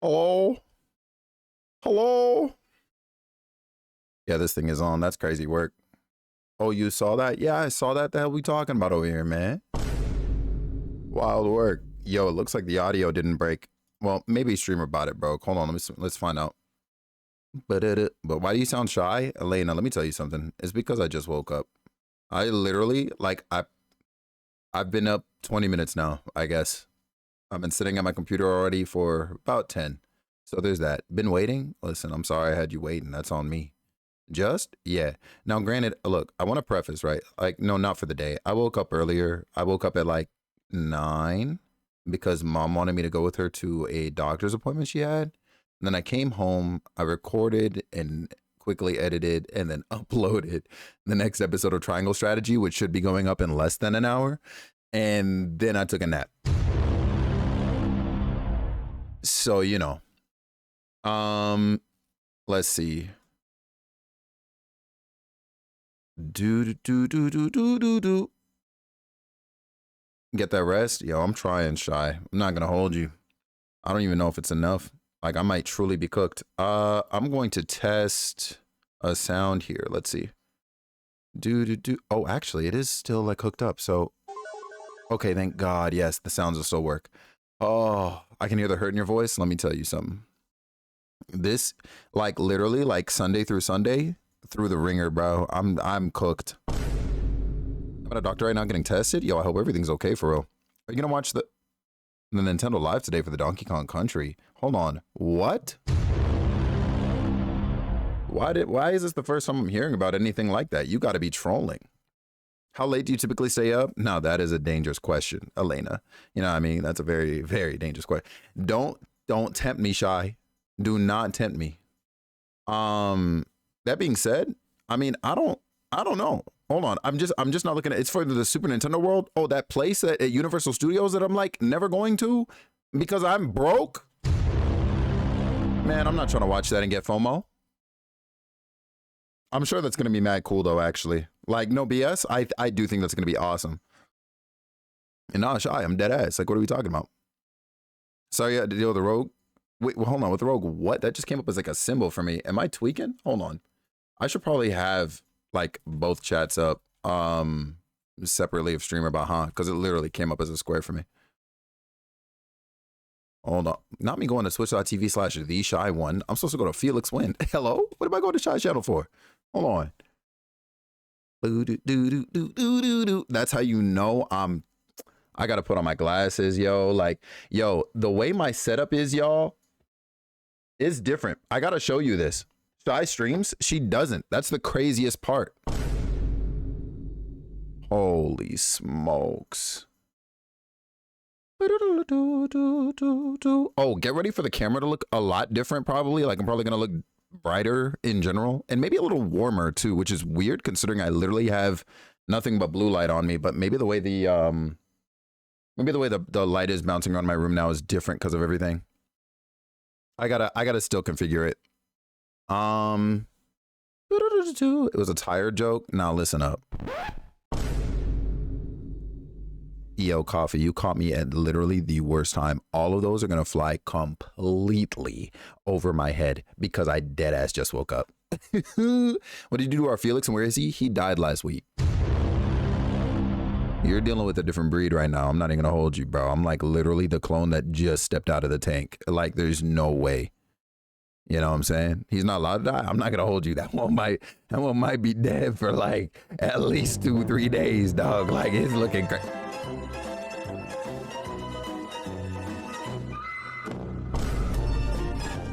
Hello? Hello? Yeah, this thing is on. That's crazy work. Oh, you saw that? Yeah, I saw that. The hell we talking about over here, man? Wild work. Yo, it looks like the audio didn't break. Well, maybe streamer bought it, bro. Hold on, let's find out. But why do you sound shy? Elena, let me tell you something. It's because I just woke up. I literally, like, I've been up 20 minutes now, I guess. I've been sitting at my computer already for about 10. So there's that. Been waiting? Listen, I'm sorry I had you waiting. That's on me. Just? Yeah. Now, granted, look, I want to preface, right? Like, no, not for the day. I woke up earlier. I woke up at like 9 because mom wanted me to go with her to a doctor's appointment she had. And then I came home, I recorded and quickly edited and then uploaded the next episode of Triangle Strategy, which should be going up in less than an hour. And then I took a nap. So, you know, let's see. Do. Get that rest? Yo, I'm trying, Shy. I'm not gonna hold you. I don't even know if it's enough. Like, I might truly be cooked. I'm going to test a sound here. Let's see. Oh, actually, it is still like hooked up. So, okay, thank God. Yes, the sounds will still work. Oh, I can hear the hurt in your voice. Let me tell you something. This, like, literally, like Sunday through Sunday, through the ringer, bro. I'm cooked. I'm at a doctor right now getting tested. Yo, I hope everything's okay for real. Are you gonna watch the Nintendo Live today for the Donkey Kong Country? Hold on. What? Why is this the first time I'm hearing about anything like that? You gotta be trolling. How late do you typically stay up? Now that is a dangerous question, Elena. You know what I mean? That's a very, very dangerous question. Don't tempt me, Shy. Do not tempt me. That being said, I mean, I don't know. Hold on. I'm just not looking at it's for the Super Nintendo World. Oh, that place at Universal Studios that I'm like never going to because I'm broke. Man, I'm not trying to watch that and get FOMO. I'm sure that's gonna be mad cool though, actually. Like, no BS. I do think that's gonna be awesome. And nah, Shy, I'm dead ass. Like, what are we talking about? Sorry, I had to deal with the Rogue. Wait, well, hold on. With the Rogue, what? That just came up as like a symbol for me. Am I tweaking? Hold on. I should probably have like both chats up separately of streamer about because it literally came up as a square for me. Hold on. Not me going to twitch.tv/the shy one. I'm supposed to go to Felix Win. Hello? What am I going to Shy Channel for? Hold on. That's how you know I gotta put on my glasses, yo. Like, yo, the way my setup is, y'all, is different. I gotta show you this. Shy streams, she doesn't. That's the craziest part. Holy smokes. Oh, get ready for the camera to look a lot different, probably. Like, I'm probably gonna look brighter in general and maybe a little warmer too, which is weird considering I literally have nothing but blue light on me. But maybe the way the light is bouncing around my room now is different because of everything. I gotta still configure it. It was a tired joke. Now listen up. Yo, Coffee, you caught me at literally the worst time. All of those are gonna fly completely over my head because I dead ass just woke up. What did you do to our Felix and where is he? He died last week. You're dealing with a different breed right now. I'm not even gonna hold you, bro. I'm like literally the clone that just stepped out of the tank. Like, there's no way. You know what I'm saying? He's not allowed to die. I'm not gonna hold you. That one might be dead for like at least 2-3 days, dog. Like, it's looking crazy.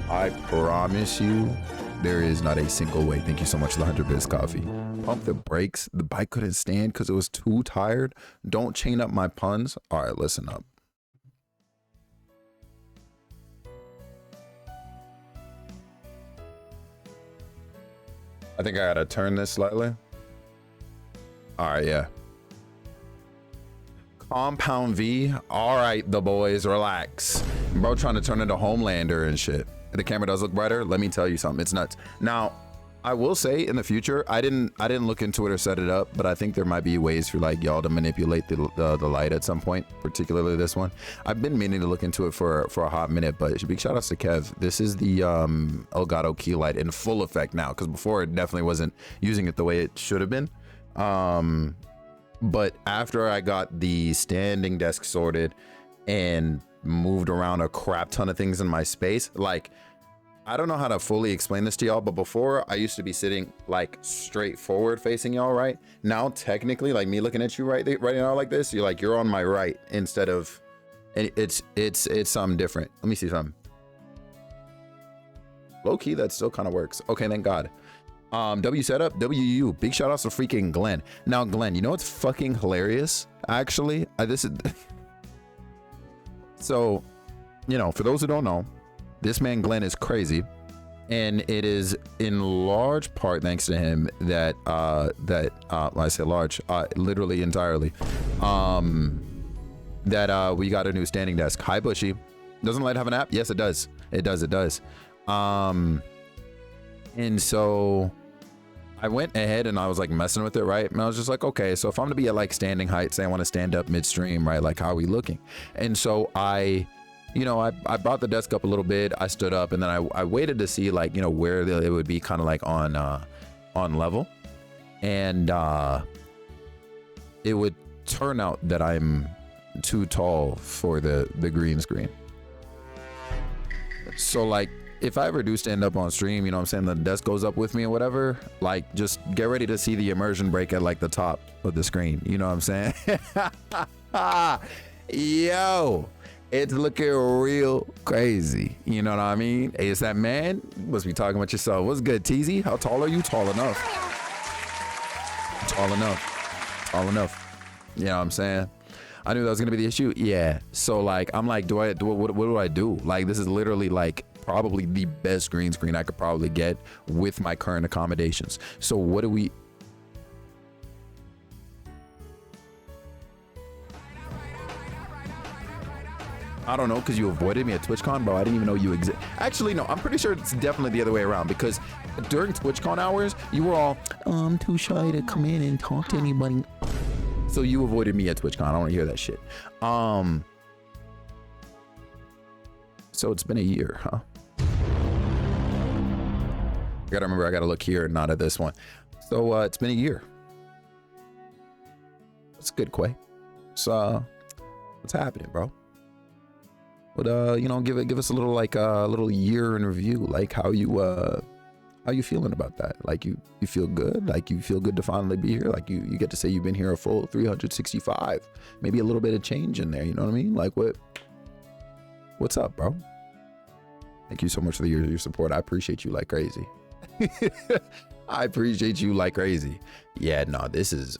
I promise you, there is not a single way. Thank you so much for the 100 bits, Coffee. Pump the brakes. The bike couldn't stand because it was too tired. Don't chain up my puns. All right, listen up. I think I gotta turn this slightly. All right, yeah. Compound V. All right, the boys, relax. Bro trying to turn into Homelander and shit. The camera does look brighter. Let me tell you something. It's nuts. Now, I will say in the future, I didn't look into it or set it up, but I think there might be ways for like y'all to manipulate the light at some point, particularly this one. I've been meaning to look into it for a hot minute, but big shout outs to Kev. This is the Elgato key light in full effect now, because before it definitely wasn't using it the way it should have been. But after I got the standing desk sorted and moved around a crap ton of things in my space, like, I don't know how to fully explain this to y'all, but before I used to be sitting like straight forward facing y'all, right? Now, technically, like me looking at you right now like this, you're on my right instead of, and it's something different. Let me see something. Low key, that still kind of works. Okay, thank God. W setup, WU. Big shout outs to freaking Glenn. Now, Glenn, you know what's fucking hilarious? Actually, this is so, you know, for those who don't know, this man Glenn is crazy, and it is in large part thanks to him that when I say large, literally entirely, that we got a new standing desk. Hi Bushy. Doesn't Light have an app? Yes, it does. It does. And so I went ahead and I was like messing with it, right? And I was just like, okay, so if I'm gonna be at like standing height, say I want to stand up midstream, right? Like, how are we looking? And so I brought the desk up a little bit. I stood up, and then I waited to see, like, you know, where it would be kind of like on level, and it would turn out that I'm too tall for the green screen. So like, if I ever do stand up on stream, you know what I'm saying, the desk goes up with me or whatever, like, just get ready to see the immersion break at like the top of the screen. You know what I'm saying? Yo, it's looking real crazy. You know what I mean? Hey, it's that man. You must be talking about yourself. What's good, TZ? How tall are you? Tall enough. Tall enough. You know what I'm saying? I knew that was gonna be the issue. Yeah. So like, I'm like, what do I do? Like, this is literally like probably the best green screen I could probably get with my current accommodations. So what do we? I don't know, because you avoided me at TwitchCon, bro. I didn't even know you exist. Actually, no, I'm pretty sure it's definitely the other way around, because during TwitchCon hours, you were all, I'm too shy to come in and talk to anybody. So you avoided me at TwitchCon. I don't want to hear that shit. So it's been a year, huh? I gotta remember, I gotta look here, not at this one. So it's been a year. That's good, Quay. So what's happening, bro? But you know, give us a little, like little year in review, like how you feeling about that? Like you feel good? Like you feel good to finally be here? Like you get to say you've been here a full 365, maybe a little bit of change in there, you know what I mean? Like what's up, bro? Thank you so much for your support. I appreciate you like crazy. I appreciate you like crazy. Yeah, no, this is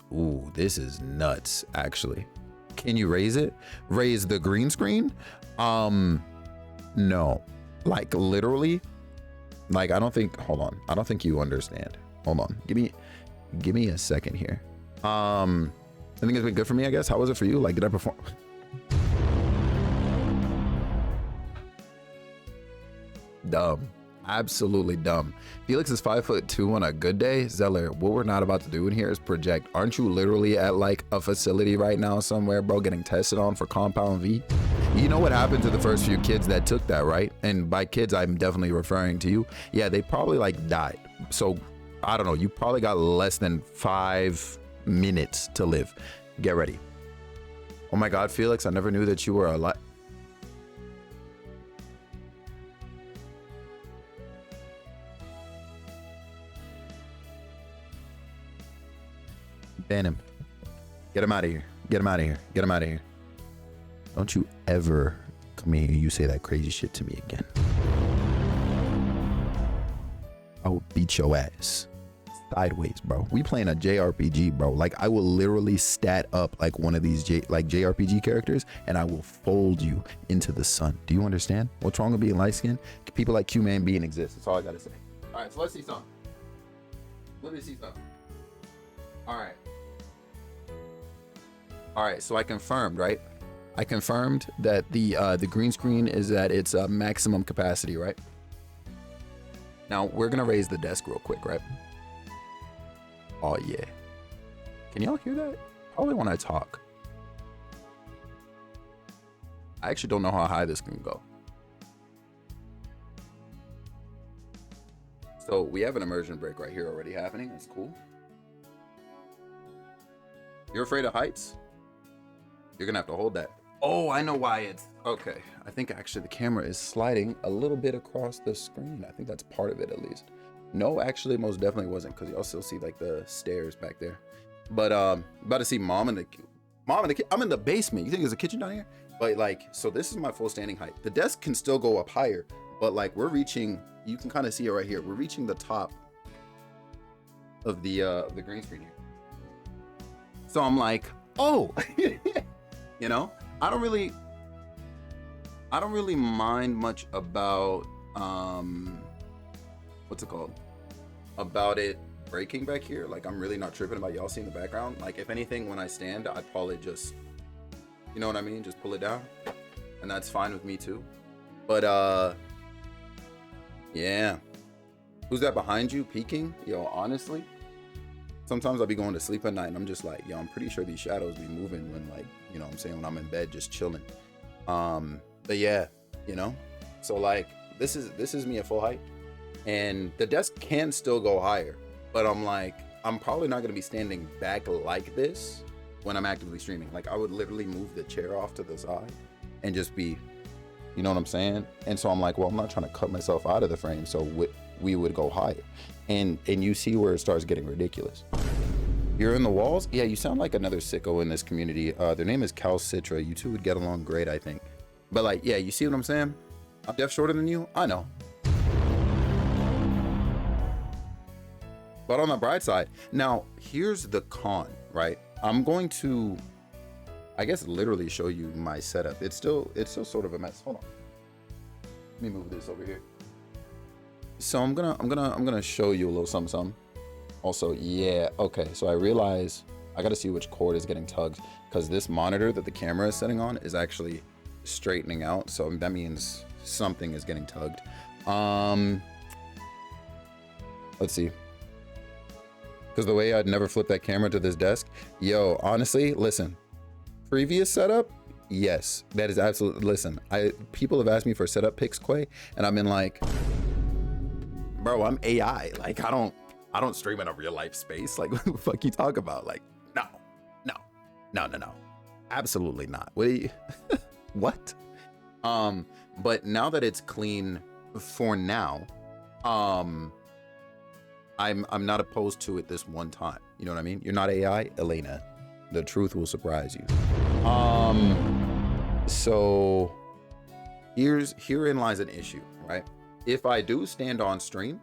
nuts, actually. Can you raise it? Raise the green screen? No, like literally, like I don't think, hold on, I don't think you understand. Hold on, give me a second here. I think it's been good for me, I guess. How was it for you? Like, did I perform? Dumb. Absolutely dumb. Felix is 5'2" on a good day. Zeller, what we're not about to do in here is project. Aren't you literally at like a facility right now somewhere, bro, getting tested on for compound V? You know what happened to the first few kids that took that, right? And by kids, I'm definitely referring to you. Yeah, they probably like died. So I don't know, you probably got less than 5 minutes to live. Get ready. Oh my God, Felix, I never knew that you were alive. Ban him. Get him out of here. Get him out of here. Get him out of here. Don't you ever come here and you say that crazy shit to me again. I will beat your ass. Sideways, bro. We playing a JRPG, bro. Like, I will literally stat up like one of these JRPG characters, and I will fold you into the sun. Do you understand? What's wrong with being light skinned? People like Q-Man being exist. That's all I gotta say. All right, so let's see something. Let me see something. All right, so I confirmed, right? I confirmed that the green screen is at its maximum capacity, right? Now we're gonna raise the desk real quick, right? Oh yeah. Can y'all hear that? Probably when I talk. I actually don't know how high this can go. So we have an immersion break right here already happening. That's cool. You're afraid of heights? You're gonna have to hold that. Oh, I know why it's okay. I think actually the camera is sliding a little bit across the screen. I think that's part of it at least. No, actually, most definitely wasn't, because y'all still see like the stairs back there. But about to see mom and the I'm in the basement. You think there's a kitchen down here? But like, so this is my full standing height. The desk can still go up higher, but like we're reaching. You can kind of see it right here. We're reaching the top of the green screen here. So I'm like, oh, you know, I don't really mind much about what's it called? About it breaking back here. Like I'm really not tripping about y'all seeing the background. Like if anything, when I stand, I'd probably just, you know what I mean? Just pull it down. And that's fine with me too. But yeah. Who's that behind you peeking? Yo, honestly, sometimes I'll be going to sleep at night and I'm just like, yo, I'm pretty sure these shadows be moving when like, you know what I'm saying, when I'm in bed just chilling. But yeah, you know, so like this is me at full height, and the desk can still go higher, but I'm like, I'm probably not gonna be standing back like this when I'm actively streaming. Like I would literally move the chair off to the side and just be, you know what I'm saying? And so I'm like, well, I'm not trying to cut myself out of the frame, so we would go higher. And you see where it starts getting ridiculous. You're in the walls? Yeah, you sound like another sicko in this community. Their name is Calcitra. You two would get along great, I think. But like, yeah, you see what I'm saying? I'm def shorter than you? I know. But on the bright side, now here's the con, right? I'm going to, I guess, literally show you my setup. It's still sort of a mess. Hold on. Let me move this over here. So I'm gonna show you a little something. Also, yeah, okay. So I realize I got to see which cord is getting tugged, because this monitor that the camera is sitting on is actually straightening out. So that means something is getting tugged. Let's see. Because the way I'd never flip that camera to this desk. Yo, honestly, listen. Previous setup, yes, that is absolutely. Listen, people have asked me for setup pics, Quay, and I've been like, bro, I'm AI. Like I don't stream in a real life space. Like what the fuck you talk about? Like no, absolutely not. What? But now that it's clean for now, I'm not opposed to it this one time. You know what I mean? You're not AI, Elena. The truth will surprise you. So herein lies an issue, right? If I do stand on stream,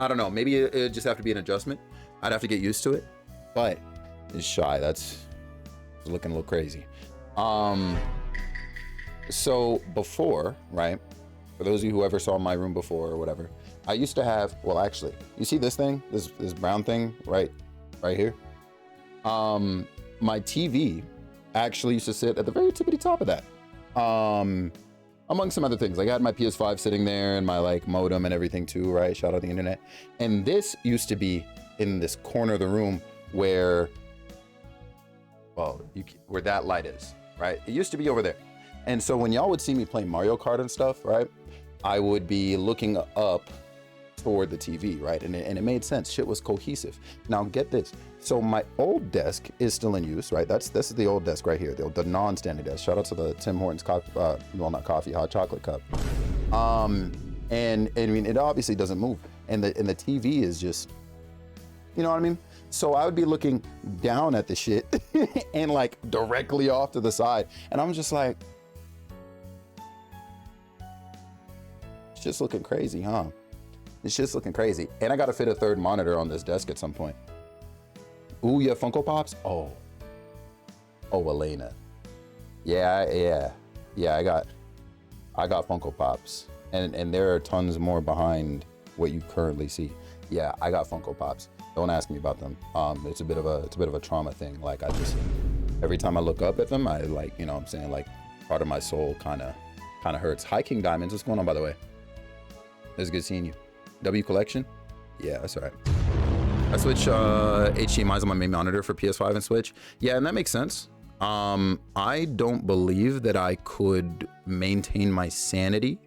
I don't know, maybe it just have to be an adjustment. I'd have to get used to it, but it's shy. That's looking a little crazy. So before, right? For those of you who ever saw my room before or whatever, I used to have, well, actually, you see this thing, this brown thing right here? My TV actually used to sit at the very tippity top of that. Among some other things, like I had my PS5 sitting there and my like modem and everything too, right? Shout out the internet. And this used to be in this corner of the room where, well, where that light is, right? It used to be over there. And so when y'all would see me play Mario Kart and stuff, right? I would be looking up toward the TV, right? And it made sense. Shit was cohesive. Now get this. So my old desk is still in use, right? This is the old desk right here, the non-standing desk. Shout out to the Tim Hortons well, not coffee, hot chocolate cup. And I mean, it obviously doesn't move. And the TV is just, you know what I mean? So I would be looking down at the shit and like directly off to the side. And I'm just like, it's just looking crazy, huh? It's just looking crazy. And I got to fit a third monitor on this desk at some point. Ooh, yeah, Funko Pops? Oh, Elena. Yeah, I got Funko Pops. And there are tons more behind what you currently see. Yeah, I got Funko Pops. Don't ask me about them. It's a bit of a trauma thing. Like I just, every time I look up at them, I like, you know what I'm saying? Like part of my soul kind of hurts. Hi, King Diamonds. What's going on, by the way? It's good seeing you. W collection? Yeah, that's all right. I switch HDMIs on my main monitor for PS5 and Switch. Yeah, and that makes sense. I don't believe that I could maintain my sanity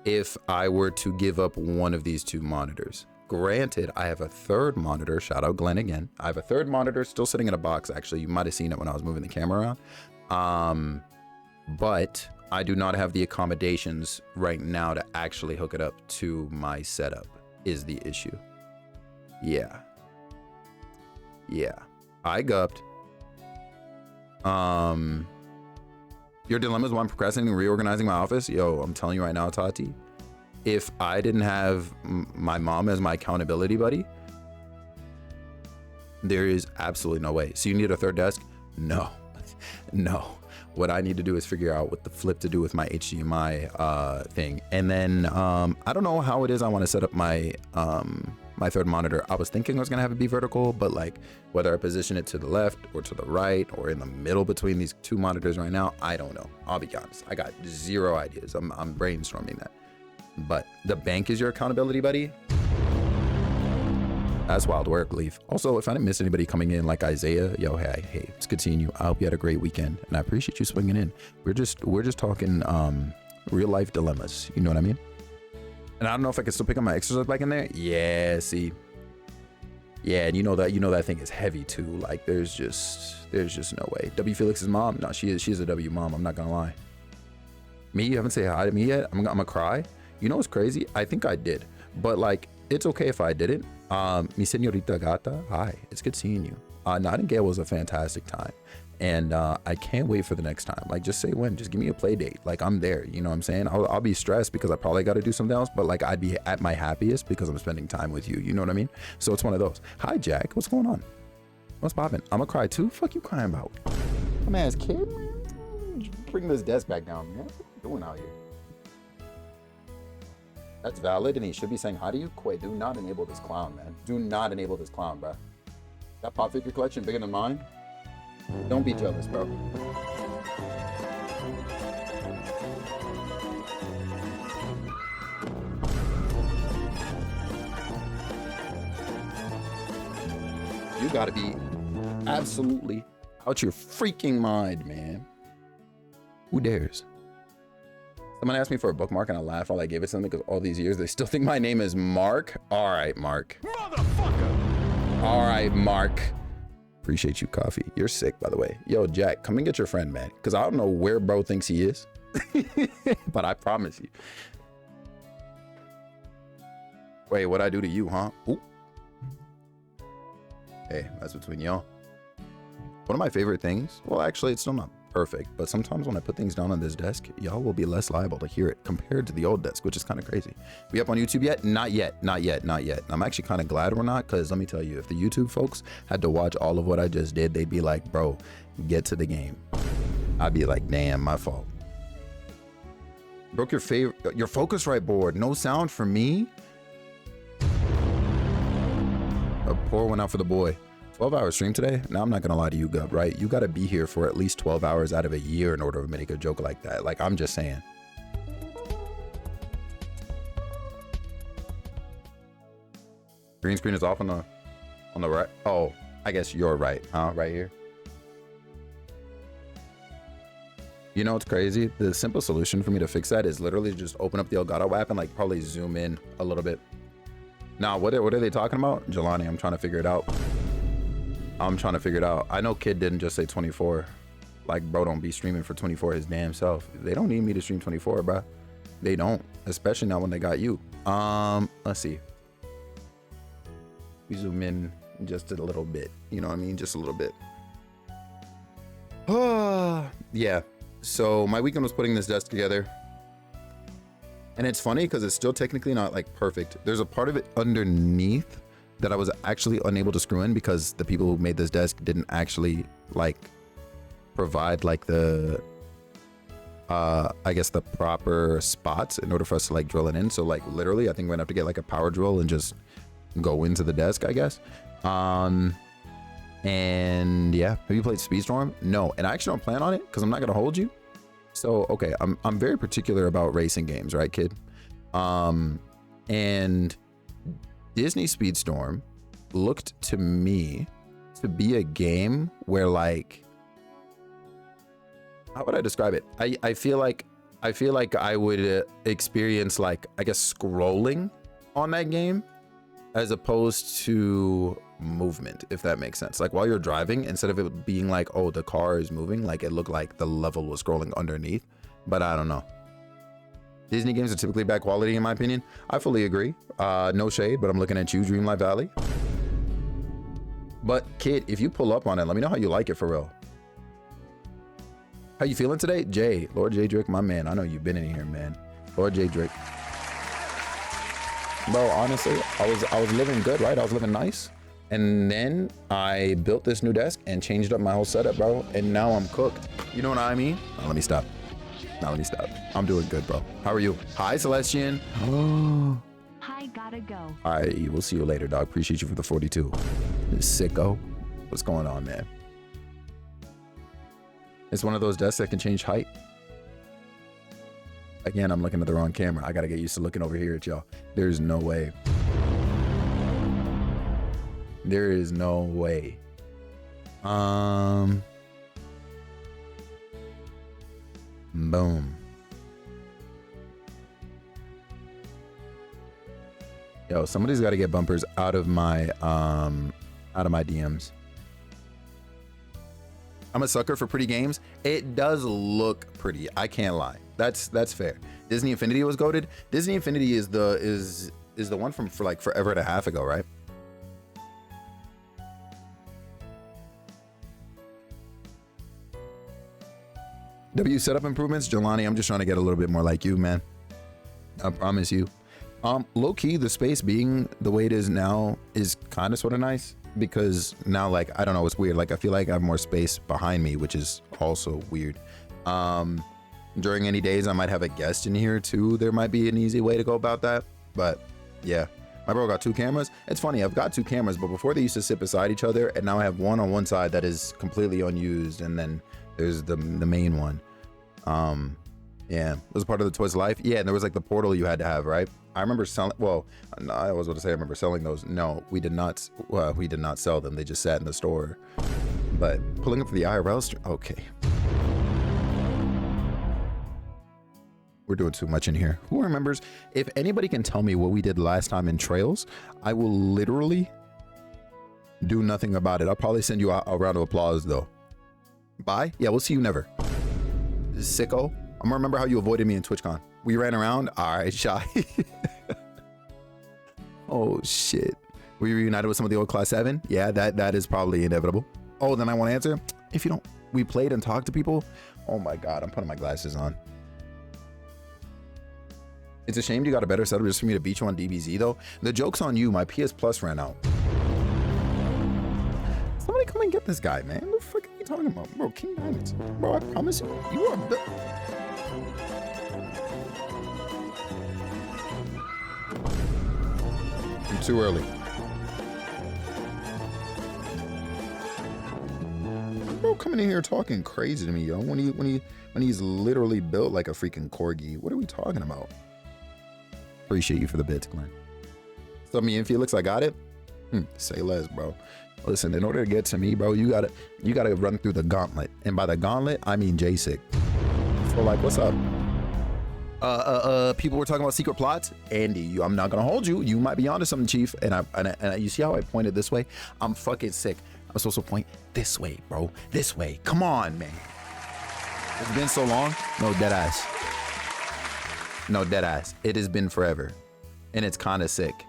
if I were to give up one of these two monitors. Granted, I have a third monitor. Shout out Glenn again. I have a third monitor still sitting in a box. Actually, you might have seen it when I was moving the camera around. But I do not have the accommodations right now to actually hook it up to my setup is the issue. Yeah. I gupped. Your dilemma is why I'm procrastinating and reorganizing my office. Yo, I'm telling you right now, Tati, if I didn't have my mom as my accountability buddy, there is absolutely no way. So you need a third desk? No. What I need to do is figure out what the flip to do with my HDMI thing. And then I don't know how it is I want to set up my my third monitor. I was thinking I was gonna have it be vertical, but like whether I position it to the left or to the right or in the middle between these two monitors right now, I don't know. I'll be honest. I got zero ideas. I'm brainstorming that. But the bank is your accountability buddy. That's wild work, Leaf. Also, if I didn't miss anybody coming in like Isaiah, yo, hey, it's good seeing you. I hope you had a great weekend and I appreciate you swinging in. We're just talking real life dilemmas. You know what I mean? And I don't know if I can still pick up my exercise bike in there. Yeah, see. Yeah, and you know that thing is heavy too. Like there's just no way. W Felix's mom, no, she's a W mom. I'm not gonna lie. Me, you haven't said hi to me yet. I'm gonna cry. You know what's crazy? I think I did, but like it's okay if I didn't. Mi señorita gata, hi. It's good seeing you. Nightingale was a fantastic time. And I can't wait for the next time. Like, just say when. Just give me a play date. Like, I'm there. You know what I'm saying? I'll be stressed because I probably got to do something else. But, like, I'd be at my happiest because I'm spending time with you. You know what I mean? So it's one of those. Hi, Jack. What's going on? What's poppin'? I'm going to cry, too? Fuck you crying about? Come ass kid, man. Bring this desk back down, man. What are you doing out here? That's valid, and he should be saying hi to you. Quay, do not enable this clown, man. Do not enable this clown, bro. That pop figure collection bigger than mine? Don't be jealous, bro. You gotta be absolutely out your freaking mind, man. Who dares? Someone asked me for a bookmark and I laughed while I gave it to them because all these years they still think my name is Mark. All right, Mark. Motherfucker. All right, Mark. Appreciate you, Coffee. You're sick, by the way. Yo, Jack, come and get your friend, man. Because I don't know where bro thinks he is. But I promise you. Wait, what'd I do to you, huh? Ooh. Hey, that's between y'all. One of my favorite things, well, actually, it's still not perfect, but sometimes when I put things down on this desk, y'all will be less liable to hear it compared to the old desk, which is kind of crazy. We up on YouTube yet? Not yet. I'm actually kind of glad we're not, because let me tell you, if the YouTube folks had to watch all of what I just did, they'd be like, bro, get to the game. I'd be like, damn, my fault. Broke your Focusrite board. No sound for me? A pour one out for the boy. 12-hour stream today? Now, I'm not gonna lie to you, Gub, right? You gotta be here for at least 12 hours out of a year in order to make a joke like that. Like, I'm just saying. Green screen is off on the right. Oh, I guess you're right, huh? Right here. You know what's crazy? The simple solution for me to fix that is literally just open up the Elgato app and like probably zoom in a little bit. Now, what are they talking about? Jelani, I'm trying to figure it out. I know Kid didn't just say 24. Like, bro, don't be streaming for 24 his damn self. They don't need me to stream 24, bro. They don't, especially not when they got you. Let's see. We zoom in just a little bit. You know what I mean? Just a little bit. Yeah. So my weekend was putting this desk together. And it's funny because it's still technically not like perfect. There's a part of it underneath that I was actually unable to screw in because the people who made this desk didn't actually like provide like the I guess the proper spots in order for us to like drill it in. So like literally I think we're gonna have to get like a power drill and just go into the desk, I guess. And yeah, have you played Speedstorm? No, and I actually don't plan on it because I'm not gonna hold you. So okay, I'm very particular about racing games, right, kid? And Disney Speedstorm looked to me to be a game where, like, how would I describe it? I feel like I would experience, like, I guess, scrolling on that game as opposed to movement, if that makes sense. Like, while you're driving, instead of it being like, oh, the car is moving, like, it looked like the level was scrolling underneath. But I don't know. Disney games are typically bad quality, in my opinion. I fully agree. No shade, but I'm looking at you, Dreamlight Valley. But kid, if you pull up on it, let me know how you like it for real. How you feeling today? Jay, Lord J Drake, my man. I know you've been in here, man. Lord J Drake. Bro, honestly, I was living good, right? I was living nice. And then I built this new desk and changed up my whole setup, bro. And now I'm cooked. You know what I mean? Now let me stop. I'm doing good, bro. How are you? Hi, Celestian. Hi, gotta go. All right, we'll see you later, dog. Appreciate you for the 42. Sicko. What's going on, man? It's one of those desks that can change height. Again, I'm looking at the wrong camera. I gotta get used to looking over here at y'all. There's no way. There is no way. Boom. Yo, somebody's got to get bumpers out of my DMs. I'm a sucker for pretty games. It does look pretty. I can't lie. That's fair. Disney Infinity was goated. Disney Infinity is the one from like forever and a half ago, right? W setup improvements, Jelani. I'm just trying to get a little bit more like you, man. I promise you. Low key, the space being the way it is now is kind of sort of nice, because now, like, I don't know, it's weird. Like, I feel like I have more space behind me, which is also weird. During any days I might have a guest in here too. There might be an easy way to go about that, but yeah. My bro got 2 cameras. It's funny, I've got 2 cameras, but before they used to sit beside each other, and now I have one on one side that is completely unused, and then there's the main one. Yeah, it was part of the Toys of Life. Yeah, and there was like the portal you had to have, right? I remember selling, well, no, I was about to say I remember selling those. No, we did not sell them. They just sat in the store. But pulling up for the IRL stream, okay. We're doing too much in here. Who remembers? If anybody can tell me what we did last time in Trails, I will literally do nothing about it. I'll probably send you a round of applause though. Bye? Yeah, we'll see you never. Sicko. I'm gonna remember how you avoided me in TwitchCon. We ran around. All right, shy. Oh shit. Were you reunited with some of the old class 7? Yeah, that is probably inevitable. Oh, then I want to answer. If you don't, we played and talked to people. Oh my God, I'm putting my glasses on. It's a shame you got a better setup just for me to beat you on DBZ though. The joke's on you. My PS Plus ran out. Somebody come and get this guy, man. What the fuck are you talking about? Bro, King Diamonds. Bro, I promise you, you are I'm too early. Bro, coming in here talking crazy to me, yo. When he's literally built like a freaking corgi. What are we talking about? Appreciate you for the bits, Glenn. So me and Felix, I got it. Say less, bro. Listen, in order to get to me, bro, you gotta run through the gauntlet, and by the gauntlet, I mean J-Sick. So like, what's up? People were talking about secret plots. Andy, I'm not gonna hold you. You might be onto something, Chief. And you see how I pointed this way? I'm fucking sick. I'm supposed to point this way, bro. This way. Come on, man. It's been so long. No, dead ass. No, dead ass. It has been forever, and it's kind of sick.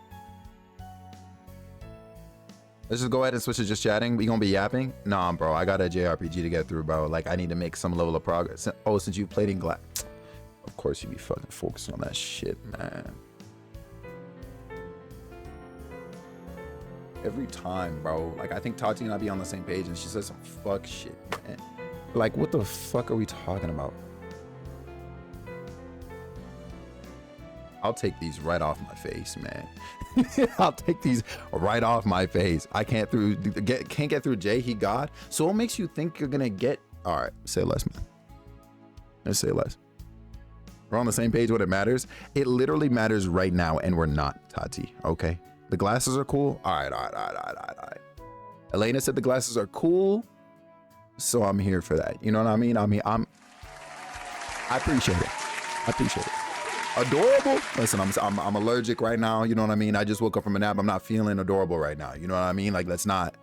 Let's just go ahead and switch to just chatting. We gonna be yapping? Nah, bro. I got a JRPG to get through, bro. Like, I need to make some level of progress. Oh, since you played in glass. Of course you be fucking focused on that shit, man. Every time, bro. Like, I think Tati and I be on the same page, and she says some fuck shit, man. Like, what the fuck are we talking about? I'll take these right off my face, man. I'll take these right off my face. I can't get through Jay. He God. So what makes you think you're gonna get? All right, say less, man. Let's say less. We're on the same page when it matters. It literally matters right now, and we're not, Tati. Okay. The glasses are cool. All right. Elena said the glasses are cool, so I'm here for that. You know what I mean? I appreciate it. Adorable. Listen, I'm allergic right now. You know what I mean? I just woke up from a nap. I'm not feeling adorable right now. You know what I mean? Like, that's not.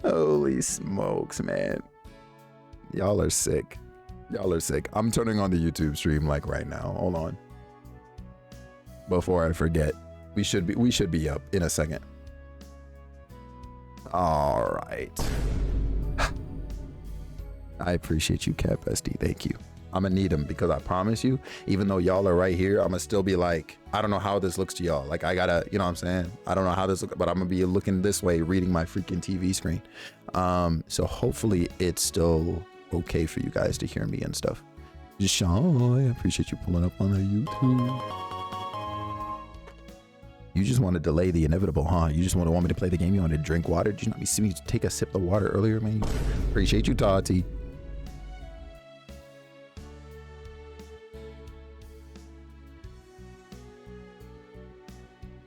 Holy smokes, man. Y'all are sick. I'm turning on the YouTube stream like right now. Hold on. Before I forget. We should be up in a second. All right. I appreciate you, Cat Bestie. Thank you. I'm gonna need them because I promise you, even though y'all are right here, I'm gonna still be like, I don't know how this looks to y'all. Like, I gotta, you know what I'm saying? I don't know how this looks, but I'm gonna be looking this way, reading my freaking TV screen. So hopefully it's still okay for you guys to hear me and stuff. Sean, I appreciate you pulling up on the YouTube. You just want to delay the inevitable, huh? You just want me to play the game? You want to drink water? Did you not see me take a sip of water earlier, man? Appreciate you, Tati.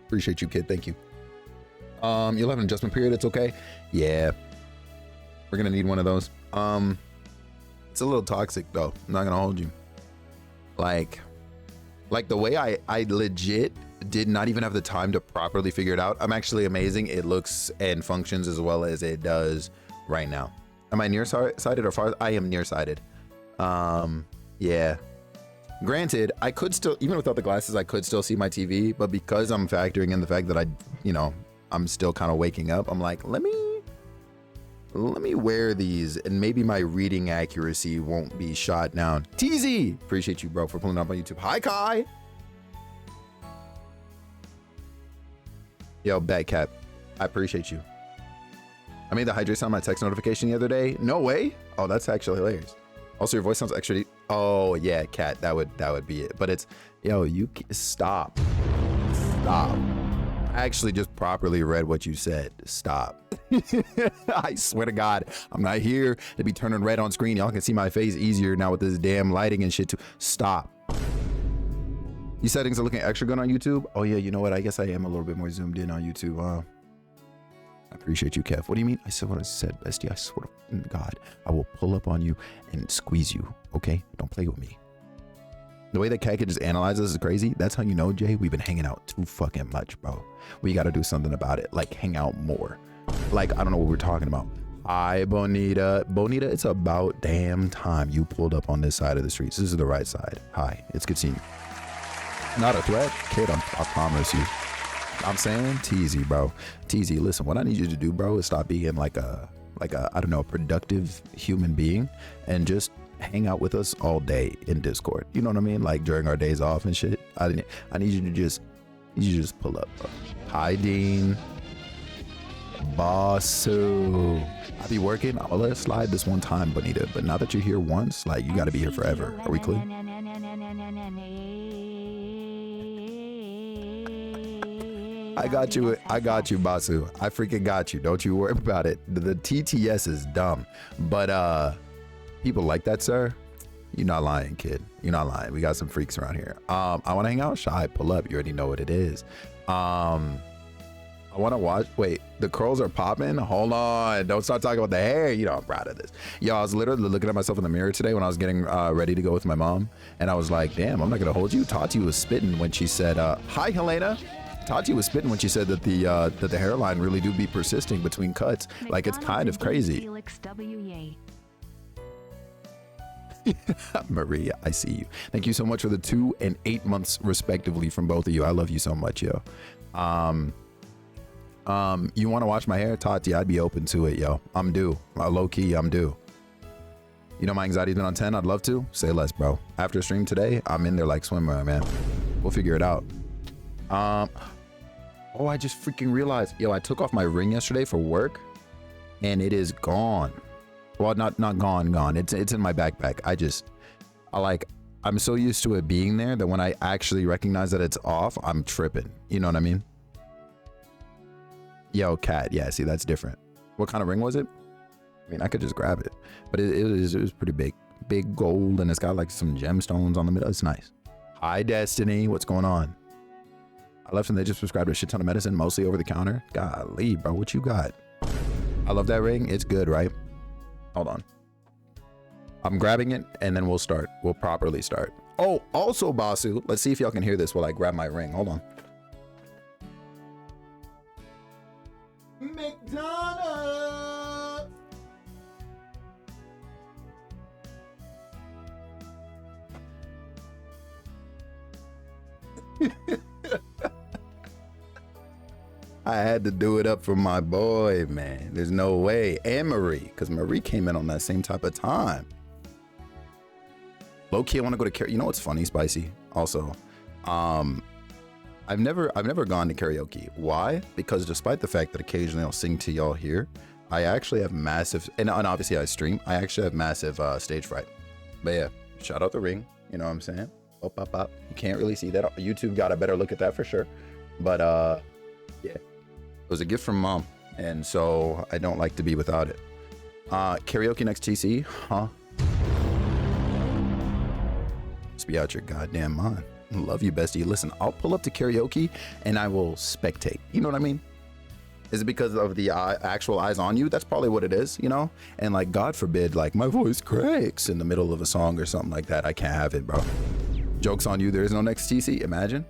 Appreciate you, kid. Thank you. You'll have an adjustment period. It's okay. Yeah. We're going to need one of those. It's a little toxic though. I'm not going to hold you. Like the way I legit did not even have the time to properly figure it out. I'm actually amazing. It looks and functions as well as it does right now. Am I nearsighted or far? I am nearsighted. Yeah. Granted, I could still, even without the glasses, I could still see my TV, but because I'm factoring in the fact that I'm still kind of waking up, I'm like, let me wear these and maybe my reading accuracy won't be shot down. TZ, appreciate you, bro, for pulling up on YouTube. Hi, Kai. Yo, Bad Cat, I appreciate you. I made the hydrate sound my text notification the other day. No way. Oh, that's actually hilarious. Also, your voice sounds extra deep. Oh yeah, Cat, that would be it. But it's, yo, you stop. I actually just properly read what you said. Stop. I swear to God, I'm not here to be turning red on screen. Y'all can see my face easier now with this damn lighting and shit too. Stop. These settings are looking extra good on YouTube. Oh yeah, you know what? I guess I am a little bit more zoomed in on YouTube. I appreciate you, Kev. What do you mean? I said what I said, bestie. I swear to God, I will pull up on you and squeeze you, okay? Don't play with me. The way that Cat can just analyze us is crazy. That's how you know, Jay, we've been hanging out too fucking much, bro. We got to do something about it. Like, hang out more. Like, I don't know what we're talking about. Hi, Bonita. Bonita, it's about damn time you pulled up on this side of the streets. This is the right side. Hi, it's good seeing you. Not a threat, kid, I promise you. I'm saying TZ, bro. TZ, listen, what I need you to do, bro, is stop being like a I don't know, a productive human being and just hang out with us all day in Discord. You know what I mean? Like during our days off and shit. I need you to just pull up, bro. Hi, Dean. Bossu. I be working. I'll let it slide this one time, Bonita. But now that you're here once, like you got to be here forever. Are we clear? I got you, Basu. I freaking got you. Don't you worry about it. The TTS is dumb, but people like that, sir. You're not lying, kid. You're not lying. We got some freaks around here. I want to hang out. Shy, pull up. You already know what it is. I want to watch. Wait, the curls are popping. Hold on. Don't start talking about the hair. You know, I'm proud of this. Yo, I was literally looking at myself in the mirror today when I was getting ready to go with my mom, and I was like, damn, I'm not gonna hold you. Tati was spitting when she said, "Hi, Helena." Tati was spitting when she said that the hairline really do be persisting between cuts. Like it's kind of crazy. Maria, I see you. Thank you so much for the 2 and 8 months respectively from both of you. I love you so much, yo. You want to watch my hair, Tati? I'd be open to it, yo. I'm due. Low key, I'm due. You know my anxiety's been on 10. I'd love to. Say less, bro. After stream today, I'm in there like swimwear, man. We'll figure it out. Oh, I just freaking realized, yo, I took off my ring yesterday for work and it is gone. Well, not gone. It's in my backpack. I'm so used to it being there that when I actually recognize that it's off, I'm tripping. You know what I mean? Yo, Cat. Yeah, see, that's different. What kind of ring was it? I mean, I could just grab it, but it was pretty big gold, and it's got like some gemstones on the middle. It's nice. Hi, Destiny. What's going on? I left and they just prescribed a shit ton of medicine, mostly over the counter. Golly, bro, what you got? I love that ring. It's good, right? Hold on. I'm grabbing it, and then we'll start. We'll properly start. Oh, also, Basu, let's see if y'all can hear this while I grab my ring. Hold on. McDonald's. I had to do it up for my boy, man. There's no way. And Marie, because Marie came in on that same type of time. Low key, I want to go to karaoke. You know what's funny, Spicy? Also, I've never gone to karaoke. Why? Because despite the fact that occasionally I'll sing to y'all here, I actually have massive, and obviously I stream, I actually have massive stage fright. But yeah, shout out the ring. You know what I'm saying? Up, up, up. You can't really see that. YouTube got a better look at that for sure. But yeah, it was a gift from mom, and so I don't like to be without it. Karaoke next TC, huh? Just be out your goddamn mind. Love you, bestie. Listen, I'll pull up to karaoke and I will spectate. You know what I mean? Is it because of the actual eyes on you? That's probably what it is, you know? And like, God forbid, like my voice cracks in the middle of a song or something like that. I can't have it, bro. Joke's on you. There is no next TC. Imagine.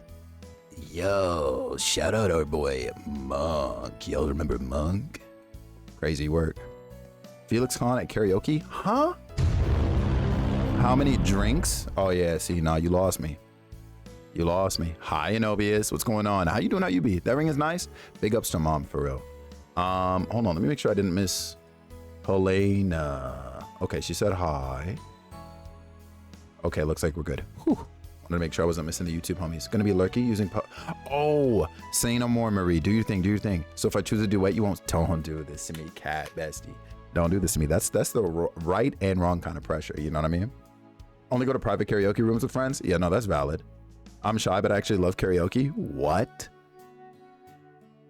Yo, shout out our boy Monk. Y'all remember Monk? Crazy work. Felix Khan at karaoke? Huh? How many drinks? Oh yeah, see, now you lost me. You lost me. Hi, Anobius. What's going on? How you doing? How you be? That ring is nice. Big ups to mom, for real. Hold on. Let me make sure I didn't miss Helena. Okay, she said hi. Okay, looks like we're good. Whew. Wanted to make sure I wasn't missing the YouTube homies. Gonna be Lurky using oh, say no more, Marie. Do your thing. Do your thing. So if I choose a duet, you won't. Don't do this to me, cat bestie. Don't do this to me. That's the right and wrong kind of pressure. You know what I mean? Only go to private karaoke rooms with friends? Yeah, no, that's valid. I'm shy, but I actually love karaoke. What?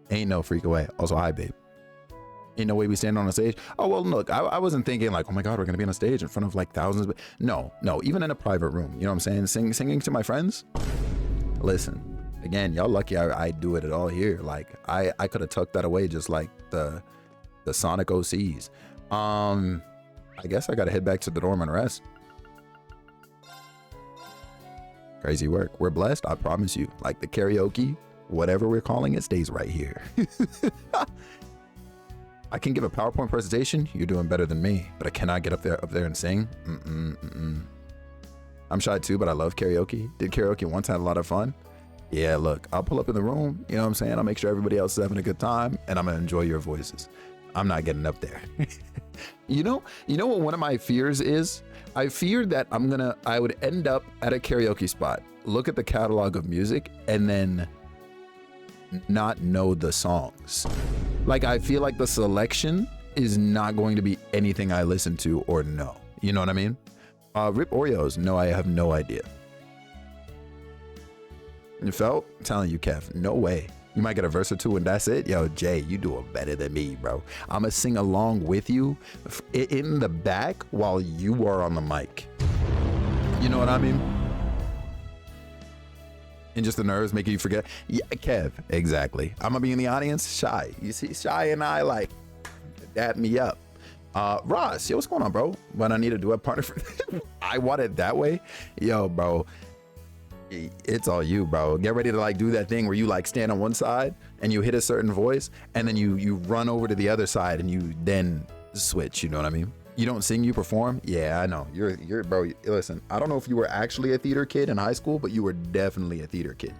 Ain't no freak away. Also, hi, babe. Ain't no way we stand on a stage. Oh, well, look, I wasn't thinking like, oh my God, we're going to be on a stage in front of like thousands. But no, even in a private room. You know what I'm saying? Singing to my friends. Listen, again, y'all lucky I do it at all here. Like, I could have tucked that away just like the Sonic OCs. I guess I got to head back to the dorm and rest. Crazy work. We're blessed, I promise you. Like the karaoke, whatever we're calling it, stays right here. I can give a PowerPoint presentation. You're doing better than me, but I cannot get up there and sing. I'm shy too, but I love karaoke. Did karaoke once, had a lot of fun. Yeah, look, I'll pull up in the room. You know what I'm saying? I'll make sure everybody else is having a good time, and I'm gonna enjoy your voices. I'm not getting up there. You know what one of my fears is? I fear that I would end up at a karaoke spot, look at the catalog of music, and then not know the songs. Like, I feel like the selection is not going to be anything I listen to or know. You know what I mean? Rip Oreos. No, I have no idea. You felt? I'm telling you, Kev, no way. You might get a verse or two and that's it. Yo, Jay, you doing better than me, bro. I'm gonna sing along with you in the back while you are on the mic. You know what I mean? And just the nerves making you forget. Yeah, Kev, exactly. I'm gonna be in the audience, Shy. You see, Shy and I like dap me up. Ross, yo, what's going on, bro? When I need a duet partner for I want it that way. Yo, bro. It's all you, bro. Get ready to like do that thing where you like stand on one side and you hit a certain voice and then you run over to the other side and you then switch. You know what I mean? You don't sing, you perform. Yeah, I know. You're bro. Listen, I don't know if you were actually a theater kid in high school, but you were definitely a theater kid.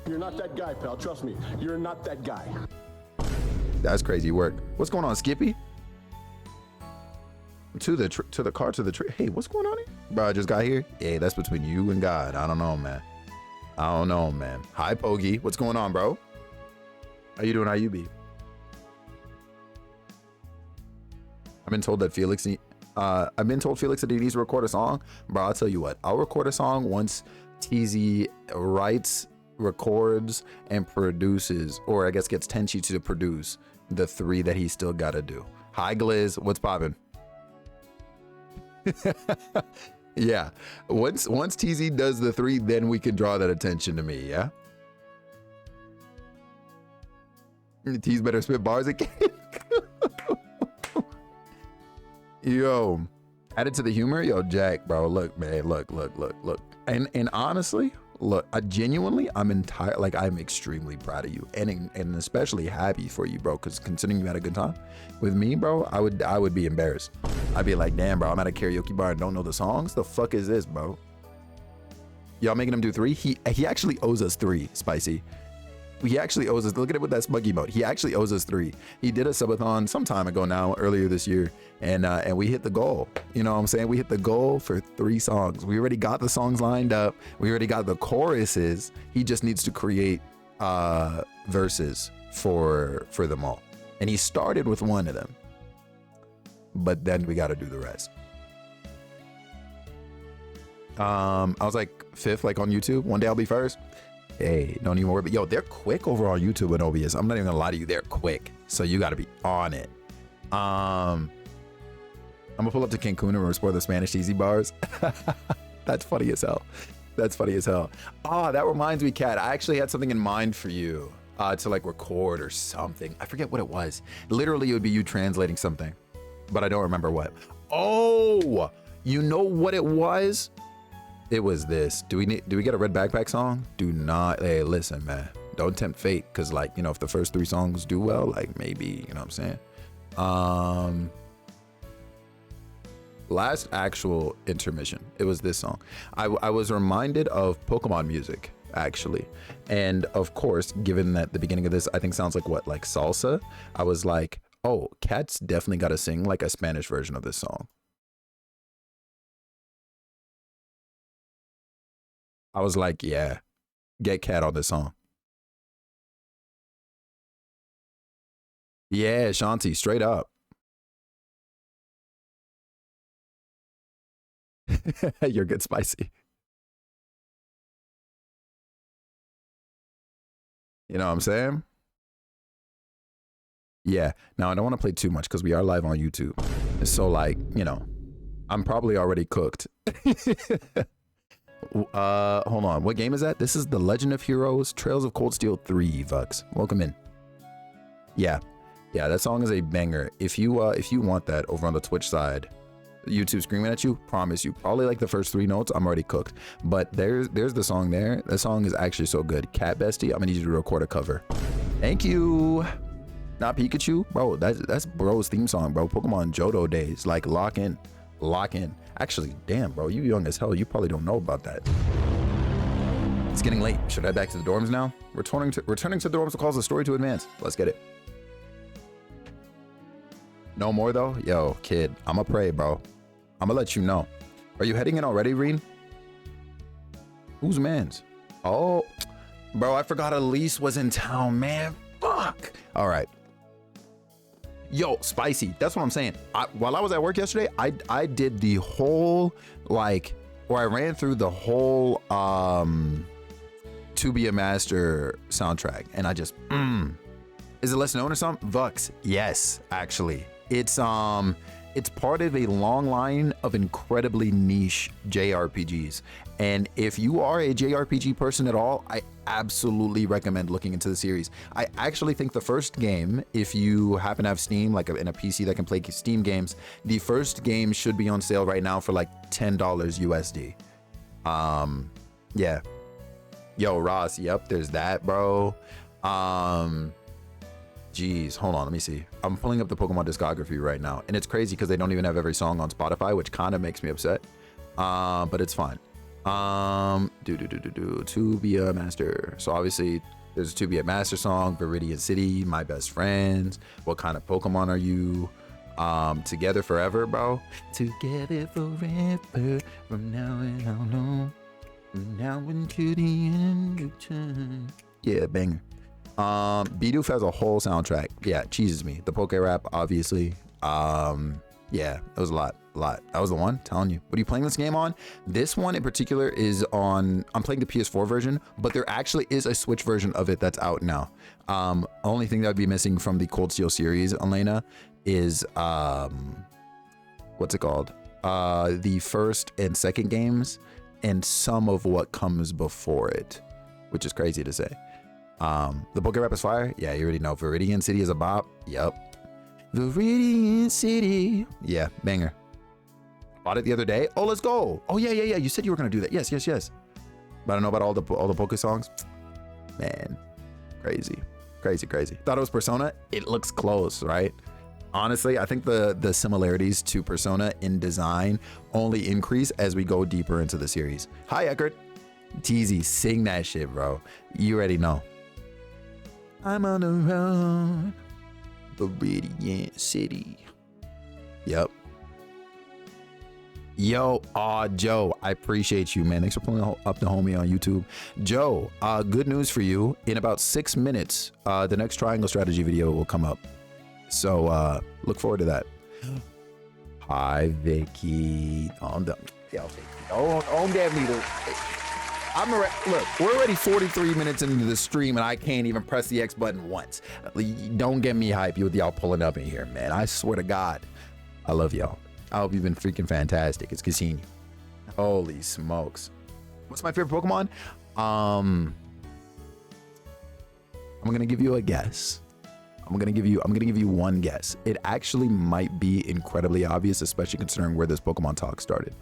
You're not that guy, pal. Trust me. You're not that guy. That's crazy work. What's going on, Skippy? To the tree. Hey, what's going on here? Bro, I just got here. Hey, that's between you and God. I don't know, man. Hi, Pogi. What's going on, bro? How you doing? How you be? I've been told Felix that he needs to record a song. Bro, I'll tell you what. I'll record a song once TZ writes records and produces, or I guess gets Tenchi to produce the 3 that he's still got to do. Hi, Gliz. What's poppin'? Yeah. Once TZ does the 3, then we can draw that attention to me, yeah? T's better spit bars again. Yo, added to the humor. Yo, Jack, bro, look, man, look. And honestly, look, I'm extremely proud of you, and especially happy for you, bro, because considering you had a good time with me, bro, I would be embarrassed. I'd be like, damn, bro, I'm at a karaoke bar and don't know the songs. The fuck is this, bro? Y'all making him do 3? He actually owes us 3, Spicy. He actually owes us, look at it with that smug emote. He actually owes us 3. He did a subathon some time ago now, earlier this year, and we hit the goal. You know what I'm saying? We hit the goal for 3 songs. We already got the songs lined up. We already got the choruses. He just needs to create verses for them all. And he started with 1 of them, but then we got to do the rest. I was like 5th, like on YouTube. One day I'll be 1st. Hey, don't even worry. But yo, they're quick over on YouTube and OBS. I'm not even gonna lie to you, they're quick. So you got to be on it. I'm gonna pull up to Cancun and explore the Spanish easy bars. That's funny as hell. That's funny as hell. Ah, that reminds me, Kat. I actually had something in mind for you to like record or something. I forget what it was. Literally, it would be you translating something, but I don't remember what. Oh, you know what it was? It was this. Do we get a red backpack song? Do not. Hey, listen, man. Don't tempt fate, because like, you know, if the first 3 songs do well, like maybe, you know what I'm saying? Last actual intermission, it was this song. I was reminded of Pokemon music, actually. And of course, given that the beginning of this, I think sounds like what? Like salsa? I was like, oh, Kat's definitely got to sing like a Spanish version of this song. I was like, yeah, get Kat on this song. Yeah, Shanti, straight up. You're good, Spicy. You know what I'm saying? Yeah. Now, I don't want to play too much because we are live on YouTube. So, like, you know, I'm probably already cooked. Hold on. What game is that? This is The Legend of Heroes Trails of Cold Steel 3, Vux. Welcome in. Yeah. Yeah, that song is a banger. If you want that over on the Twitch side, YouTube screaming at you, promise you, probably like the first 3 notes, I'm already cooked. But there's the song there. The song is actually so good. Cat Bestie, I'm gonna need you to record a cover. Thank you. Not Pikachu, bro. That's bro's theme song, bro. Pokemon Johto days. Like lock in. Actually, damn, bro, you young as hell. You probably don't know about that. It's getting late. Should I head back to the dorms now? Returning to the dorms will cause the story to advance. Let's get it. No more though? Yo, kid, I'ma pray, bro. I'ma let you know. Are you heading in already, Reen? Who's mans? Oh, bro, I forgot Elise was in town, man. Fuck. All right. Yo, Spicy, that's what I'm saying. While I was at work yesterday, I did the whole, like, or I ran through the whole To Be a Master soundtrack, and I just, is it less known or something? Vux, yes, actually. It's part of a long line of incredibly niche JRPGs. And if you are a JRPG person at all, I absolutely recommend looking into the series. I actually think the first game, if you happen to have Steam, like in a PC that can play Steam games, the first game should be on sale right now for like $10 USD. Yeah. Yo, Ross, yep, there's that, bro. Geez, hold on, let me see. I'm pulling up the Pokemon discography right now, and it's crazy because they don't even have every song on Spotify, which kind of makes me upset. But it's fine. To Be a Master. So obviously there's a To Be a Master song, Viridian City, My Best Friends, What Kind of Pokemon Are You? Together Forever, bro. Together forever, from now on, from now into the end of time. Yeah, banger. Bidoof has a whole soundtrack. Yeah, cheeses me. The Poke Rap, obviously. Yeah, it was a lot. That was the one, telling you. What are you playing this game on? This one in particular is on, I'm playing the PS4 version, but there actually is a Switch version of it that's out now. Only thing that would be missing from the Cold Steel series, Elena, is, what's it called? The first and second games and some of what comes before it, which is crazy to say. The Book of Rap is fire. Yeah, you already know. Viridian City is a bop. Yep. Viridian City. Yeah, banger. Bought it the other day. Oh, let's go. Oh, yeah. You said you were going to do that. Yes. But I don't know about all the Poké songs. Man, crazy. Thought it was Persona. It looks close, right? Honestly, I think the similarities to Persona in design only increase as we go deeper into the series. Hi, Eckert. Teasy, sing that shit, bro. You already know. I'm on the road. Viridian City. Yep. Yo, Joe, I appreciate you, man. Thanks for pulling up the homie on YouTube. Joe, good news for you. In about 6 minutes, the next triangle strategy video will come up. So look forward to that. Hi, Vicky. Yo, Vicky. Don't get me to. Look, we're already 43 minutes into the stream and I can't even press the X button once. Don't get me hype with y'all pulling up in here, man. I swear to God, I love y'all. I hope you've been freaking fantastic. It's Cassini. Holy smokes. What's my favorite Pokemon? I'm gonna give you a guess. I'm gonna give you one guess. It actually might be incredibly obvious, especially considering where this Pokemon talk started.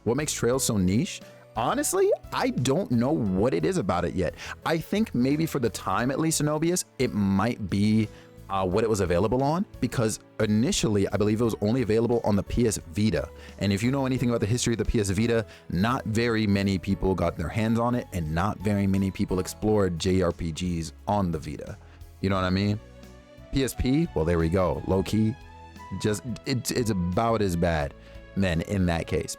What makes Trails so niche? Honestly, I don't know what it is about it yet. I think maybe for the time, at least, Zenobius, it might be what it was available on, because initially I believe it was only available on the PS Vita. And if you know anything about the history of the PS Vita, not very many people got their hands on it and not very many people explored JRPGs on the Vita. You know what I mean? PSP, well, there we go. Low key, just it's about as bad then in that case.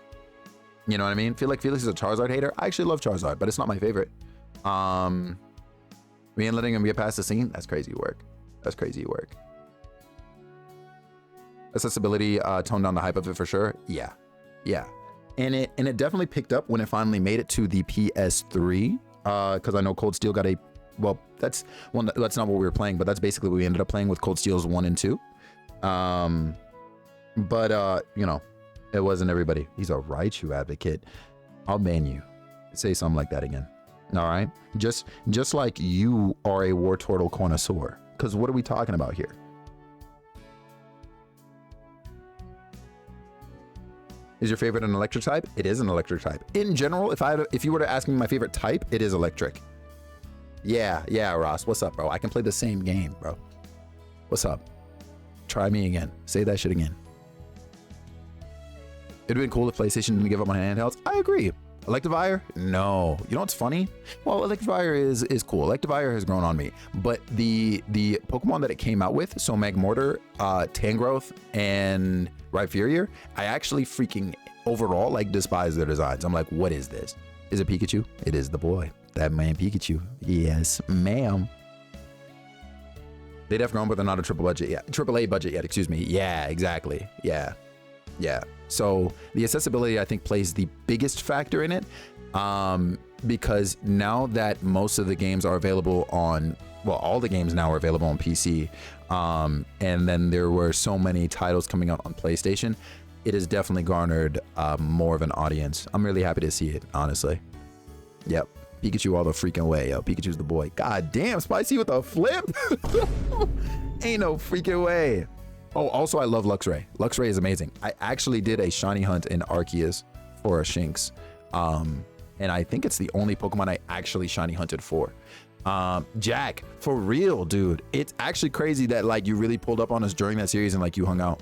You know what I mean? Feel like Felix is a Charizard hater. I actually love Charizard, but it's not my favorite. Me and letting him get past the scene, that's crazy work. Accessibility toned down the hype of it for sure. Yeah. And it definitely picked up when it finally made it to the PS3. Because I know Cold Steel got that's not what we were playing, but that's basically what we ended up playing with Cold Steel's 1 and 2. But you know, it wasn't everybody. He's a Raichu advocate. I'll ban you. Say something like that again. All right. Just like you are a Wartortle connoisseur. Because what are we talking about here? Is your favorite an electric type? It is an electric type. In general, if you were to ask me my favorite type, it is electric. Yeah, Ross. What's up, bro? I can play the same game, bro. What's up? Try me again. Say that shit again. It'd been cool if PlayStation didn't give up on handhelds. I agree. Electivire? No. You know what's funny? Well, Electivire is cool. Electivire has grown on me. But the Pokemon that it came out with, so Magmortar, Tangrowth, and Rhyperior, I actually freaking overall despise their designs. I'm like, what is this? Is it Pikachu? It is the boy. That man Pikachu. Yes, ma'am. They'd have grown, but they're not a AAA budget yet, excuse me. Yeah, exactly. Yeah. So the accessibility, I think, plays the biggest factor in it, because now that most of the games are available on, well, all the games now are available on PC, and then there were so many titles coming out on PlayStation, it has definitely garnered more of an audience. I'm really happy to see it, honestly. Yep. Pikachu all the freaking way, yo. Pikachu's the boy. God damn, Spicy with a flip. Ain't no freaking way. Oh, also, I love Luxray. Luxray is amazing. I actually did a shiny hunt in Arceus for a Shinx. And I think it's the only Pokemon I actually shiny hunted for. Jack, for real, dude. It's actually crazy that you really pulled up on us during that series and you hung out.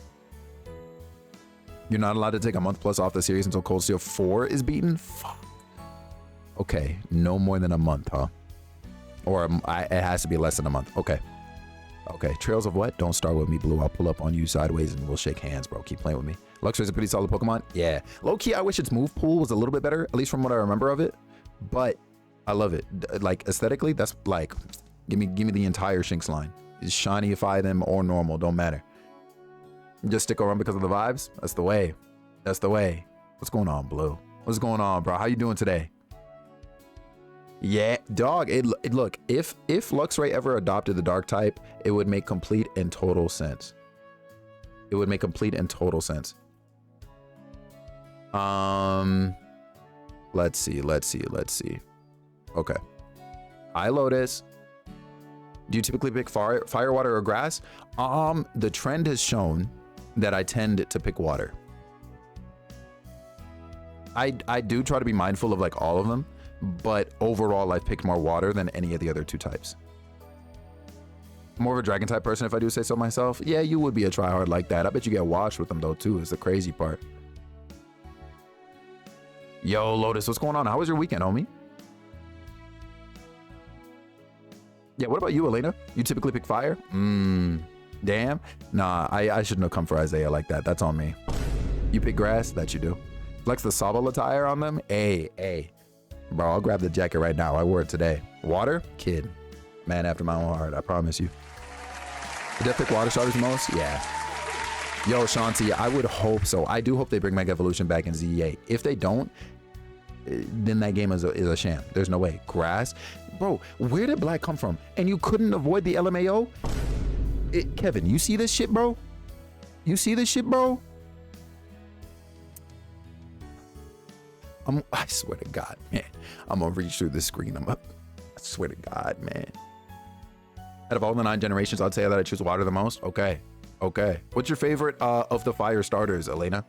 You're not allowed to take a month plus off the series until Cold Steel 4 is beaten? Fuck. Okay, no more than a month, huh? Or it has to be less than a month. Okay, Trails of what? Don't start with me, Blue. I'll pull up on you sideways and we'll shake hands, bro. Keep playing with me. Luxray's a pretty solid Pokemon. Yeah. Low-key, I wish its move pool was a little bit better, at least from what I remember of it. But I love it. Aesthetically, that's give me the entire Shinx line. Shinyify them or normal, don't matter. Just stick around because of the vibes. That's the way. That's the way. What's going on, Blue? What's going on, bro? How you doing today? Yeah, dog. Look, if Luxray ever adopted the dark type, it would make complete and total sense. It would make complete and total sense. Let's see. Okay. Hi, Lotus. Do you typically pick fire, water, or grass? The trend has shown that I tend to pick water. I do try to be mindful of like all of them, but overall I've picked more water than any of the other 2 types. More of a dragon type person if I do say so myself. Yeah, you would be a tryhard like that. I bet you get washed with them though too, is the crazy part. Yo, Lotus, what's going on? How was your weekend, homie? Yeah, what about you, Elena? You typically pick fire? Damn. Nah, I shouldn't have come for Isaiah like that. That's on me. You pick grass? That you do. Flex the Saba attire on them? Hey. Bro, I'll grab the jacket right now. I wore it today. Water? Kid. Man after my own heart, I promise you. Did I pick water starters most? Yeah. Yo, Shanti, I would hope so. I do hope they bring Mega Evolution back in ZE8. If they don't, then that game is a sham. There's no way. Grass? Bro, where did black come from? And you couldn't avoid the LMAO? Kevin, you see this shit, bro? You see this shit, bro? I swear to God, man. I'm gonna reach through the screen. I swear to God, man. Out of all the 9 generations, I'd say that I choose water the most. Okay. What's your favorite of the fire starters, Elena?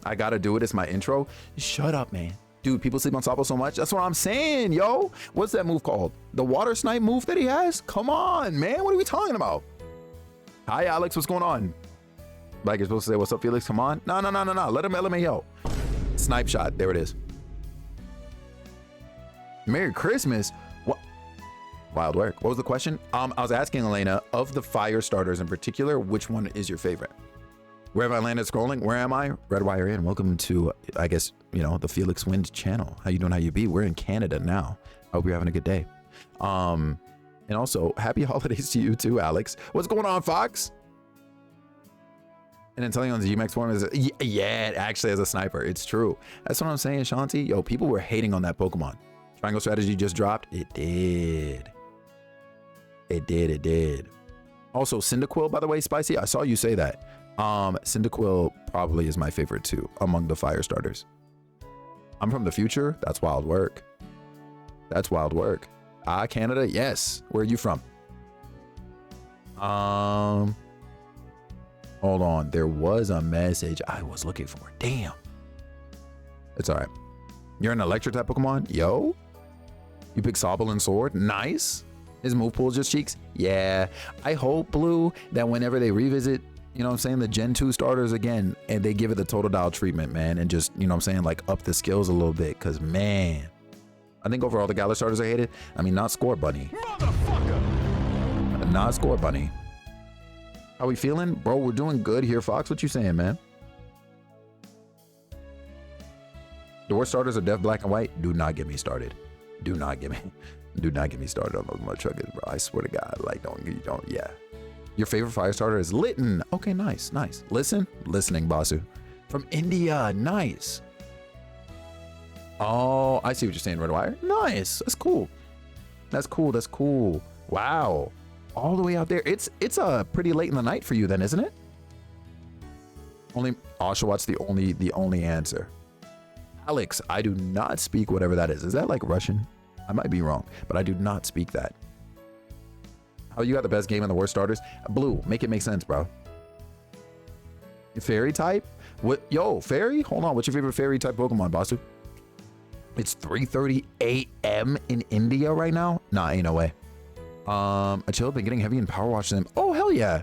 I gotta do it. It's my intro. Shut up, man. Dude, people sleep on Sapo so much. That's what I'm saying, yo. What's that move called? The water snipe move that he has? Come on, man. What are we talking about? Hi, Alex. What's going on? Like you're supposed to say, what's up, Felix? Come on. No. Let him LMAO. Snipe shot. There it is. Merry Christmas. What? Wild work. What was the question? I was asking Elena, of the fire starters in particular, which one is your favorite? Where have I landed scrolling? Where am I? Red Wire in. Welcome to, I guess, you know, the Felix Wind channel. How you doing? How you be? We're in Canada now. I hope you're having a good day. And also, happy holidays to you too, Alex. What's going on, Fox? And then telling on the GMAX form is, yeah, it actually has a sniper. It's true. That's what I'm saying, Shanti. Yo, people were hating on that Pokemon. Triangle strategy just dropped. It did. Also, Cyndaquil, by the way, Spicy, I saw you say that. Cyndaquil probably is my favorite too, among the fire starters. I'm from the future. That's wild work. Canada, yes. Where are you from? Hold on. There was a message I was looking for. Damn. It's all right. You're an electric type Pokemon? Yo. You pick Sobble and Sword? Nice. His move pool is just cheeks? Yeah. I hope, Blue, that whenever they revisit, you know what I'm saying, the Gen 2 starters again, and they give it the total dial treatment, man, and just, you know what I'm saying, like up the skills a little bit, because, man, I think overall the Galar starters I hated. I mean, not Score Bunny. Motherfucker! Not Score Bunny. How we feeling? Bro, we're doing good here, Fox. What you saying, man? The worst starters are Deaf, Black, and White. Do not get me started. Do not get me started on those motherfuckers, bro. I swear to God, like, don't, yeah. Your favorite fire starter is Litten. Okay, nice. Listening, Basu. From India, nice. Oh, I see what you're saying, Red Wire. Nice, that's cool. Wow, all the way out there. It's pretty late in the night for you then, isn't it? Only Oshawat's the only answer. Alex, I do not speak whatever that is. Is that like Russian? I might be wrong, but I do not speak that. How you got the best game and the worst starters? Blue, make it make sense, bro. Fairy type? What? Yo, fairy? Hold on. What's your favorite fairy type Pokemon, Basu? It's 3:30 a.m. in India right now? Nah, ain't no way. I chill, been getting heavy and power watching them. Oh, hell yeah.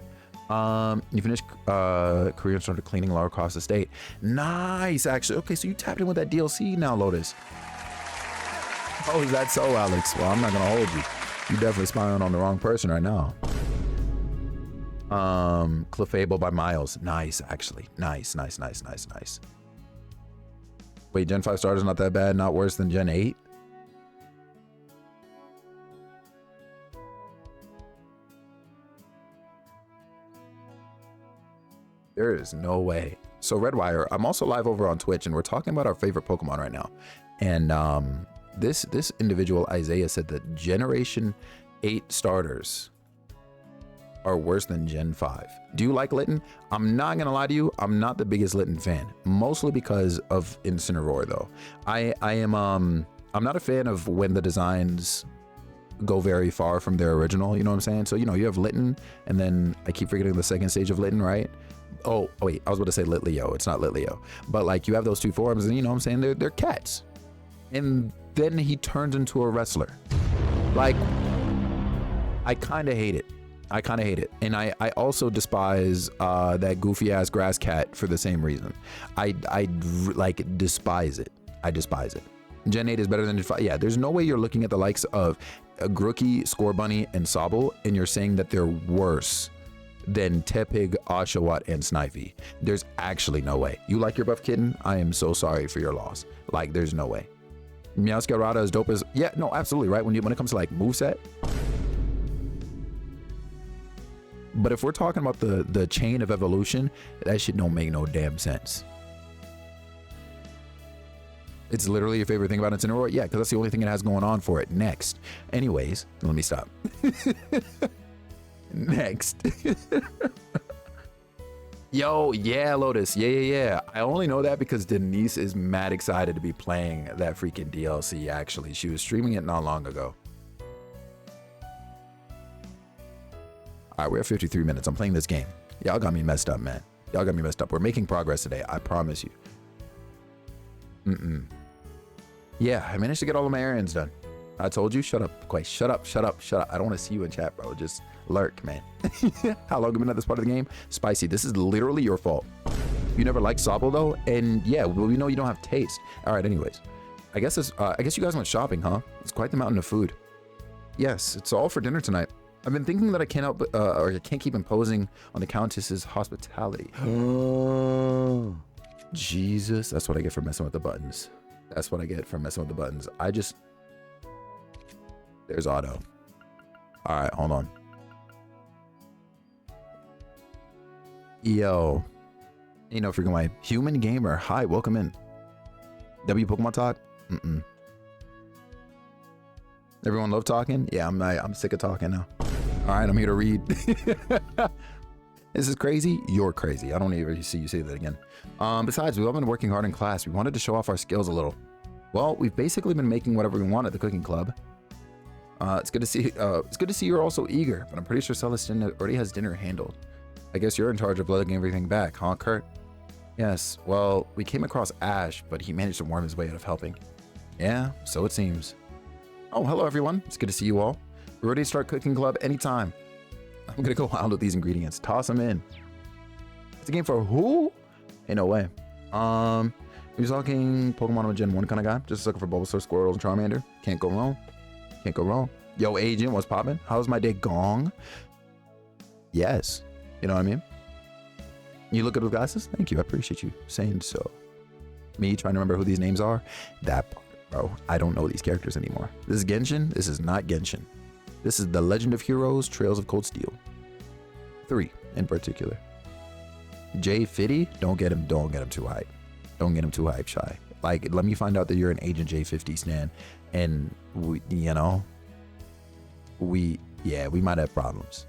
You finished career and started cleaning Lara Croft Estate. Nice, actually. Okay, so you tapped in with that DLC now, Lotus. Oh, is that so, Alex? Well, I'm not gonna hold you. You definitely spying on the wrong person right now. Clefable by Miles. Nice, actually. Nice. Wait, Gen 5 starters not that bad, not worse than Gen 8? There is no way. So Redwire, I'm also live over on Twitch, and we're talking about our favorite Pokemon right now. And this individual Isaiah said that Generation 8 starters are worse than Gen 5. Do you like Litten? I'm not gonna lie to you, I'm not the biggest Litten fan, mostly because of Incineroar though. I'm not a fan of when the designs go very far from their original, you know what I'm saying? So, you know, you have Litten, and then I keep forgetting the second stage of Litten, right? Oh wait, I was about to say Litleo. It's not Litleo. But like, you have those two forms, and you know what I'm saying? They're cats. And then he turns into a wrestler. Like, I kind of hate it. And I also despise that goofy ass grass cat for the same reason. I like despise it. I despise it. Gen 8 is better than Gen 5. Yeah, there's no way you're looking at the likes of Grookey, Scorbunny, and Sobble, and you're saying that they're worse than Tepig, Oshawott, and Snivy. There's actually no way. You like your buff kitten? I am so sorry for your loss. Like, there's no way. Meowscarada is dope as... Yeah, no, absolutely, right? When it comes to, like, moveset. But if we're talking about the chain of evolution, that shit don't make no damn sense. It's literally your favorite thing about Incineroar? Yeah, because that's the only thing it has going on for it. Next. Anyways, let me stop. Next. Yo, yeah, Lotus. Yeah. I only know that because Denise is mad excited to be playing that freaking DLC, actually. She was streaming it not long ago. All right, we're at 53 minutes. I'm playing this game. Y'all got me messed up, man. Y'all got me messed up. We're making progress today. I promise you. Yeah, I managed to get all of my errands done. I told you, shut up, Quay. Shut up. I don't want to see you in chat, bro. Just lurk, man. How long have you been at this part of the game? Spicy, this is literally your fault. You never liked Sobble, though? And yeah, well, we know you don't have taste. All right, anyways. I guess you guys went shopping, huh? It's quite the mountain of food. Yes, it's all for dinner tonight. I've been thinking that I can't keep imposing on the Countess's hospitality. Jesus, that's what I get for messing with the buttons. That's what I get for messing with the buttons. There's Otto. All right, hold on. Yo, you know, freaking my human gamer. Hi, welcome in. W Pokemon Talk? Everyone love talking? Yeah, I'm sick of talking now. All right, I'm here to read. This is crazy. You're crazy. I don't even see you say that again. Besides, we've all been working hard in class. We wanted to show off our skills a little. Well, we've basically been making whatever we want at the cooking club. It's good to see you're also eager, but I'm pretty sure Celestine already has dinner handled. I guess you're in charge of lugging everything back, huh, Kurt? Yes. Well, we came across Ash, but he managed to worm his way out of helping. Yeah, so it seems. Oh, hello everyone. It's good to see you all. We're ready to start cooking club anytime. I'm gonna go wild with these ingredients. Toss them in. It's a game for who? Ain't no way. You're talking Pokemon on Gen 1 kind of guy? Just looking for Bulbasaur, Squirtle, and Charmander. Can't go wrong. Can't go wrong. Yo, Agent, what's poppin'? How's my day gong? Yes. You know what I mean? You look at the glasses? Thank you. I appreciate you saying so. Me trying to remember who these names are? That part, bro. I don't know these characters anymore. This is Genshin? This is not Genshin. This is The Legend of Heroes, Trails of Cold Steel. 3 in particular. Jay Fitty? Don't get him too hype. Don't get him too hype, Shy. Like, let me find out that you're an Agent J50 stan, and we might have problems.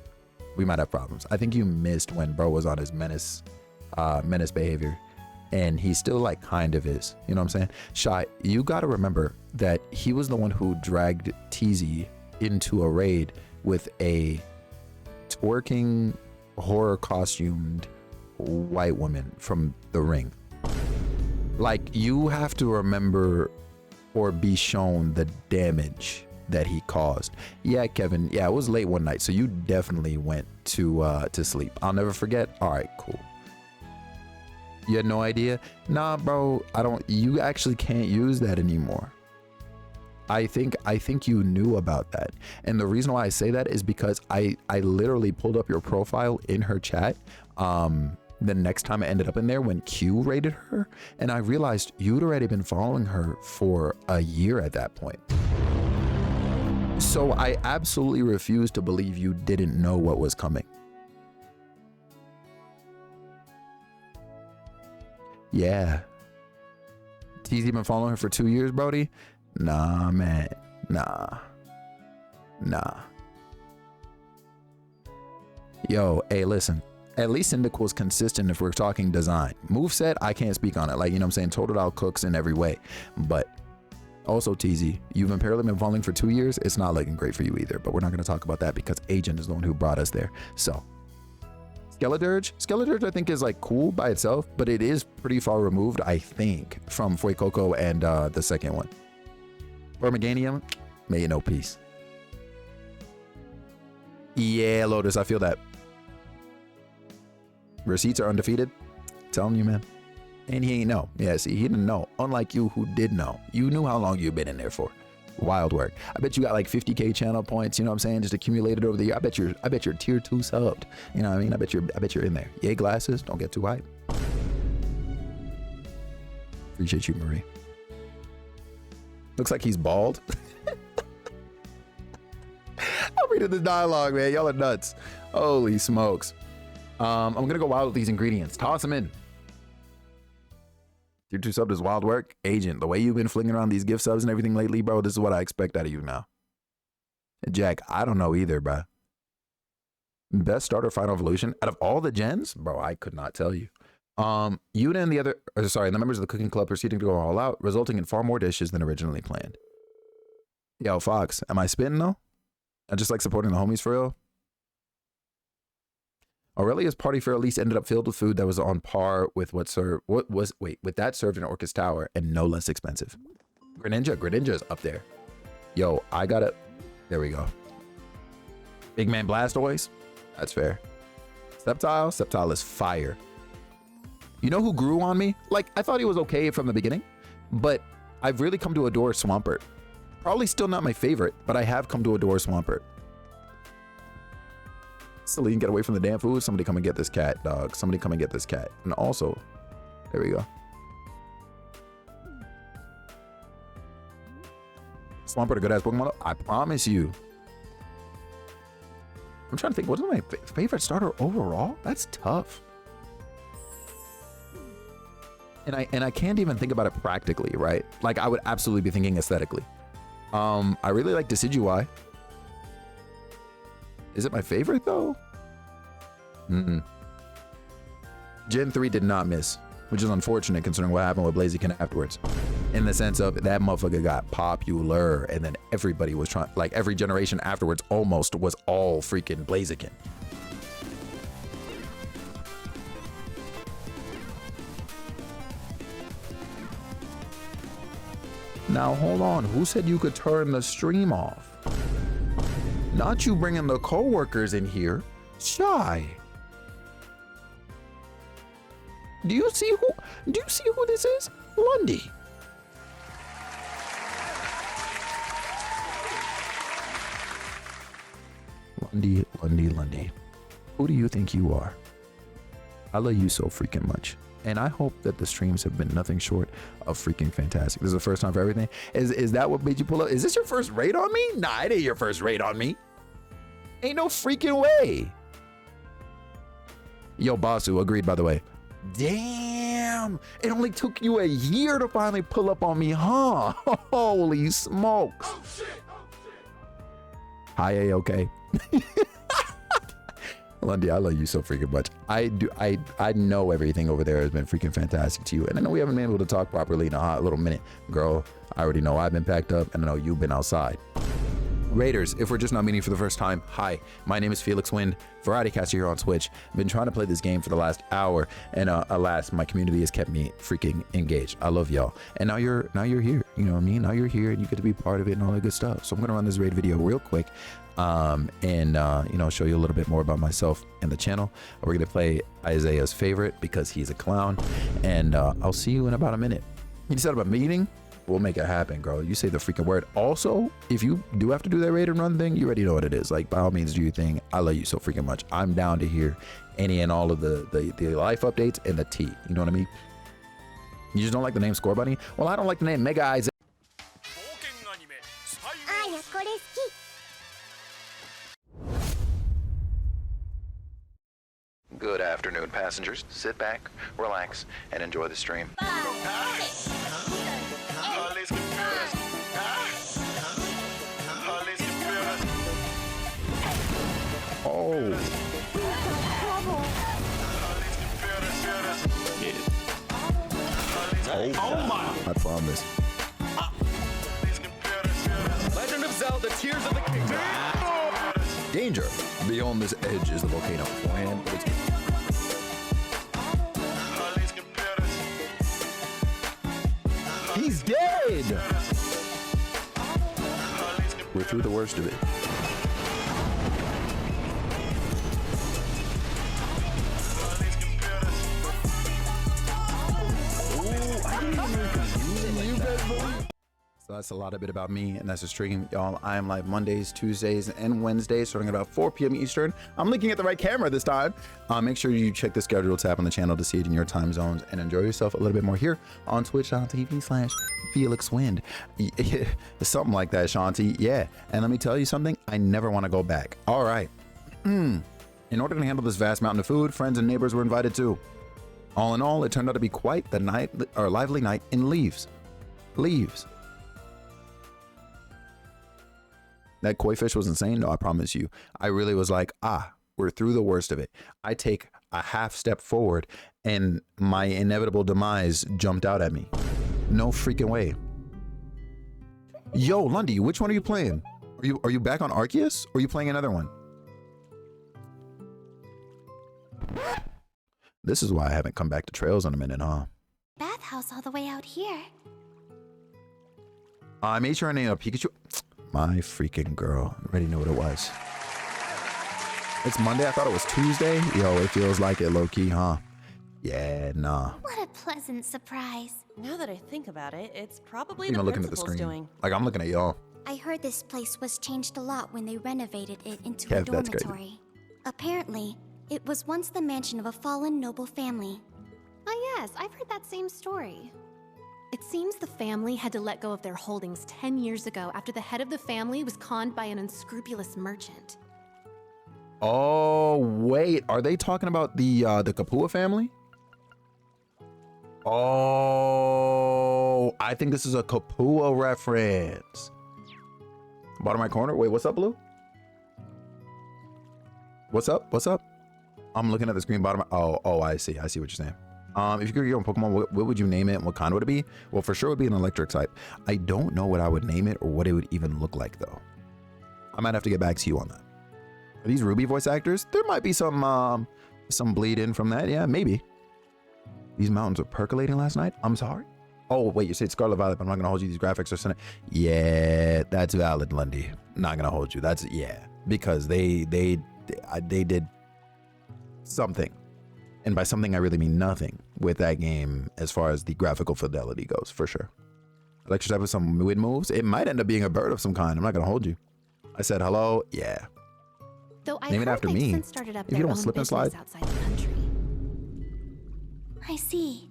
I think you missed when bro was on his menace behavior, and he still like kind of is. You know what I'm saying? Shy, you got to remember that he was the one who dragged TZ into a raid with a twerking, horror costumed white woman from the ring. Like, you have to remember or be shown the damage that he caused. Yeah, Kevin. Yeah, it was late one night, so you definitely went to sleep. I'll never forget. All right, cool. You had no idea? Nah, bro. You actually can't use that anymore. I think you knew about that. And the reason why I say that is because I literally pulled up your profile in her chat. The next time I ended up in there when Q raided her, and I realized you'd already been following her for a year at that point. So I absolutely refuse to believe you didn't know what was coming. Yeah. TZ been following her for 2 years, Brody? Nah, man. Nah. Yo, hey, listen. At least Cyndaquil's consistent if we're talking design. Moveset, I can't speak on it. Like, you know what I'm saying? Total out cooks in every way. But also, TZ, you've apparently been falling for 2 years. It's not looking great for you either. But we're not going to talk about that because Agent is the one who brought us there. So, Skeledirge, I think, is like cool by itself, but it is pretty far removed, I think, from Fuecoco and the second one. Vermiganium, may you know peace. Yeah, Lotus, I feel that. Receipts are undefeated. Telling you, man. And he ain't know. Yeah, see, he didn't know. Unlike you who did know. You knew how long you've been in there for. Wild work. I bet you got like 50K channel points, you know what I'm saying? Just accumulated over the year. I bet you're tier 2 subbed. You know what I mean? I bet you're in there. Yay, glasses. Don't get too hype. Appreciate you, Marie. Looks like he's bald. I'm reading the dialogue, man. Y'all are nuts. Holy smokes. I'm gonna go wild with these ingredients. Toss them in. Tier 2 sub does wild work. Agent, the way you've been flinging around these gift subs and everything lately, bro, this is what I expect out of you now. And Jack, I don't know either, bro. Best starter final evolution out of all the gens, bro. I could not tell you. Yuna and the members of the cooking club proceeding to go all out, resulting in far more dishes than originally planned. Yo, Fox, am I spitting though? I just like supporting the homies for real. Aurelia's party fair at least ended up filled with food that was on par with with that served in Orcus Tower and no less expensive. Greninja's up there. Yo, I got it. There we go. Big Man Blastoise. That's fair. Sceptile is fire. You know who grew on me? Like, I thought he was okay from the beginning, but I've really come to adore Swampert. Probably still not my favorite, but I have come to adore Swampert. Celine, get away from the damn food. Somebody come and get this cat, dog. Somebody come and get this cat. And also, there we go. Swampert, a good ass Pokemon. I promise you. I'm trying to think, what's my favorite starter overall? That's tough. And I can't even think about it practically, right? Like, I would absolutely be thinking aesthetically. I really like Decidueye. Is it my favorite though? Gen 3 did not miss, which is unfortunate considering what happened with Blaziken afterwards. In the sense of that motherfucker got popular and then everybody was trying, like every generation afterwards almost was all freaking Blaziken. Now hold on, who said you could turn the stream off? Not you bringing the co-workers in here. Shy. Do you see who this is? Lundy. Lundy. Who do you think you are? I love you so freaking much. And I hope that the streams have been nothing short of freaking fantastic. This is the first time for everything. Is that what made you pull up? Is this your first raid on me? Nah, it ain't your first raid on me. Ain't no freaking way. Yo, Basu, agreed, by the way. Damn, it only took you a year to finally pull up on me, huh? Holy smokes. Oh, shit. Hi, A-OK. Lundy, I love you so freaking much. I know everything over there has been freaking fantastic to you. And I know we haven't been able to talk properly in a hot little minute. Girl, I already know I've been packed up and I know you've been outside. Raiders, if we're just not meeting for the first time, hi, my name is Felix Wind, Variety Caster here on Twitch. I've been trying to play this game for the last hour, and alas, my community has kept me freaking engaged. I love y'all. And now you're here, you know what I mean? Now you're here and you get to be part of it and all that good stuff. So I'm gonna run this raid video real quick, and you know, show you a little bit more about myself and the channel. We're gonna play Isaiah's favorite because he's a clown, and I'll see you in about a minute. You set up a meeting? We'll make it happen, girl. You say the freaking word. Also, if you do have to do that raid and run thing, you already know what it is. Like, by all means, do your thing. I love you so freaking much. I'm down to hear any and all of the life updates and the tea. You know what I mean? You just don't like the name Score Bunny? Well, I don't like the name Mega Eyes. Good afternoon. and passengers, sit back, relax, and enjoy the stream. Oh. Oh my! I promise. Legend of Zelda: Tears of the Kingdom. Danger! Beyond this edge is the volcano. Man, but it's... He's dead! We're through the worst of it. So that's a lot of bit about me, and that's the stream, y'all. I am live Mondays, Tuesdays, and Wednesdays, starting at about 4 p.m. Eastern. I'm looking at the right camera this time. Make sure you check the schedule tab on the channel to see it in your time zones, and enjoy yourself a little bit more here on twitch.tv/FelixWind. Something like that, Shanti. Yeah, and let me tell you something. I never want to go back. All right. In order to handle this vast mountain of food, friends and neighbors were invited too. All in all, it turned out to be quite the lively night in Leaves. That koi fish was insane, though, I promise you. I really was like, we're through the worst of it. I take a half step forward, and my inevitable demise jumped out at me. No freaking way. Yo, Lundy, which one are you playing? Are you back on Arceus, or are you playing another one? This is why I haven't come back to Trails in a minute, huh? Bathhouse all the way out here. I made sure I named a Pikachu. My freaking girl. I already knew what it was. It's Monday. I thought it was Tuesday. Yo, it feels like it low-key, huh? Yeah, nah. What a pleasant surprise. Now that I think about it, it's probably Even the looking at the principal's screen. doing. Like, I'm looking at y'all. I heard this place was changed a lot when they renovated it into Yeah, a that's crazy. dormitory. Apparently, it was once the mansion of a fallen noble family. Oh yes, I've heard that same story. It seems the family had to let go of their holdings 10 years ago after the head of the family was conned by an unscrupulous merchant. Oh, wait. Are they talking about the Kapua family? Oh, I think this is a Kapua reference. Bottom right corner. Wait, what's up, Blue? What's up? What's up? I'm looking at the screen bottom. Oh, I see. I see what you're saying. If you could get your own Pokemon, what would you name it and what kind would it be? Well, for sure it would be an electric type. I don't know what I would name it or what it would even look like, though. I might have to get back to you on that. Are these Ruby voice actors? There might be some bleed in from that. Yeah, maybe. These mountains were percolating last night? I'm sorry? Oh, wait, you said Scarlet Violet, but I'm not going to hold you. These graphics are stunning. Yeah, that's valid, Lundy. Not going to hold you. That's, yeah. Because they did something. And by something, I really mean nothing with that game as far as the graphical fidelity goes, for sure. Electric type with some wind moves. It might end up being a bird of some kind. I'm not going to hold you. I said hello. Yeah. Though I Name it heard after they've me. since started up If you their don't own slip and business slide. outside the country. I see.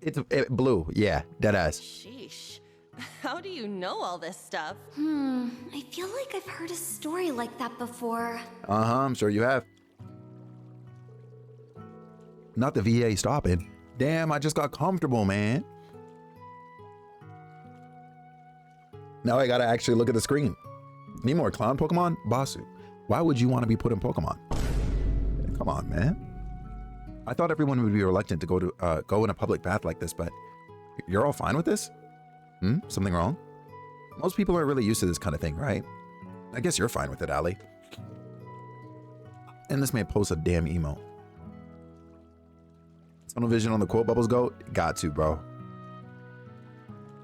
It's blue. Yeah, dead ass. Sheesh. How do you know all this stuff? I feel like I've heard a story like that before. I'm sure you have. Not the VA stopping. Damn, I just got comfortable, man. Now I gotta actually look at the screen. Need more clown Pokemon? Basu. Why would you want to be put in Pokemon? Come on, man. I thought everyone would be reluctant to go in a public path like this, but you're all fine with this? Something wrong? Most people aren't really used to this kind of thing, right? I guess you're fine with it, Ali. And this may post a damn emote. Tunnel vision on the quote bubbles go? Got to, bro.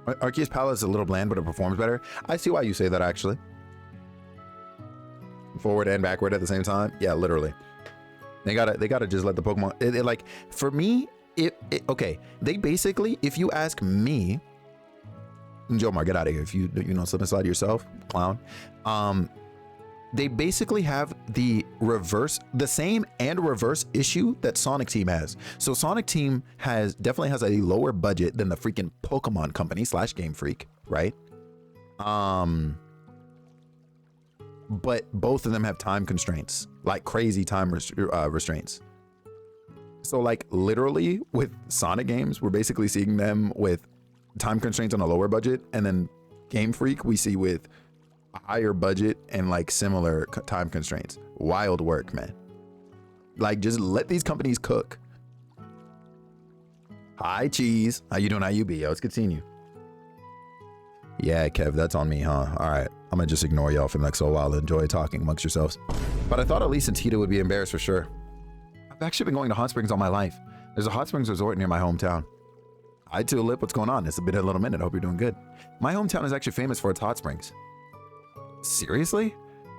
Arceus palette is a little bland, but it performs better. I see why you say that, actually. Forward and backward at the same time. Yeah, literally. They gotta just let the Pokemon. Like, for me, okay. They basically, if you ask me, Jomar, get out of here. If you know, slip and slide yourself, clown. They basically have the same and reverse issue that Sonic Team has. So Sonic Team definitely has a lower budget than the freaking Pokemon company / Game Freak, right? But both of them have time constraints, like crazy time restraints. So like literally with Sonic games, we're basically seeing them with time constraints on a lower budget, and then Game Freak we see with a higher budget and like similar time constraints. Wild work, man. Like just let these companies cook. Hi, Cheese. How you doing? How you be? Yo, it's good seeing you. Yeah, Kev, that's on me, huh? All right, I'm gonna just ignore y'all for the next little while. Enjoy talking amongst yourselves. But I thought Elise and Tita would be embarrassed for sure. I've actually been going to hot springs all my life. There's a hot springs resort near my hometown. Hi, Tulip, what's going on? It's been a little minute. Hope you're doing good. My hometown is actually famous for its hot springs. Seriously?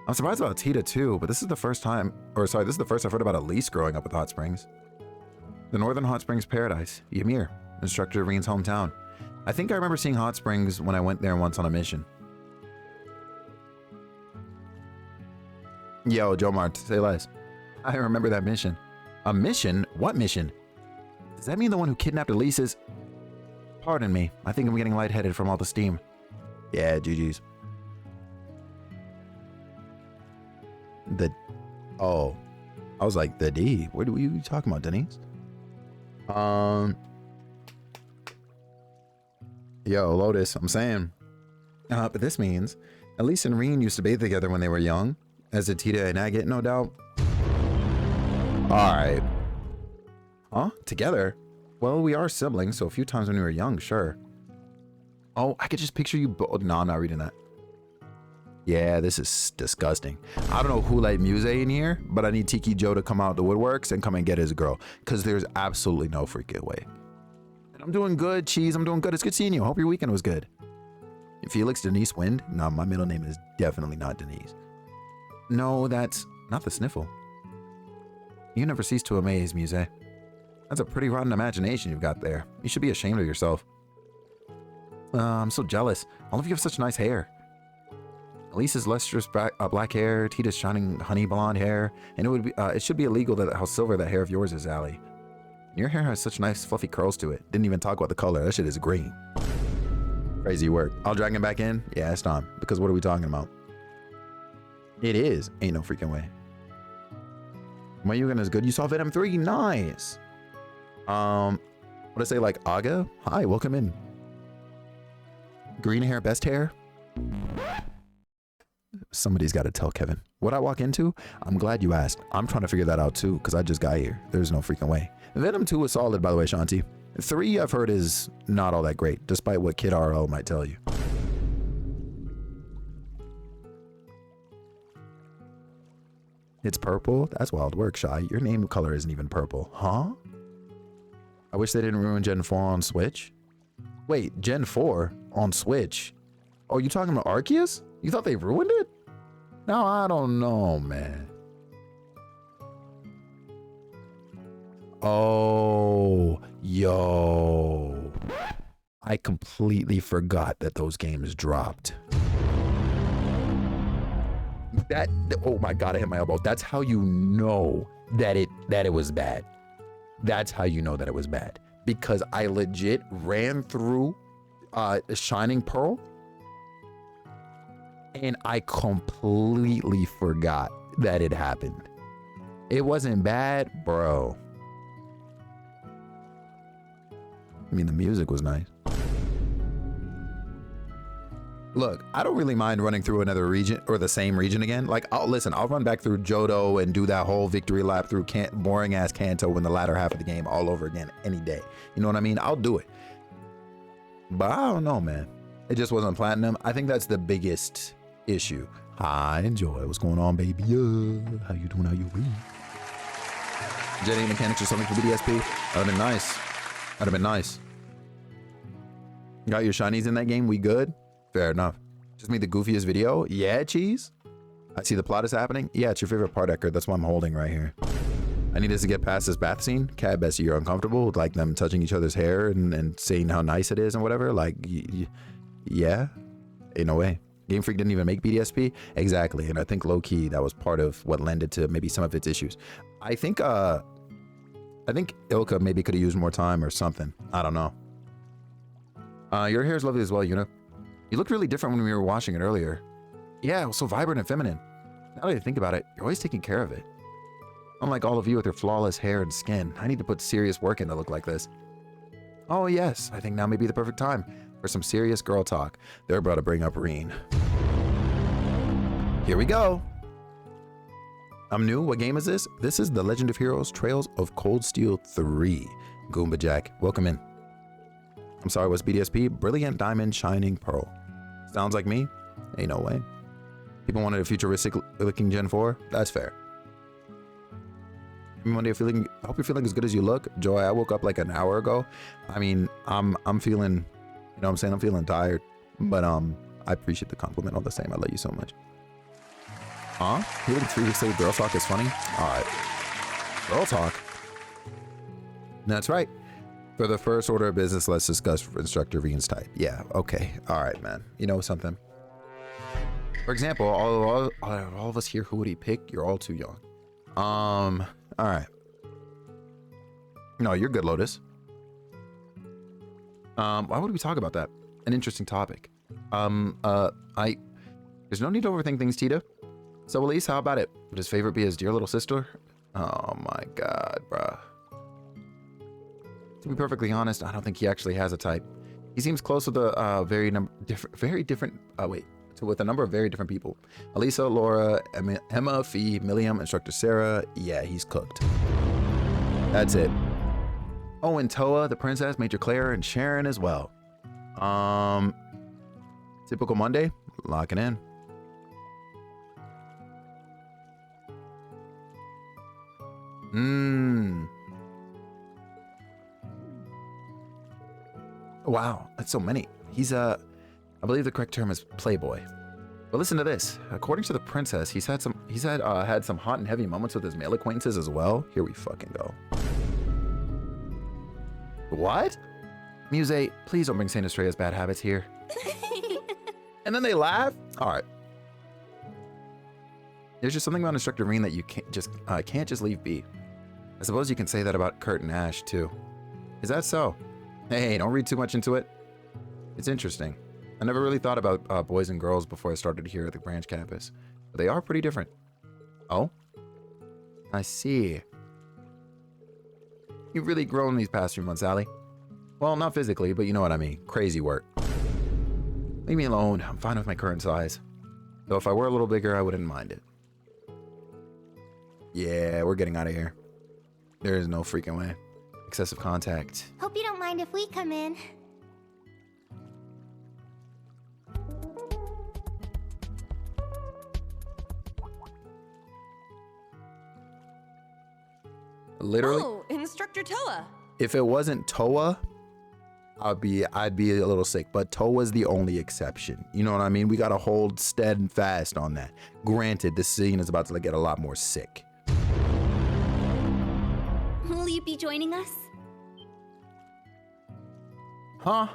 I'm surprised about Tita too, but this is the first time, or sorry, this is the first I've heard about Elise growing up with hot springs. The Northern Hot Springs Paradise, Ymir, instructor Reen's hometown. I think I remember seeing hot springs when I went there once on a mission. Yo, Joe Mart, say less. I remember that mission. A mission? What mission? Does that mean the one who kidnapped Elise's? Pardon me, I think I'm getting lightheaded from all the steam. Yeah, GG's. Oh, I was like, the D. What are you talking about, Denise? Yo, Lotus, I'm saying. But this means Elise and Reen used to bathe together when they were young, as did Tita and Agate, no doubt. Alright. Huh? Together? Well, we are siblings, so a few times when we were young, sure. Oh, I could just picture you both. No, I'm not reading that. Yeah, this is disgusting. I don't know who let Muse in here, but I need Tiki Joe to come out the woodworks and come and get his girl, because there's absolutely no freaking way. And I'm doing good, Cheese. I'm doing good. It's good seeing you. Hope your weekend was good. Felix Denise Wind? No, my middle name is definitely not Denise. No, that's not the sniffle. You never cease to amaze, Muse. That's a pretty rotten imagination you've got there. You should be ashamed of yourself. I'm so jealous. All of you have such nice hair. Elise's lustrous black hair, Tita's shining honey blonde hair, and it should be illegal that how silver that hair of yours is, Allie. Your hair has such nice fluffy curls to it. Didn't even talk about the color. That shit is green. Crazy work. I'll drag him back in? Yeah, it's time. Because what are we talking about? It is. Ain't no freaking way. My Yugen is good. You saw Venom 3? Nice. What I say, like Aga? Hi, welcome in. Green hair, best hair? Somebody's got to tell Kevin. What I walk into? I'm glad you asked. I'm trying to figure that out too, because I just got here. There's no freaking way. Venom 2 was solid, by the way, Shanti. 3, I've heard, is not all that great, despite what Kid RL might tell you. It's purple? That's wild work, Shy. Your name color isn't even purple. Huh? I wish they didn't ruin Gen 4 on Switch. Wait, Gen 4 on Switch? Oh, you talking about Arceus? You thought they ruined it? No, I don't know, man. Oh, yo. I completely forgot that those games dropped. Oh my God, I hit my elbow. That's how you know that it was bad. That's how you know that it was bad. Because I legit ran through Shining Pearl and I completely forgot that it happened. It wasn't bad, bro. I mean, the music was nice. Look, I don't really mind running through another region or the same region again. Like, I'll run back through Johto and do that whole victory lap through boring ass Kanto in the latter half of the game all over again any day. You know what I mean? I'll do it. But I don't know, man. It just wasn't platinum. I think that's the biggest issue. Hi, enjoy. What's going on, baby? How you doing? How you be? Jetting mechanics or something for BDSP? That'd have been nice. That'd have been nice. Got your shinies in that game? We good? Fair enough. Just made the goofiest video? Yeah, Cheese? I see the plot is happening? Yeah, it's your favorite part, Eckert. That's why I'm holding right here. I need us to get past this bath scene. Cat Bessie, you're uncomfortable with like them touching each other's hair and saying how nice it is and whatever? Like, yeah? Ain't no way. Game Freak didn't even make BDSP? Exactly. And I think low-key that was part of what lended to maybe some of its issues. I think Ilka maybe could have used more time or something. I don't know. Your hair is lovely as well, Yuna. You looked really different when we were washing it earlier. Yeah, it was so vibrant and feminine. Now that I think about it, you're always taking care of it. Unlike all of you with your flawless hair and skin, I need to put serious work in to look like this. Oh yes, I think now may be the perfect time for some serious girl talk. They're about to bring up Reen. Here we go. I'm new. What game is this? This is The Legend of Heroes Trails of Cold Steel 3. Goomba Jack, welcome in. I'm sorry, what's BDSP? Brilliant Diamond Shining Pearl. Sounds like me? Ain't no way. People wanted a futuristic looking Gen 4? That's fair. Monday, I hope you're feeling as good as you look. Joy, I woke up like an hour ago. I mean, I'm feeling, you know what I'm saying? I'm feeling tired. But I appreciate the compliment all the same. I love you so much. Huh? You think 3 weeks later girl talk is funny? Alright. Girl talk. That's right. For the first order of business, let's discuss instructor Reen's type. Yeah, okay. Alright, man. You know something? For example, all of us here, who would he pick? You're all too young. Alright. No, you're good, Lotus. Why would we talk about that? An interesting topic. There's no need to overthink things, Tita. So Elise, how about it? Would his favorite be his dear little sister? Oh my god, bruh. To be perfectly honest, I don't think he actually has a type. He seems close with a with a number of very different people. Elisa, Laura, Emma, Fee, Milliam, Instructor Sarah. Yeah, he's cooked. That's it. Oh, and Toa, the princess, Major Claire, and Sharon as well. Typical Monday, locking in. Wow, that's so many. He's I believe the correct term is playboy. But listen to this. According to the princess, he's had some hot and heavy moments with his male acquaintances as well. Here we fucking go. What? Muse, please don't bring Saint Estrella's bad habits here. And then they laugh? Alright. There's just something about Instructor Reen that you can't just leave be. I suppose you can say that about Kurt and Ash too. Is that so? Hey, don't read too much into it. It's interesting. I never really thought about boys and girls before I started here at the branch campus, but they are pretty different. Oh? I see. You've really grown these past few months, Allie. Well, not physically, but you know what I mean. Crazy work. Leave me alone. I'm fine with my current size. Though if I were a little bigger, I wouldn't mind it. Yeah, we're getting out of here. There is no freaking way. Excessive contact. Hope you don't mind if we come in. Literally. Oh, Instructor Toa. If it wasn't Toa, I'd be a little sick. But Toa's the only exception. You know what I mean? We gotta hold steadfast on that. Granted, this scene is about to get a lot more sick. Will you be joining us? Huh?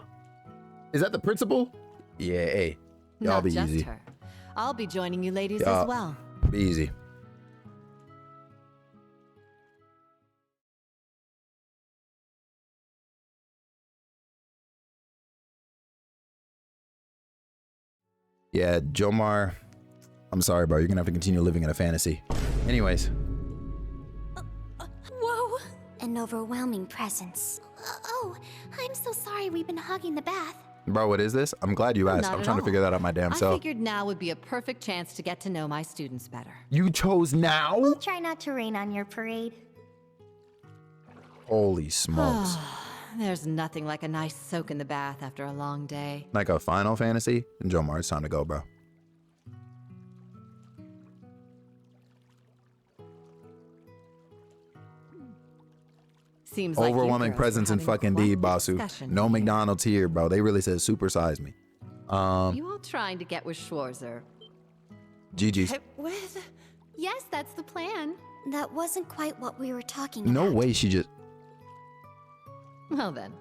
Is that the principal? Yeah, hey. Y'all Not be just easy. her. I'll be joining you ladies Y'all as well. be easy. Yeah, Jomar, I'm sorry, bro. You're gonna have to continue living in a fantasy. Anyways. Whoa! An overwhelming presence. Oh, I'm so sorry we've been hogging the bath. Bro, what is this? I'm glad you asked. Not I'm at trying to all. figure that out my damn I self. figured now would be a perfect chance to get to know my students better. You chose now? We'll try not to rain on your parade. Holy smokes. There's nothing like a nice soak in the bath after a long day. Like a Final Fantasy? And Jomar, it's time to go, bro. Seems like you Overwhelming girls presence were in having fucking quite D, the Basu. discussion No here. McDonald's here, bro. They really said supersize me. You all trying to get with Schwarzer? GG's. With? Yes, that's the plan. That wasn't quite what we were talking No about. way she just... Well then,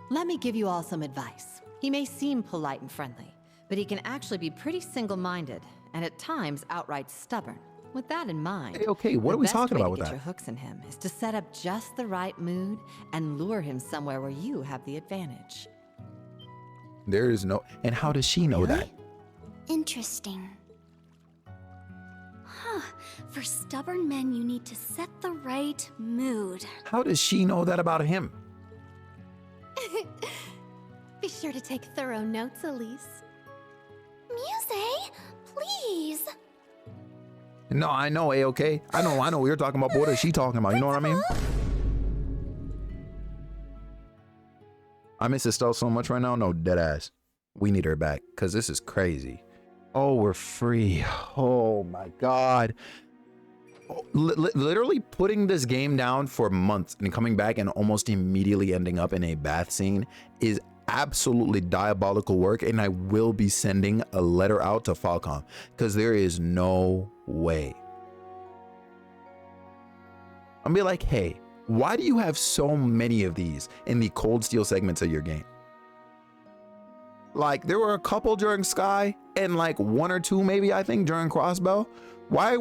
let me give you all some advice. He may seem polite and friendly, but he can actually be pretty single-minded, and at times outright stubborn. With that in mind, Hey, okay, what the are we best talking way about to with get that? your hooks in him is to set up just the right mood and lure him somewhere where you have the advantage. There is no... And how does she know that? Interesting. Huh. For stubborn men, you need to set the right mood. How does she know that about him? Be sure to take thorough notes, Elise. Muse, please. No, I know, A-OK. I know what you're talking about, but what is she talking about? You know what I mean? I miss Estelle so much right now. No, dead ass. We need her back, because this is crazy. Oh, we're free. Oh, my God. Oh, literally putting this game down for months and coming back and almost immediately ending up in a bath scene is absolutely diabolical work, and I will be sending a letter out to Falcom because there is no way. I'm gonna be like, hey, why do you have so many of these in the Cold Steel segments of your game? Like, there were a couple during Sky and like one or two maybe, I think, during Crossbow. Why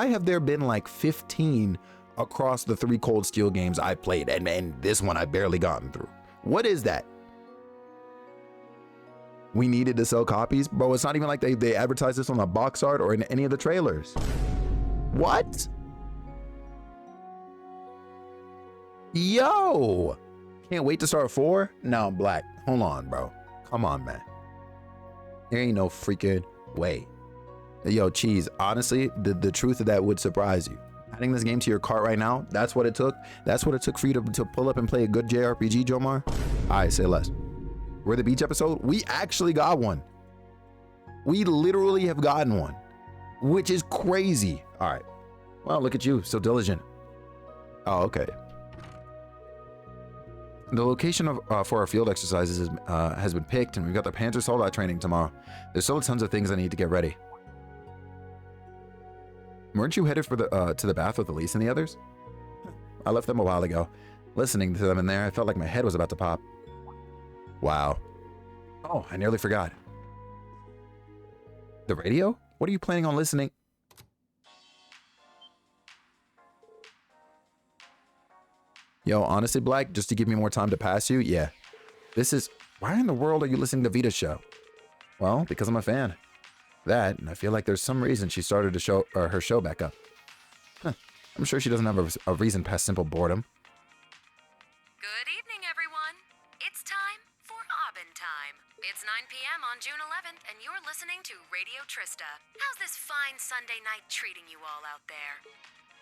have there been like 15 across the 3 Cold Steel games I played, and this one I barely gotten through? What is that? We needed to sell copies? Bro, it's not even like they advertised this on the box art or in any of the trailers. What? Yo! Can't wait to start 4? No, I'm black. Hold on, bro. Come on, man. There ain't no freaking way. Yo, Cheese, honestly, the truth of that would surprise you. Adding this game to your cart right now, that's what it took. That's what it took for you to pull up and play a good JRPG, Jomar. All right, say less. We're the beach episode. We actually got one. We literally have gotten one, which is crazy. All right. Well, look at you, so diligent. Oh, okay. The location for our field exercises has been picked, and we've got the Panther Soldat training tomorrow. There's still tons of things I need to get ready. Weren't you headed for to the bath with Elise and the others? I left them a while ago. Listening to them in there, I felt like my head was about to pop. Wow. Oh, I nearly forgot. The radio? What are you planning on listening? Yo, honestly, Black, just to give me more time to pass you, yeah. This is... Why in the world are you listening to Vita's show? Well, because I'm a fan. That, and I feel like there's some reason she started to her show back up. Huh. I'm sure she doesn't have a reason past simple boredom. Good evening, everyone. It's time for Aubin Time. It's 9 p.m. on June 11th, and you're listening to Radio Trista. How's this fine Sunday night treating you all out there?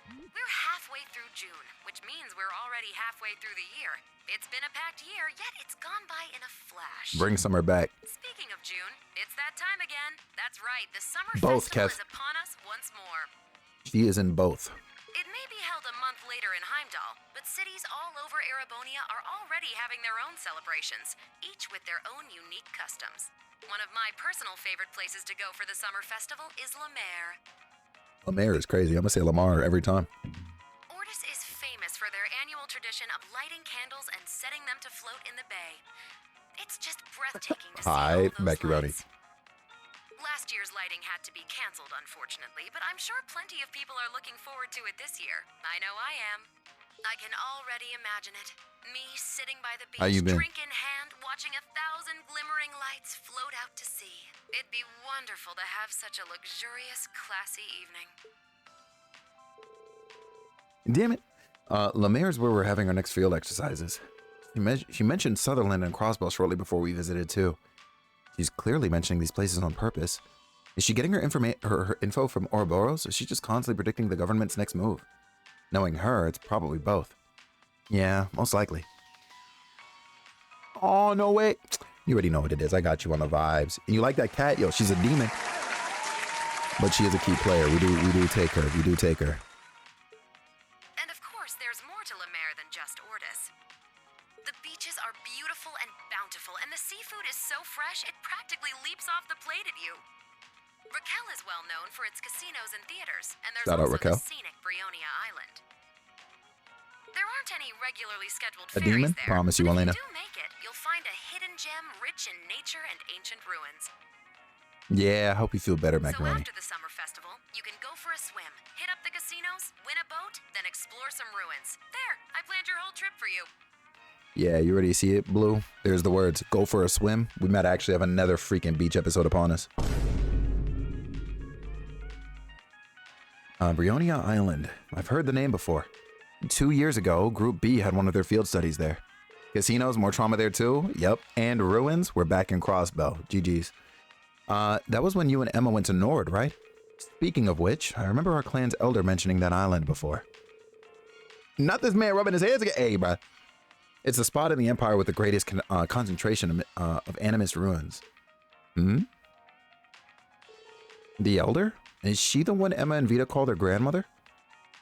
We're halfway through June, which means we're already halfway through the year. It's been a packed year, yet it's gone by in a flash. Bring summer back. Speaking of June, it's that time again. That's right, the summer both, festival Kev. is upon us once more. She is in both. It may be held a month later in Heimdall, but cities all over Erebonia are already having their own celebrations, each with their own unique customs. One of my personal favorite places to go for the summer festival is La Mer. La Mer is crazy. I'm gonna say Lamar every time. Ortis is famous for their annual tradition of lighting candles and setting them to float in the bay. It's just breathtaking to see all those Macaroni. lights. Last year's lighting had to be canceled, unfortunately, but I'm sure plenty of people are looking forward to it this year. I know I am. I can already imagine it. Me sitting by the beach, How you been? drink in hand, watching 1,000 glimmering lights float out to sea. It'd be wonderful to have such a luxurious, classy evening. Damn it. La Mer is where we're having our next field exercises. She mentioned Sutherland and Crossbow shortly before we visited too. She's clearly mentioning these places on purpose. Is she getting her info from Ouroboros, or is she just constantly predicting the government's next move? Knowing her, it's probably both. Yeah, most likely. Oh, no way. You already know what it is. I got you on the vibes. And you like that cat? Yo, she's a demon. But she is a key player. We do take her. We do take her. And of course, there's more to La Mer than just Ortis. The beaches are beautiful and bountiful, and the seafood is so fresh, it practically leaps off the plate at you. Raquel is well known for its casinos and theaters, and there's Shout out also Raquel. the scenic Brionia Island. There aren't any regularly scheduled A ferries demon? there, Promise you, but Elena. if you do make it, you'll find a hidden gem rich in nature and ancient ruins. Yeah, I hope you feel better, So Macaroni. after the summer festival, you can go for a swim, hit up the casinos, win a boat, then explore some ruins. There, I planned your whole trip for you. Yeah, you already see it, Blue? There's the words. Go for a swim. We might actually have another freaking beach episode upon us. Brionia Island. I've heard the name before. 2 years ago, Group B had one of their field studies there. Casinos, more trauma there too. Yep. And ruins. We're back in Crossbow. GG's. That was when you and Emma went to Nord, right? Speaking of which, I remember our clan's elder mentioning that island before. Not this man rubbing his hands again. Hey, bruh. It's the spot in the Empire with the greatest concentration of animist ruins. Hmm? The elder? Is she the one Emma and Vita call their grandmother?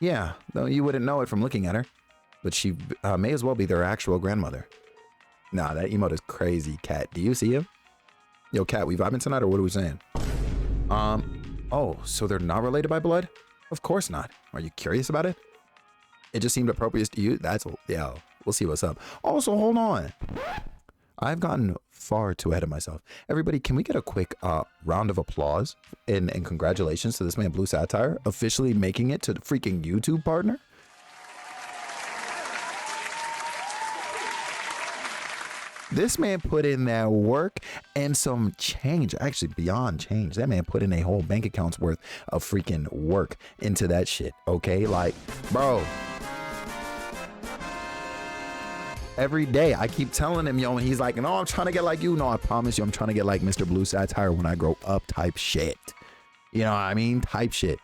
Yeah, though you wouldn't know it from looking at her. But she may as well be their actual grandmother. Nah, that emote is crazy, Cat. Do you see him? Yo, Cat, we vibing tonight or what are we saying? Oh, so they're not related by blood? Of course not. Are you curious about it? It just seemed appropriate to you. That's, yeah, we'll see what's up. Also, hold on. I've gotten far too ahead of myself. Everybody, can we get a quick round of applause and congratulations to this man, Blue Satire, officially making it to the freaking YouTube partner? This man put in that work and some change, actually beyond change. That man put in a whole bank account's worth of freaking work into that shit, okay? Like, bro. Every day I keep telling him, yo, and he's like, no, I'm trying to get like you. No, I promise you, I'm trying to get like Mr. Blue Satire when I grow up type shit. You know what I mean? Type shit.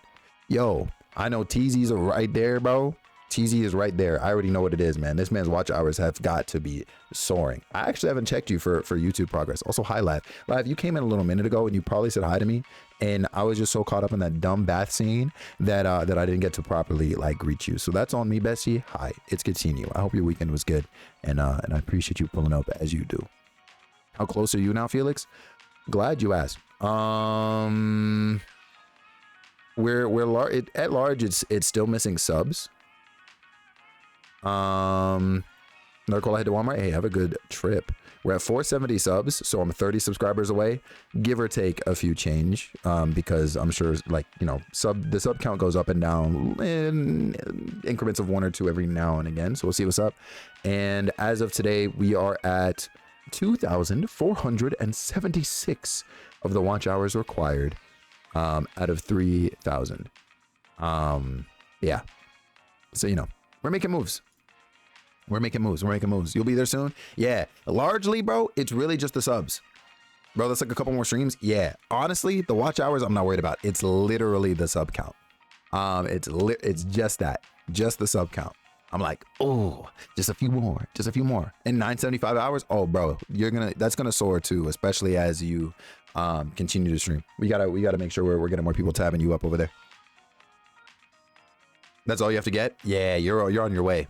Yo, I know TZ's are right there, bro. TZ is right there. I already know what it is, man. This man's watch hours have got to be soaring. I actually haven't checked you for YouTube progress. Also, hi, Lav. Lav, you came in a little minute ago and you probably said hi to me. And I was just so caught up in that dumb bath scene that that I didn't get to properly like greet you. So that's on me, Bessie. Hi, it's continue. I hope your weekend was good. And I appreciate you pulling up as you do. How close are you now, Felix? Glad you asked. We're at large. It's still missing subs. Another call ahead to Walmart. Hey, have a good trip. We're at 470 subs, so I'm 30 subscribers away, give or take a few change, because I'm sure, like, you know, the sub count goes up and down in increments of 1 or 2 every now and again. So we'll see what's up. And as of today, we are at 2,476 of the watch hours required, out of 3,000. Yeah. So, you know, we're making moves. We're making moves. You'll be there soon. Yeah. Largely, bro, it's really just the subs. Bro, that's like a couple more streams. Yeah. Honestly, the watch hours, I'm not worried about. It's literally the sub count. It's just that. Just the sub count. I'm like, oh, just a few more. In 975 hours, oh, bro, that's gonna soar too, especially as you continue to stream. We gotta make sure we're getting more people tabbing you up over there. That's all you have to get? Yeah, you're on your way.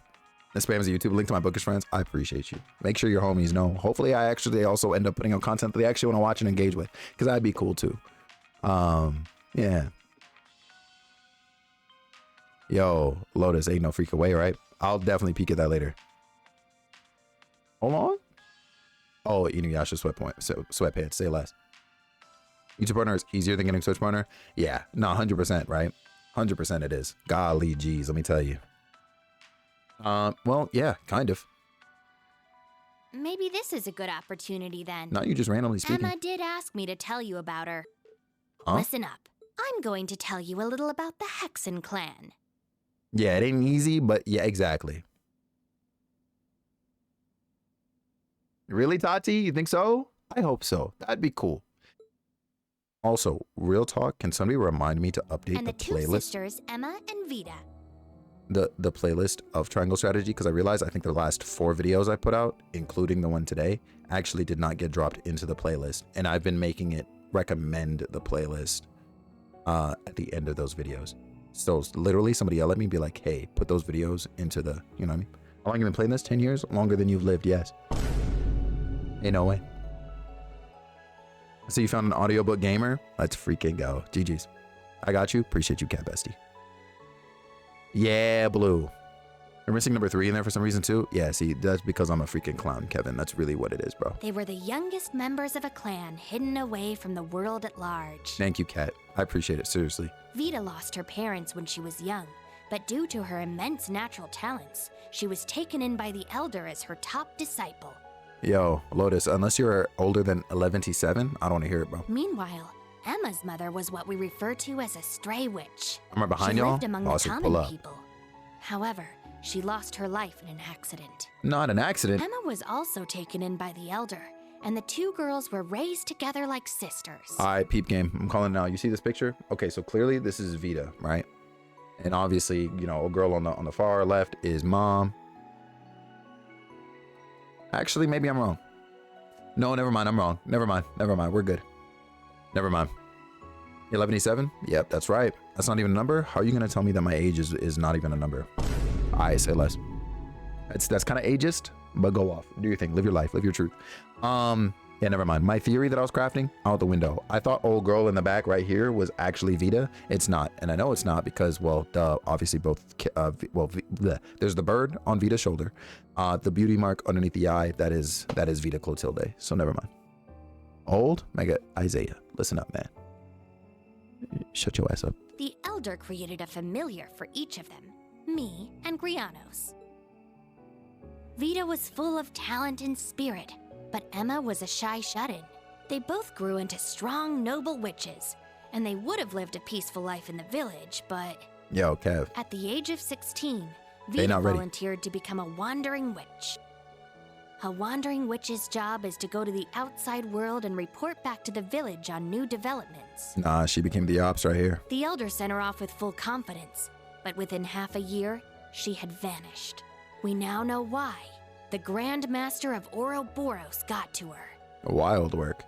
That spams a YouTube link to my bookish friends. I appreciate you. Make sure your homies know. Hopefully I actually also end up putting out content that they actually want to watch and engage with, because that'd be cool too. Yeah. Yo, Lotus, ain't no freak away, right? I'll definitely peek at that later. Hold on. Oh, Inuyasha sweatpants, say less. YouTube partner is easier than getting Switch partner. Yeah, no, 100%, right? 100% it is. Golly geez, let me tell you. Well, yeah, kind of. Maybe this is a good opportunity then. Not you just randomly speaking. Emma did ask me to tell you about her. Huh? Listen up. I'm going to tell you a little about the Hexen clan. Yeah, it ain't easy, but yeah, exactly. Really, Tati? You think so? I hope so. That'd be cool. Also, real talk, can somebody remind me to update the playlist? And the two sisters, Emma and Vita. The playlist of Triangle Strategy, because I realized I think the last 4 videos I put out, including the one today, actually did not get dropped into the playlist. And I've been making it recommend the playlist at the end of those videos. So literally somebody yell at me and be like, hey, put those videos into the, you know what I mean? How long have you been playing this? 10 years? Longer than you've lived, yes. Ain't no way. So you found an audiobook gamer? Let's freaking go. GG's. I got you. Appreciate you, Cat Bestie. Yeah, Blue. We're missing number 3 in there for some reason too. Yeah, see, that's because I'm a freaking clown, Kevin. That's really what it is, bro. They were the youngest members of a clan hidden away from the world at large. Thank you, Cat. I appreciate it, seriously. Vita lost her parents when she was young, but due to her immense natural talents, she was taken in by the Elder as her top disciple. Yo, Lotus, unless you're older than 11-7, I don't want to hear it, bro. Meanwhile, Emma's mother was what we refer to as a stray witch. I'm right behind she y'all. lived among the Bossy, pull common up. people. However, she lost her life in an accident. Not an accident. Emma was also taken in by the elder, and the two girls were raised together like sisters. All right, peep game. I'm calling it now. You see this picture? Okay, so clearly this is Vita, right? And obviously, you know, a girl on the far left is mom. Actually, maybe I'm wrong. No, never mind. I'm wrong. Never mind. Never mind. We're good. Never mind. 1187? Yep, that's right. That's not even a number. How are you gonna tell me that my age is not even a number? I say less. That's kind of ageist, but go off. Do your thing. Live your life. Live your truth. Yeah, never mind. My theory that I was crafting, out the window. I thought old girl in the back right here was actually Vita. It's not. And I know it's not because, well, duh, obviously both, there's the bird on Vita's shoulder. The beauty mark underneath the eye, that is Vita Clotilde. So never mind. Old? Mega Isaiah. Listen up, man. Shut your ass up. The elder created a familiar for each of them, me and Grianos. Vita was full of talent and spirit, but Emma was a shy shut-in. They both grew into strong, noble witches, and they would have lived a peaceful life in the village, but... Yo, Kev. At the age of 16, They Vita not ready. volunteered to become a wandering witch. A wandering witch's job is to go to the outside world and report back to the village on new developments. Nah, she became the ops right here. The elder sent her off with full confidence, but within half a year, she had vanished. We now know why. The Grand Master of Ouroboros got to her. Wild work.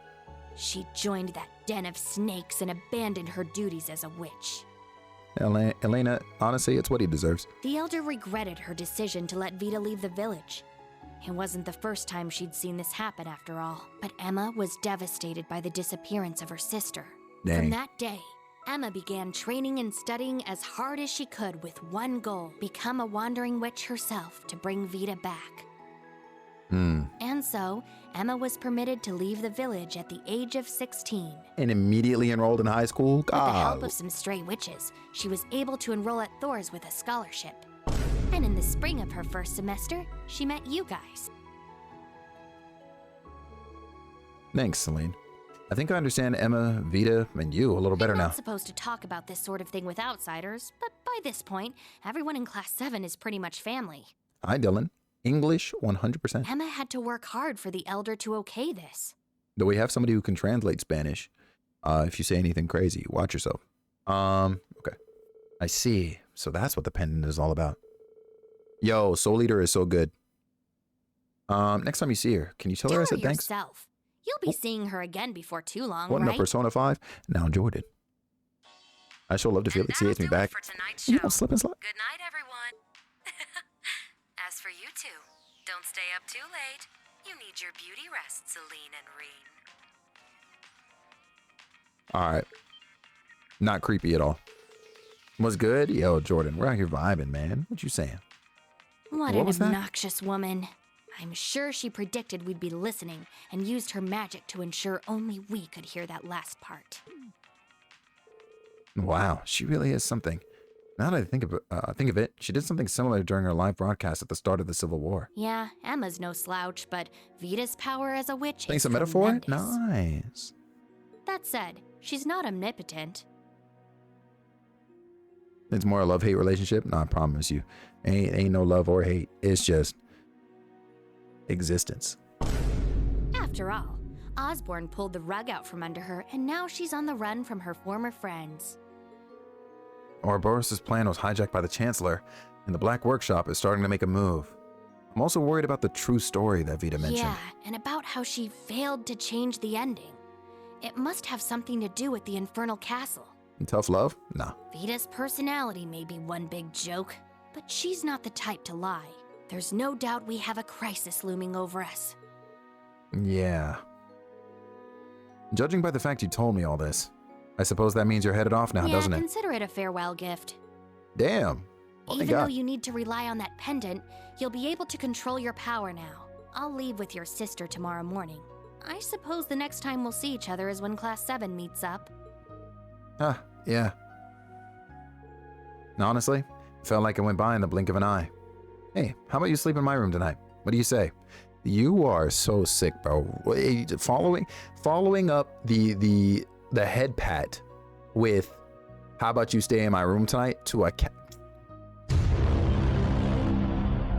She joined that den of snakes and abandoned her duties as a witch. Elena, honestly, it's what he deserves. The elder regretted her decision to let Vita leave the village. It wasn't the first time she'd seen this happen after all, but Emma was devastated by the disappearance of her sister. Dang. From that day, Emma began training and studying as hard as she could with one goal: become a wandering witch herself to bring Vita back. And so, Emma was permitted to leave the village at the age of 16. And immediately enrolled in high school? With the help God. of some stray witches, she was able to enroll at Thor's with a scholarship. And in the spring of her first semester, she met you guys. Thanks, Celine. I think I understand Emma, Vita, and you a little better I'm now. not supposed to talk about this sort of thing with outsiders, but by this point, everyone in Class 7 is pretty much family. Hi, Dylan. English 100%. Emma had to work hard for the elder to okay this. Do we have somebody who can translate Spanish? If you say anything crazy, watch yourself. Okay. I see. So that's what the pendant is all about. Yo, Soul Eater is so good. Next time you see her, can you tell her I said thanks? Yourself. You'll be seeing her again before too long, What, right? no, Persona 5? Now Jordan. I sure love to feel And like he hates me that'll do it back. for tonight's You show. don't slip and slide. Good night, everyone. As for you two, don't stay up too late. You need your beauty rest, Celine and Reen. All right. Not creepy at all. Was good? Yo, Jordan, we're out here vibing, man. What you saying? What What an was that? obnoxious woman. I'm sure she predicted we'd be listening and used her magic to ensure only we could hear that last part. Wow, she really is something. Now that I think of it, she did something similar during her live broadcast at the start of the Civil War. Yeah, Emma's no slouch, but Vita's power as a witch Thanks is a metaphor? tremendous. Nice. That said, she's not omnipotent. It's more a love-hate relationship? No, I promise you. Ain't no love or hate. It's just existence. After all, Osborne pulled the rug out from under her, and now she's on the run from her former friends. Ouroboros' plan was hijacked by the Chancellor, and the Black Workshop is starting to make a move. I'm also worried about the true story that Vita mentioned. Yeah, and about how she failed to change the ending. It must have something to do with the Infernal Castle. And tough love? Nah. Vita's personality may be one big joke, but she's not the type to lie. There's no doubt we have a crisis looming over us. Yeah. Judging by the fact you told me all this, I suppose that means you're headed off now, yeah, doesn't it? consider it a farewell gift. Damn. Oh my Even though God. you need to rely on that pendant, you'll be able to control your power now. I'll leave with your sister tomorrow morning. I suppose the next time we'll see each other is when Class 7 meets up. Yeah. Honestly, it felt like it went by in the blink of an eye. Hey, how about you sleep in my room tonight? What do you say? You are so sick, bro. Wait, following up the the head pat with "How about you stay in my room tonight?" to a cat.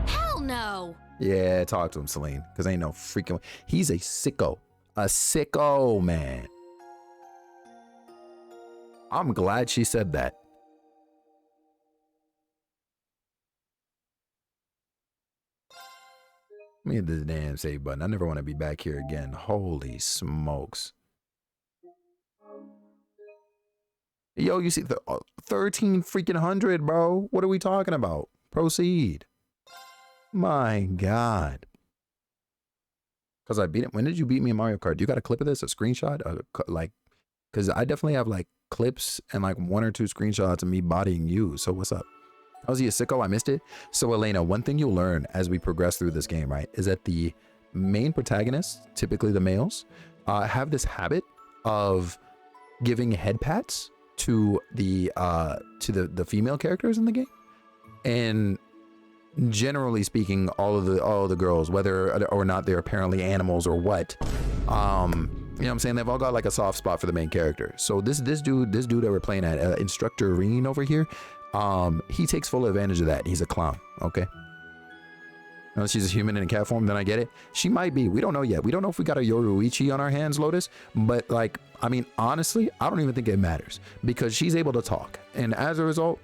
Hell no! Yeah, talk to him, Celine, because ain't no freaking. He's a sicko, man. I'm glad she said that. Let me hit this damn save button. I never want to be back here again. Holy smokes. Yo, you see the 13 freaking hundred, bro. What are we talking about? Proceed. My God. Because I beat it. When did you beat me in Mario Kart? Do you got a clip of this? A screenshot? Like, because I definitely have like clips and like 1 or 2 screenshots of me bodying you. So what's up? Was he a sicko? I missed it. So Elena, one thing you'll learn as we progress through this game, right, is that the main protagonists, typically the males, have this habit of giving head pats to the female characters in the game. And generally speaking, all of the girls, whether or not they're apparently animals or what, you know what I'm saying, they've all got like a soft spot for the main character. So this dude that we're playing at, Instructor Reen over here, he takes full advantage of that. He's a clown. Okay, unless she's a human in a cat form, then I get it. She might be. We don't know yet. We don't know if we got a Yoruichi on our hands, Lotus. But like, I mean, honestly, I don't even think it matters because she's able to talk, and as a result,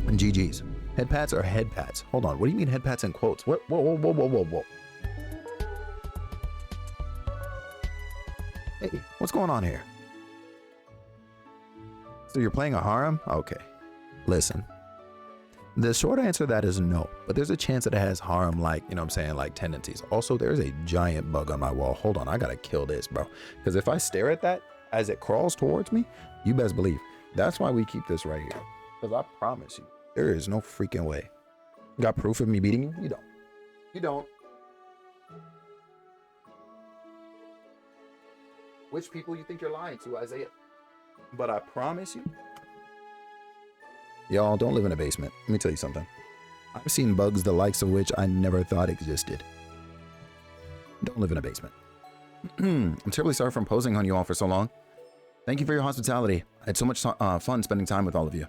GG's. Head pats are head pats. Hold on. What do you mean head pats in quotes? What? Whoa. Hey, what's going on here? So you're playing a harem? Okay. Listen. The short answer to that is no, but there's a chance that it has harem-like, you know what I'm saying, like tendencies. Also, there's a giant bug on my wall. Hold on, I gotta kill this, bro. Because if I stare at that as it crawls towards me, you best believe. That's why we keep this right here. Because I promise you, there is no freaking way. Got proof of me beating you? You don't. You don't. Which people you think you're lying to, Isaiah? But I promise you. Y'all don't live in a basement. Let me tell you something. I've seen bugs the likes of which I never thought existed. Don't live in a basement. I'm terribly sorry for imposing on you all for so long. Thank you for your hospitality. I had so much fun spending time with all of you.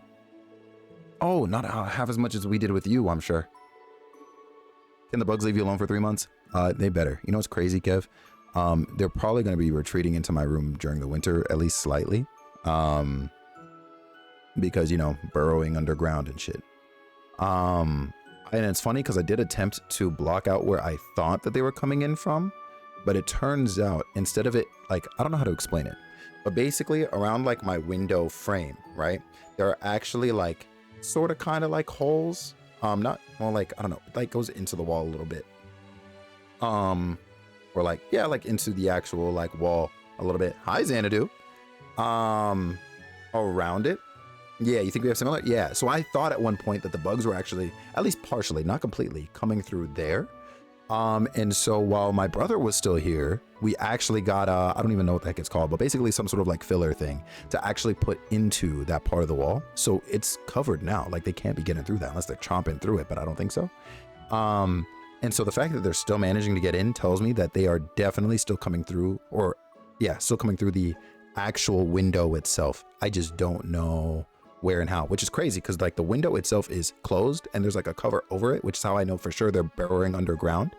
Oh, not half as much as we did with you, I'm sure. Can the bugs leave you alone for 3 months? They better. You know what's crazy, Kev? They're probably going to be retreating into my room during the winter, at least slightly. Because, you know, burrowing underground and shit. And it's funny because I did attempt to block out where I thought that they were coming in from. But it turns out, instead of it, like, I don't know how to explain it. But basically, around, like, my window frame, right? There are actually, like, sort of kind of like holes. Not, well, like, I don't know. Like, goes into the wall a little bit. Or, like, yeah, like, into the actual, like, wall a little bit. Hi, Xanadu. Around it. Yeah, you think we have similar? Yeah, so I thought at one point that the bugs were actually, at least partially, not completely, coming through there. And so while my brother was still here, we actually got, I don't even know what the heck it's called, but basically some sort of like filler thing to actually put into that part of the wall. So it's covered now, like they can't be getting through that unless they're chomping through it, but I don't think so. And so the fact that they're still managing to get in tells me that they are definitely still coming through, or yeah, still coming through the actual window itself. I just don't know where and how, which is crazy because like the window itself is closed and there's like a cover over it, which is how I know for sure they're burrowing underground.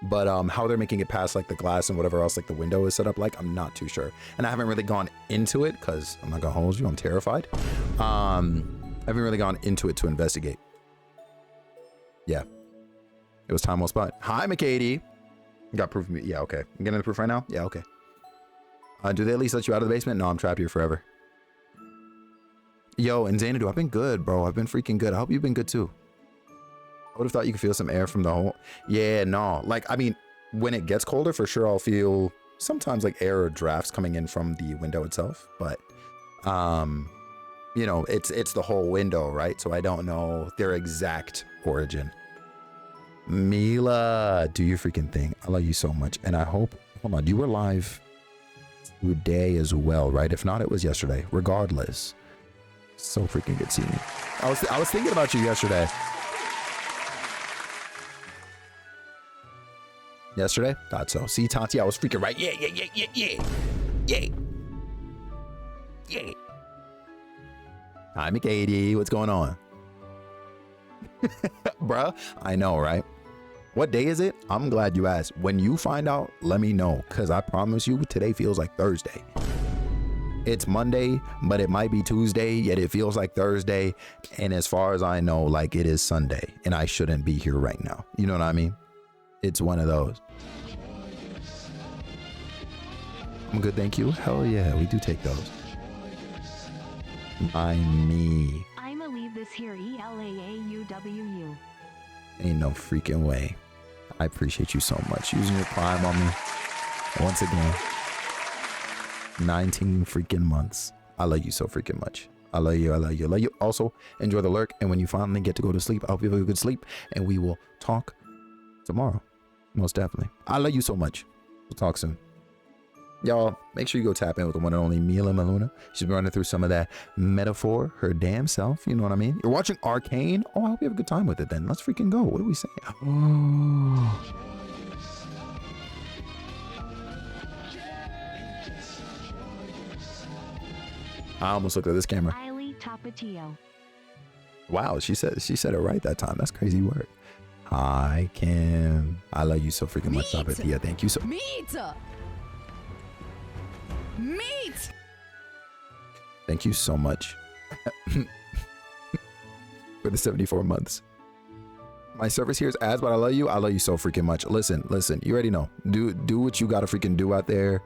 But how they're making it past like the glass and whatever else like the window is set up like, I'm not too sure. And I haven't really gone into it because I'm not gonna hold you, I'm terrified. I haven't really gone into it to investigate. Yeah, it was time well spent. Hi, McKady. Got proof of me? Yeah, okay. I'm getting the proof right now? Yeah, okay. Do they at least let you out of the basement? No, I'm trapped here forever. Yo, and Xanadu, I've been good, bro. I've been freaking good. I hope you've been good too. I would have thought you could feel some air from the hole. Yeah, no. Like, I mean, when it gets colder, for sure, I'll feel sometimes like air or drafts coming in from the window itself. But, you know, it's the whole window, right? So I don't know their exact origin. Mila, do your freaking thing. I love you so much. And I hope, hold on, you were live today as well, right? If not, it was yesterday. Regardless. So freaking good seeing you. I was thinking about you yesterday. Yesterday? Thought so. See, Tati, I was freaking right. Yeah. Katie. Hi, Katie. What's going on? Bruh, I know, right? What day is it? I'm glad you asked. When you find out, let me know, because I promise you, today feels like Thursday. It's Monday, but it might be Tuesday, yet it feels like Thursday. And as far as I know, like it is Sunday, and I shouldn't be here right now. You know what I mean? It's one of those. I'm good, thank you. Hell yeah, we do take those. Me. I'ma leave this here ELAAUWU. Ain't no freaking way. I appreciate you so much. Using your prime on me. Once again. 19 freaking months. I love you so freaking much. I love you. I love you. I love you. Also, enjoy the lurk. And when you finally get to go to sleep, I hope you have a good sleep. And we will talk tomorrow. Most definitely. I love you so much. We'll talk soon. Y'all, make sure you go tap in with the one and only Mila Maluna. She's been running through some of that metaphor, her damn self. You know what I mean? You're watching Arcane? Oh, I hope you have a good time with it then. Let's freaking go. What are we saying? Oh. I almost looked at this camera. Eiley Tapatio. Wow, she said it right that time. That's crazy work. Hi, Kim. I love you so freaking much, Tapatio. Thank you so much. Meat! Thank you so much for the 74 months. My service here is ads, but I love you. I love you so freaking much. Listen. You already know. Do what you gotta freaking do out there.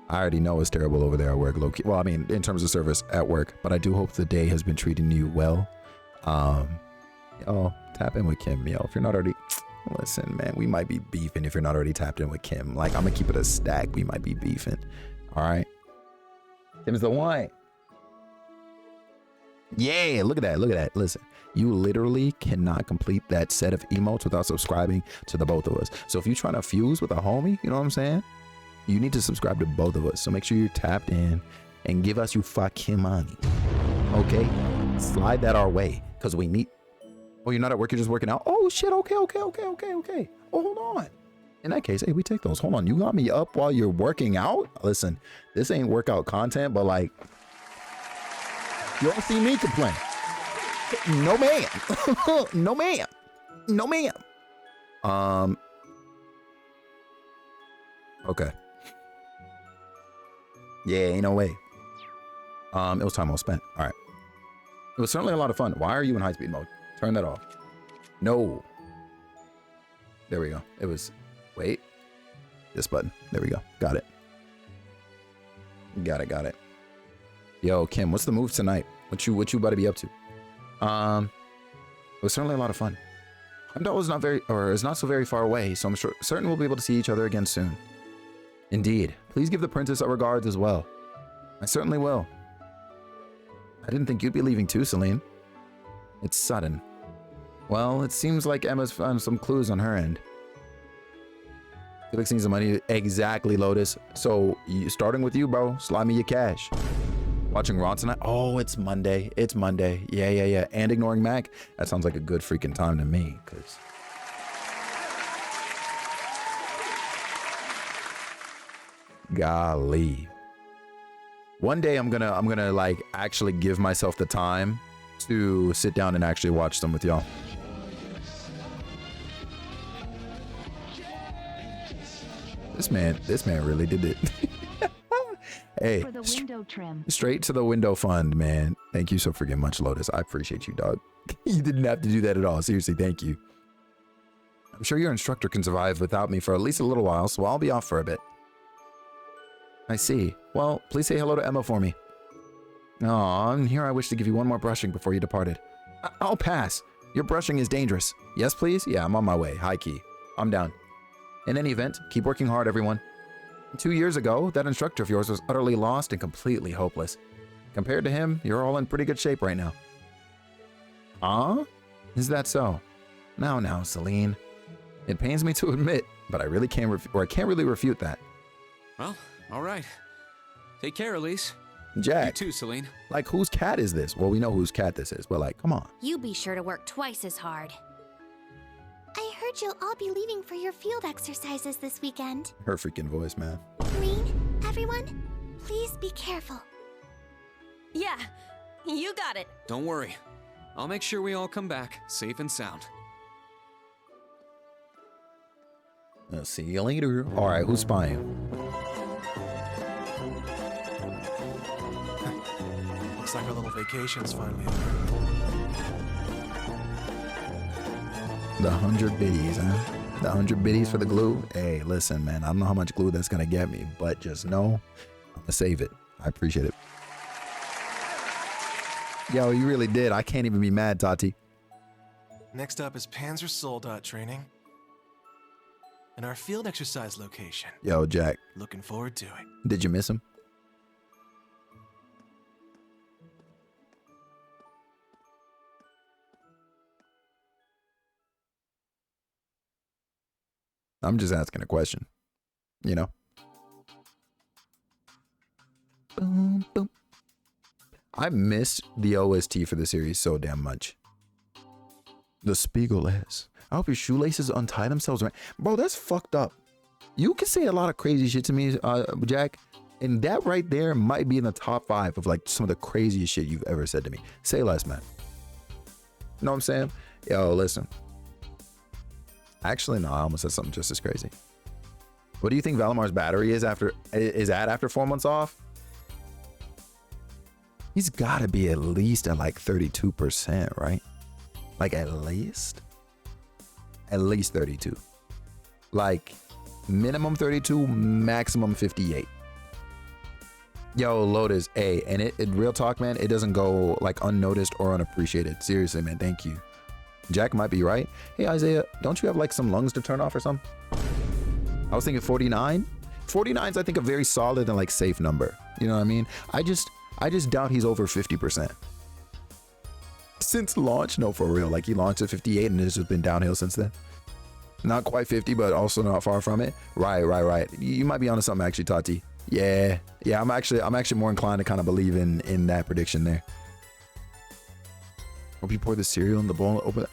I already know it's terrible over there at work, low key. Well, I mean, in terms of service at work, but I do hope the day has been treating you well. Yo, tap in with Kim, yo. If you're not already, listen, man, we might be beefing if you're not already tapped in with Kim. Like, I'm gonna keep it a stack. We might be beefing. All right. Kim's the one. Yeah, look at that. Look at that. Listen, you literally cannot complete that set of emotes without subscribing to the both of us. So if you're trying to fuse with a homie, you know what I'm saying? You need to subscribe to both of us. So make sure you're tapped in and give us you fucking money. Okay? Slide that our way because we need. Oh, you're not at work. You're just working out. Oh, shit. Okay. Oh, hold on. In that case, hey, we take those. Hold on. You got me up while you're working out? Listen, this ain't workout content, but like, you don't see me complain. No, ma'am. No, ma'am. No, ma'am. Okay. Yeah, ain't no way. It was time well spent. All right. It was certainly a lot of fun. Why are you in high speed mode? Turn that off. No. There we go. It was, wait. This button. There we go. Got it. Got it. Yo, Kim, what's the move tonight? What you about to be up to? It was certainly a lot of fun. Heimdall is not so very far away, so I'm certain we'll be able to see each other again soon. Indeed. Please give the princess our regards as well. I certainly will. I didn't think you'd be leaving too, Celine. It's sudden. Well, it seems like Emma's found some clues on her end. Felix needs the money. Exactly, Lotus. So, starting with you, bro. Slide me your cash. Watching Raw tonight? Oh, it's Monday. Yeah. And ignoring Mac? That sounds like a good freaking time to me, because... Golly. One day I'm gonna like actually give myself the time to sit down and actually watch them with y'all. This man really did it. Hey, For the window trim. straight to the window fund, man. Thank you so freaking much, Lotus. I appreciate you, dog. You didn't have to do that at all. Seriously, thank you. I'm sure your instructor can survive without me for at least a little while, so I'll be off for a bit. I see. Well, please say hello to Emma for me. Aw, and here I wish to give you one more brushing before you departed. I'll pass. Your brushing is dangerous. Yes, please? Yeah, I'm on my way. High key. I'm down. In any event, keep working hard, everyone. 2 years ago, that instructor of yours was utterly lost and completely hopeless. Compared to him, you're all in pretty good shape right now. Is that so? Now, Celine. It pains me to admit, but I really can't really refute that. Well, all right. Take care, Elise. Jack. You too, Celine. Like, whose cat is this? Well, we know whose cat this is, but like, come on. You be sure to work twice as hard. I heard you'll all be leaving for your field exercises this weekend. Her freaking voice, man. Green, everyone, please be careful. Yeah, you got it. Don't worry. I'll make sure we all come back safe and sound. I'll see you later. All right, who's spying? Looks like our little vacation's finally over. The 100 biddies, huh? The 100 biddies for the glue? Hey, listen, man, I don't know how much glue that's gonna get me, but just know I'm gonna save it. I appreciate it. Yo, you really did. I can't even be mad, Tati. Next up is Panzer Soldat training. And our field exercise location. Yo, Jack, Looking forward to it. did you miss him? I'm just asking a question, you know? Boom, boom. I missed the OST for the series so damn much. The Spiegel is. I hope your shoelaces untie themselves, right? Bro, that's fucked up. You can say a lot of crazy shit to me, Jack, and that right there might be in the top 5 of like some of the craziest shit you've ever said to me. Say less, man. You know what I'm saying? Yo, listen. Actually, no, I almost said something just as crazy. What do you think Valamar's battery is at after 4 months off? He's got to be at least at like 32%, right? Like at least 32. Like minimum 32, maximum 58. Yo, Lotus, A, and it real talk, man, it doesn't go like unnoticed or unappreciated. Seriously, man, thank you. Jack might be right. Hey, Isaiah, don't you have like some lungs to turn off or something? I was thinking 49. 49 is, I think, a very solid and like safe number. You know what I mean? I just doubt he's over 50%. Since launch, no, for real. Like he launched at 58 and it's just been downhill since then. Not quite 50, but also not far from it. Right. You might be onto something actually, Tati. Yeah. I'm actually more inclined to kind of believe in that prediction there. Hope you pour the cereal in the bowl and open it.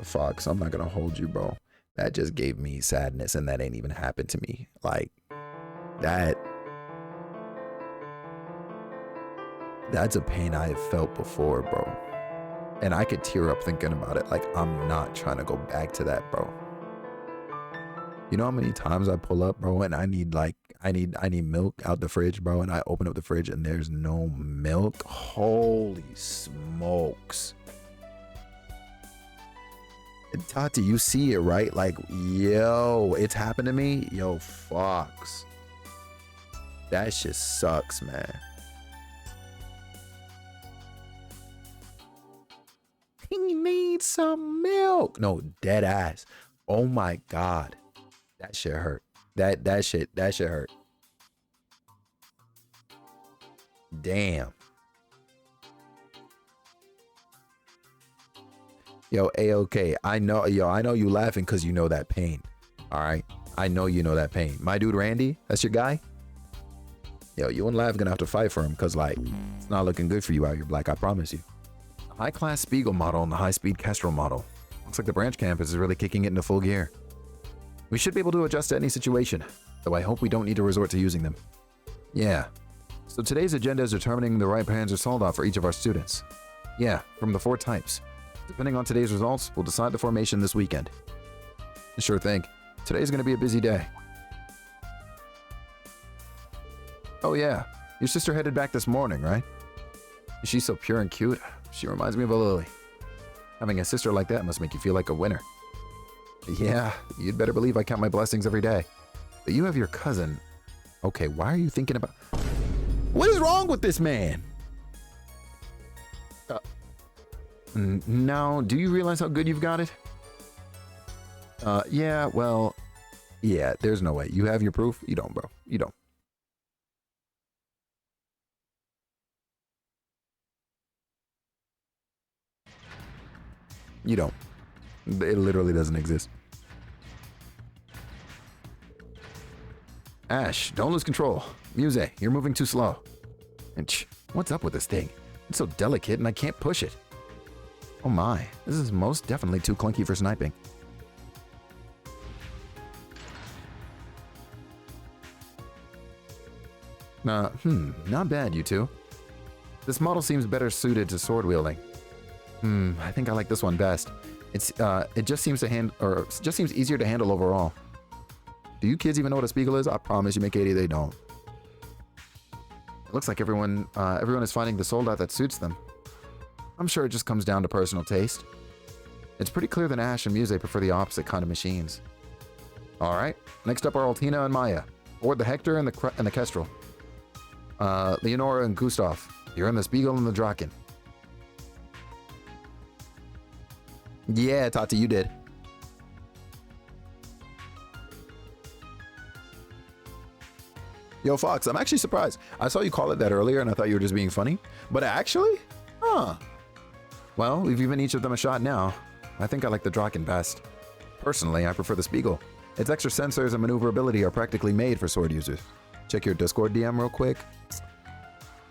Fox, I'm not gonna hold you, bro. That just gave me sadness, and that ain't even happened to me. Like that's a pain I have felt before, bro. And I could tear up thinking about it. Like, I'm not trying to go back to that, bro. You know how many times I pull up, bro, and I need milk out the fridge, bro, and I open up the fridge and there's no milk? Holy smokes. And Tati, you see it, right? Like, yo, it's happened to me. Yo, Fox. That shit sucks, man. He needs some milk. No, dead ass. Oh my God. That shit hurt. That shit hurt. Damn. Yo, A-OK. I know you laughing because you know that pain. All right. I know you know that pain. My dude Randy, that's your guy? Yo, you and Lav gonna have to fight for him because like it's not looking good for you out here, Black. I promise you. High-class Spiegel model and the high-speed Kestrel model. Looks like the branch campus is really kicking it into full gear. We should be able to adjust to any situation, though I hope we don't need to resort to using them. Yeah. So today's agenda is determining the right Panzer Soldat for each of our students. Yeah, from the 4 types. Depending on today's results, we'll decide the formation this weekend. Sure thing. Today's gonna be a busy day. Oh yeah, your sister headed back this morning, right? She's so pure and cute. She reminds me of a lily. Having a sister like that must make you feel like a winner. Yeah, you'd better believe I count my blessings every day. But you have your cousin. Okay, why are you thinking about... What is wrong with this man? No, do you realize how good you've got it? Yeah, well... Yeah, there's no way. You have your proof? You don't, bro. You don't. You don't. It literally doesn't exist. Ash, don't lose control. Muse, you're moving too slow. And what's up with this thing? It's so delicate and I can't push it. Oh my, this is most definitely too clunky for sniping. Not bad, you two. This model seems better suited to sword wielding. I think I like this one best. It just seems easier to handle overall. Do you kids even know what a spiegel is? I promise you, McKady, they don't. It looks like everyone is finding the soldat that suits them. I'm sure it just comes down to personal taste. It's pretty clear that Ash and Muse prefer the opposite kind of machines. All right, next up are Altina and Maya. Board the Hector and the Kestrel. Leonora and Gustav, you're in the Spiegel and the Draken. Yeah, Tati, you did. Yo, Fox, I'm actually surprised. I saw you call it that earlier and I thought you were just being funny. But actually? Huh. Well, we've given each of them a shot now. I think I like the Draken best. Personally, I prefer the Spiegel. Its extra sensors and maneuverability are practically made for sword users. Check your Discord DM real quick.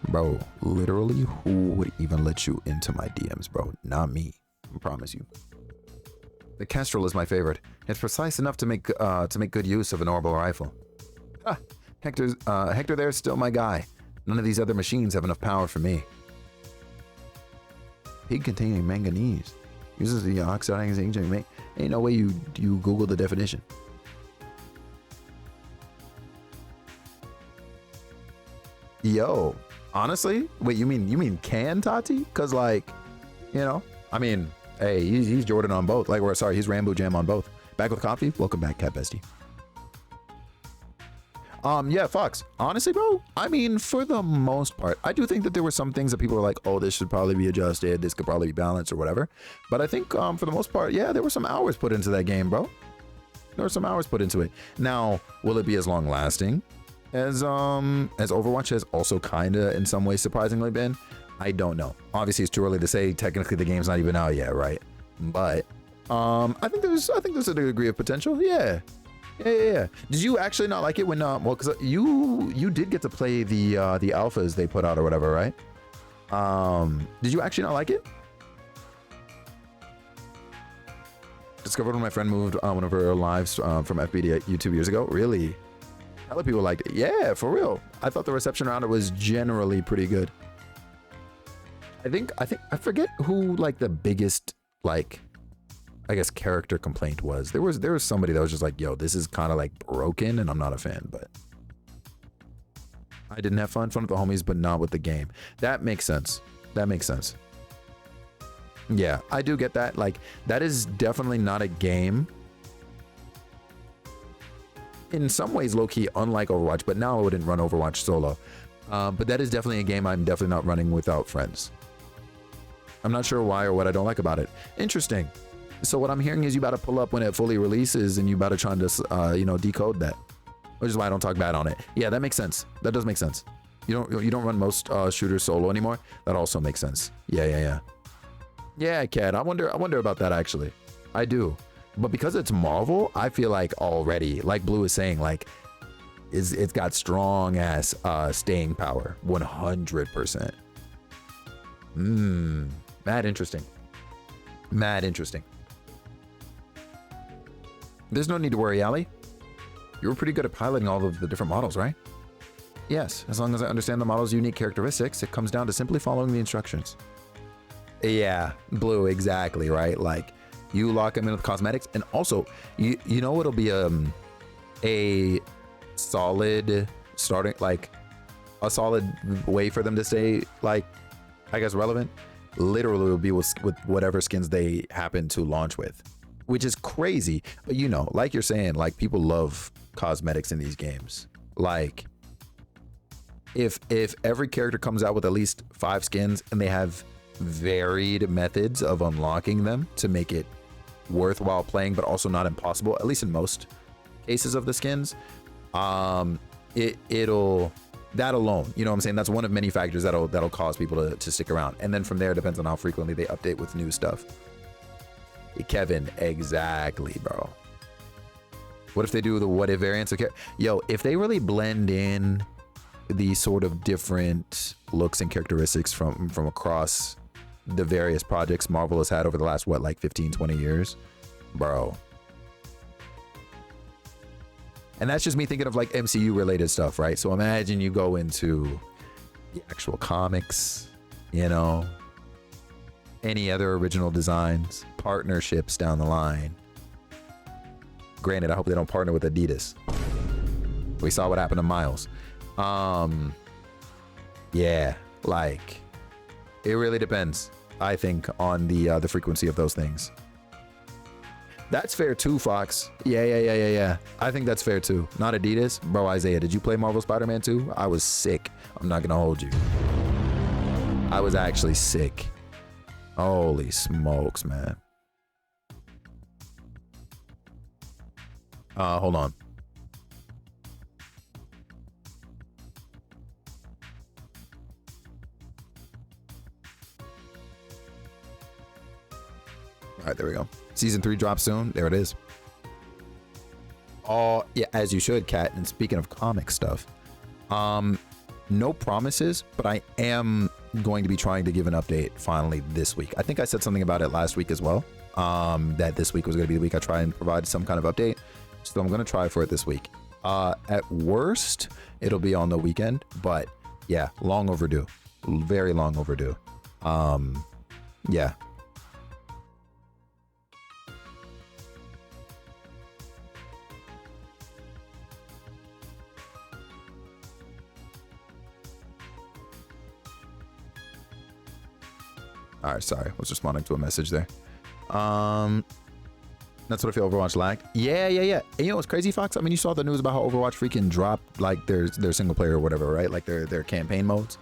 Bro, literally, who would even let you into my DMs, bro? Not me. I promise you. The Kestrel is my favorite. It's precise enough to make good use of an orbital rifle. Ha! Hector there's still my guy. None of these other machines have enough power for me. Pig containing manganese. Uses the oxidizing agent. Ain't no way you Google the definition. Yo, honestly, wait, you mean can Tati? Cause like, you know, I mean, hey, he's Jordan on both. Like, he's Rambo Jam on both. Back with coffee. Welcome back, Cat Bestie. Yeah, Fox. Honestly, bro, I mean, for the most part, I do think that there were some things that people were like, oh, this should probably be adjusted. This could probably be balanced or whatever. But I think for the most part, yeah, there were some hours put into that game, bro. There were some hours put into it. Now, will it be as long lasting as Overwatch has also kind of in some ways surprisingly been? I don't know. Obviously, it's too early to say. Technically, the game's not even out yet, right? But I think there's a degree of potential. Yeah. Yeah. Did you actually not like it when well, because you did get to play the alphas they put out or whatever, right? Did you actually not like it? Discovered when my friend moved one of her lives from FB to YouTube years ago. Really? A lot of people liked it. Yeah, for real. I thought the reception around it was generally pretty good. I forget who like the biggest like I guess character complaint was. There was somebody that was just like, yo, this is kind of like broken and I'm not a fan, but I didn't have fun with the homies, but not with the game. That makes sense. Yeah, I do get that. Like, that is definitely not a game. In some ways, low-key, unlike Overwatch, but now I wouldn't run Overwatch solo. But that is definitely a game I'm definitely not running without friends. I'm not sure why or what I don't like about it. Interesting. So what I'm hearing is you about to pull up when it fully releases and you about to try to, decode that. Which is why I don't talk bad on it. Yeah, that makes sense. That does make sense. You don't run most shooters solo anymore. That also makes sense. Yeah. Yeah, Cat. I wonder about that actually. I do. But because it's Marvel, I feel like already, like Blue is saying, like, it's got strong ass staying power. 100%. Mad interesting. There's no need to worry, Ali. You were pretty good at piloting all of the different models, right? Yes, as long as I understand the model's unique characteristics, it comes down to simply following the instructions. Yeah, Blue, exactly, right? Like, you lock them in with cosmetics, and also, you know it'll be a solid starting, like, a solid way for them to stay, like, I guess relevant. Literally will be with whatever skins they happen to launch with, which is crazy. But you know, like you're saying, like people love cosmetics in these games. Like if every character comes out with at least 5 skins and they have varied methods of unlocking them to make it worthwhile playing, but also not impossible, at least in most cases of the skins, it'll that alone, you know what I'm saying? That's one of many factors that'll cause people to stick around. And then from there, it depends on how frequently they update with new stuff. Kevin, exactly, bro. What if they do the what if variants? Okay, yo, if they really blend in the sort of different looks and characteristics from across the various projects Marvel has had over the last, what, like 15, 20 years, bro. And that's just me thinking of like MCU related stuff, right? So imagine you go into the actual comics, you know, any other original designs, partnerships down the line. Granted, I hope they don't partner with Adidas. We saw what happened to Miles. Yeah, like it really depends, I think, on the frequency of those things. That's fair too, Fox. Yeah. I think that's fair too. Not Adidas. Bro, Isaiah, did you play Marvel Spider-Man 2? I was sick. I'm not gonna hold you. I was actually sick. Holy smokes, man. Hold on. All right, there we go. Season 3 drops soon. There it is. Oh, yeah, as you should, Kat. And speaking of comic stuff, no promises, but I am going to be trying to give an update finally this week. I think I said something about it last week as well, that this week was going to be the week I try and provide some kind of update. So I'm going to try for it this week. At worst, it'll be on the weekend, but yeah, long overdue. Very long overdue. Yeah. All right, sorry, I was responding to a message there. That's what I feel Overwatch lacked. Yeah. And you know what's crazy, Fox? I mean, you saw the news about how Overwatch freaking dropped like their single player or whatever, right? Like their campaign modes.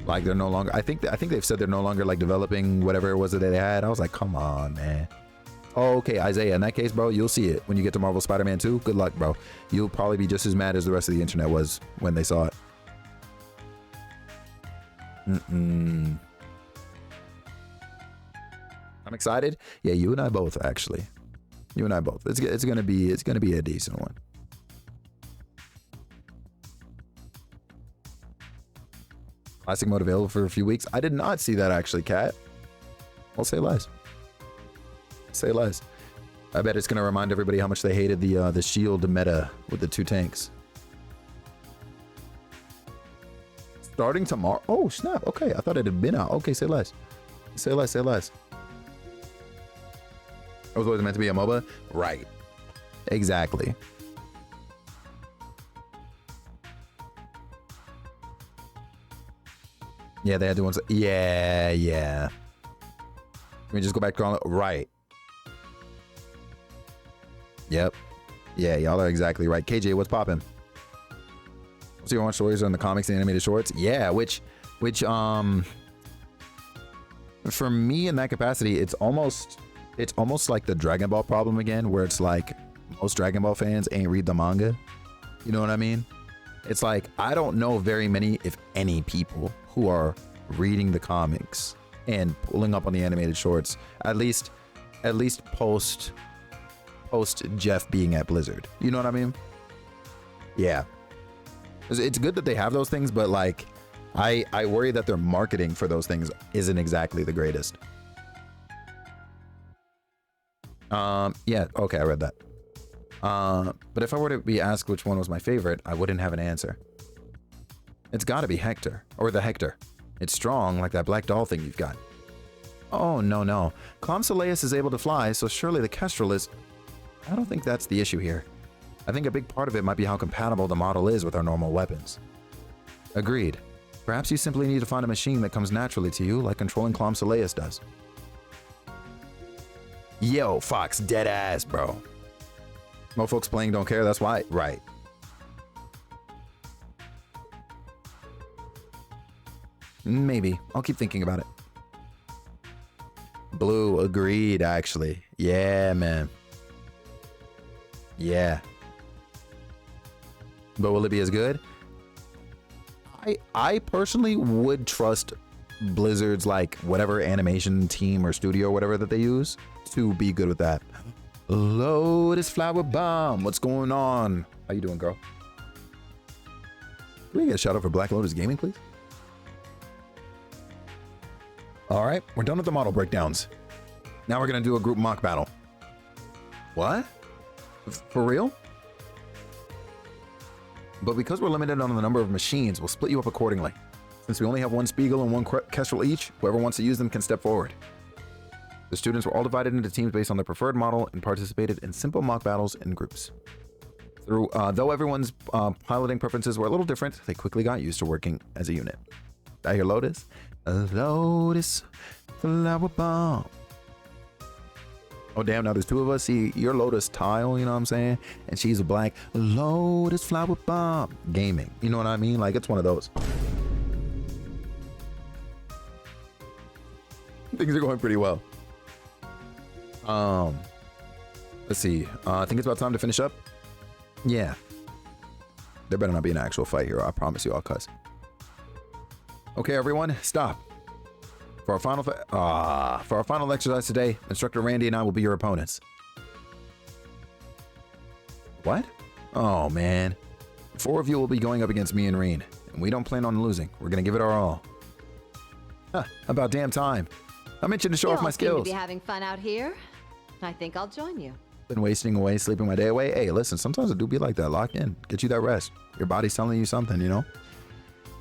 Like they're no longer. I think they've said they're no longer like developing whatever it was that they had. I was like, come on, man. Oh, okay, Isaiah. In that case, bro, you'll see it when you get to Marvel Spider-Man 2. Good luck, bro. You'll probably be just as mad as the rest of the internet was when they saw it. I'm excited. Yeah, you and I both, actually. You and I both. It's gonna be a decent one. Classic mode available for a few weeks. I did not see that actually, Kat. I'll say less. Say less. I bet it's gonna remind everybody how much they hated the shield meta with the 2 tanks. Starting tomorrow. Oh snap. Okay, I thought it had been out. Okay, say less. Say less. Say less. It was always meant to be a MOBA? Right. Exactly. Yeah, they had to ones. Yeah. Let me just go back to all. Right. Yep. Yeah, y'all are exactly right. KJ, what's poppin'? So you want stories on the comics and animated shorts? Yeah, which for me in that capacity, it's almost like the Dragon Ball problem again, where it's like most Dragon Ball fans ain't read the manga. You know what I mean? It's like, I don't know very many, if any, people who are reading the comics and pulling up on the animated shorts, at least post Jeff being at Blizzard. You know what I mean? Yeah. It's good that they have those things, but like, I worry that their marketing for those things isn't exactly the greatest. Yeah, okay, I read that. But if I were to be asked which one was my favorite, I wouldn't have an answer. It's gotta be Hector, or the Hector. It's strong, like that black doll thing you've got. Oh, no. Clomsoleus is able to fly, so surely the Kestrel is... I don't think that's the issue here. I think a big part of it might be how compatible the model is with our normal weapons. Agreed. Perhaps you simply need to find a machine that comes naturally to you, like controlling Clomsoleus does. Yo, Fox, dead ass, bro. Most folks playing don't care, that's why. Right. Maybe. I'll keep thinking about it. Blue, agreed, actually. Yeah, man. Yeah. But will it be as good? I personally would trust Blizzard's like whatever animation team or studio or whatever that they use to be good with that. Lotus Flower Bomb, what's going on? How you doing, girl? Can we get a shout out for Black Lotus Gaming, please? All right, we're done with the model breakdowns. Now we're gonna do a group mock battle. What? For real? But because we're limited on the number of machines, we'll split you up accordingly. Since we only have one Spiegel and one Kestrel each, whoever wants to use them can step forward. The students were all divided into teams based on their preferred model and participated in simple mock battles in groups. Though everyone's piloting preferences were a little different, they quickly got used to working as a unit. I hear Lotus. A Lotus flower bomb. Oh damn, now there's two of us. See, you're Lotus Tile, you know what I'm saying? And she's a black Lotus flower bomb. Gaming, you know what I mean? Like, it's one of those. Things are going pretty well. Let's see. I think it's about time to finish up. Yeah. There better not be an actual fight here. I promise you I'll cuss. Okay, everyone, stop. For our final exercise today, Instructor Randy and I will be your opponents. What? Oh, man. 4 of you will be going up against me and Reen, and we don't plan on losing. We're gonna give it our all. Huh, about damn time. I mentioned to show off my skills. You all seem to be having fun out here. I think I'll join you. Been wasting away, sleeping my day away. Hey, listen, sometimes it do be like that. Lock in. Get you that rest. Your body's telling you something, you know?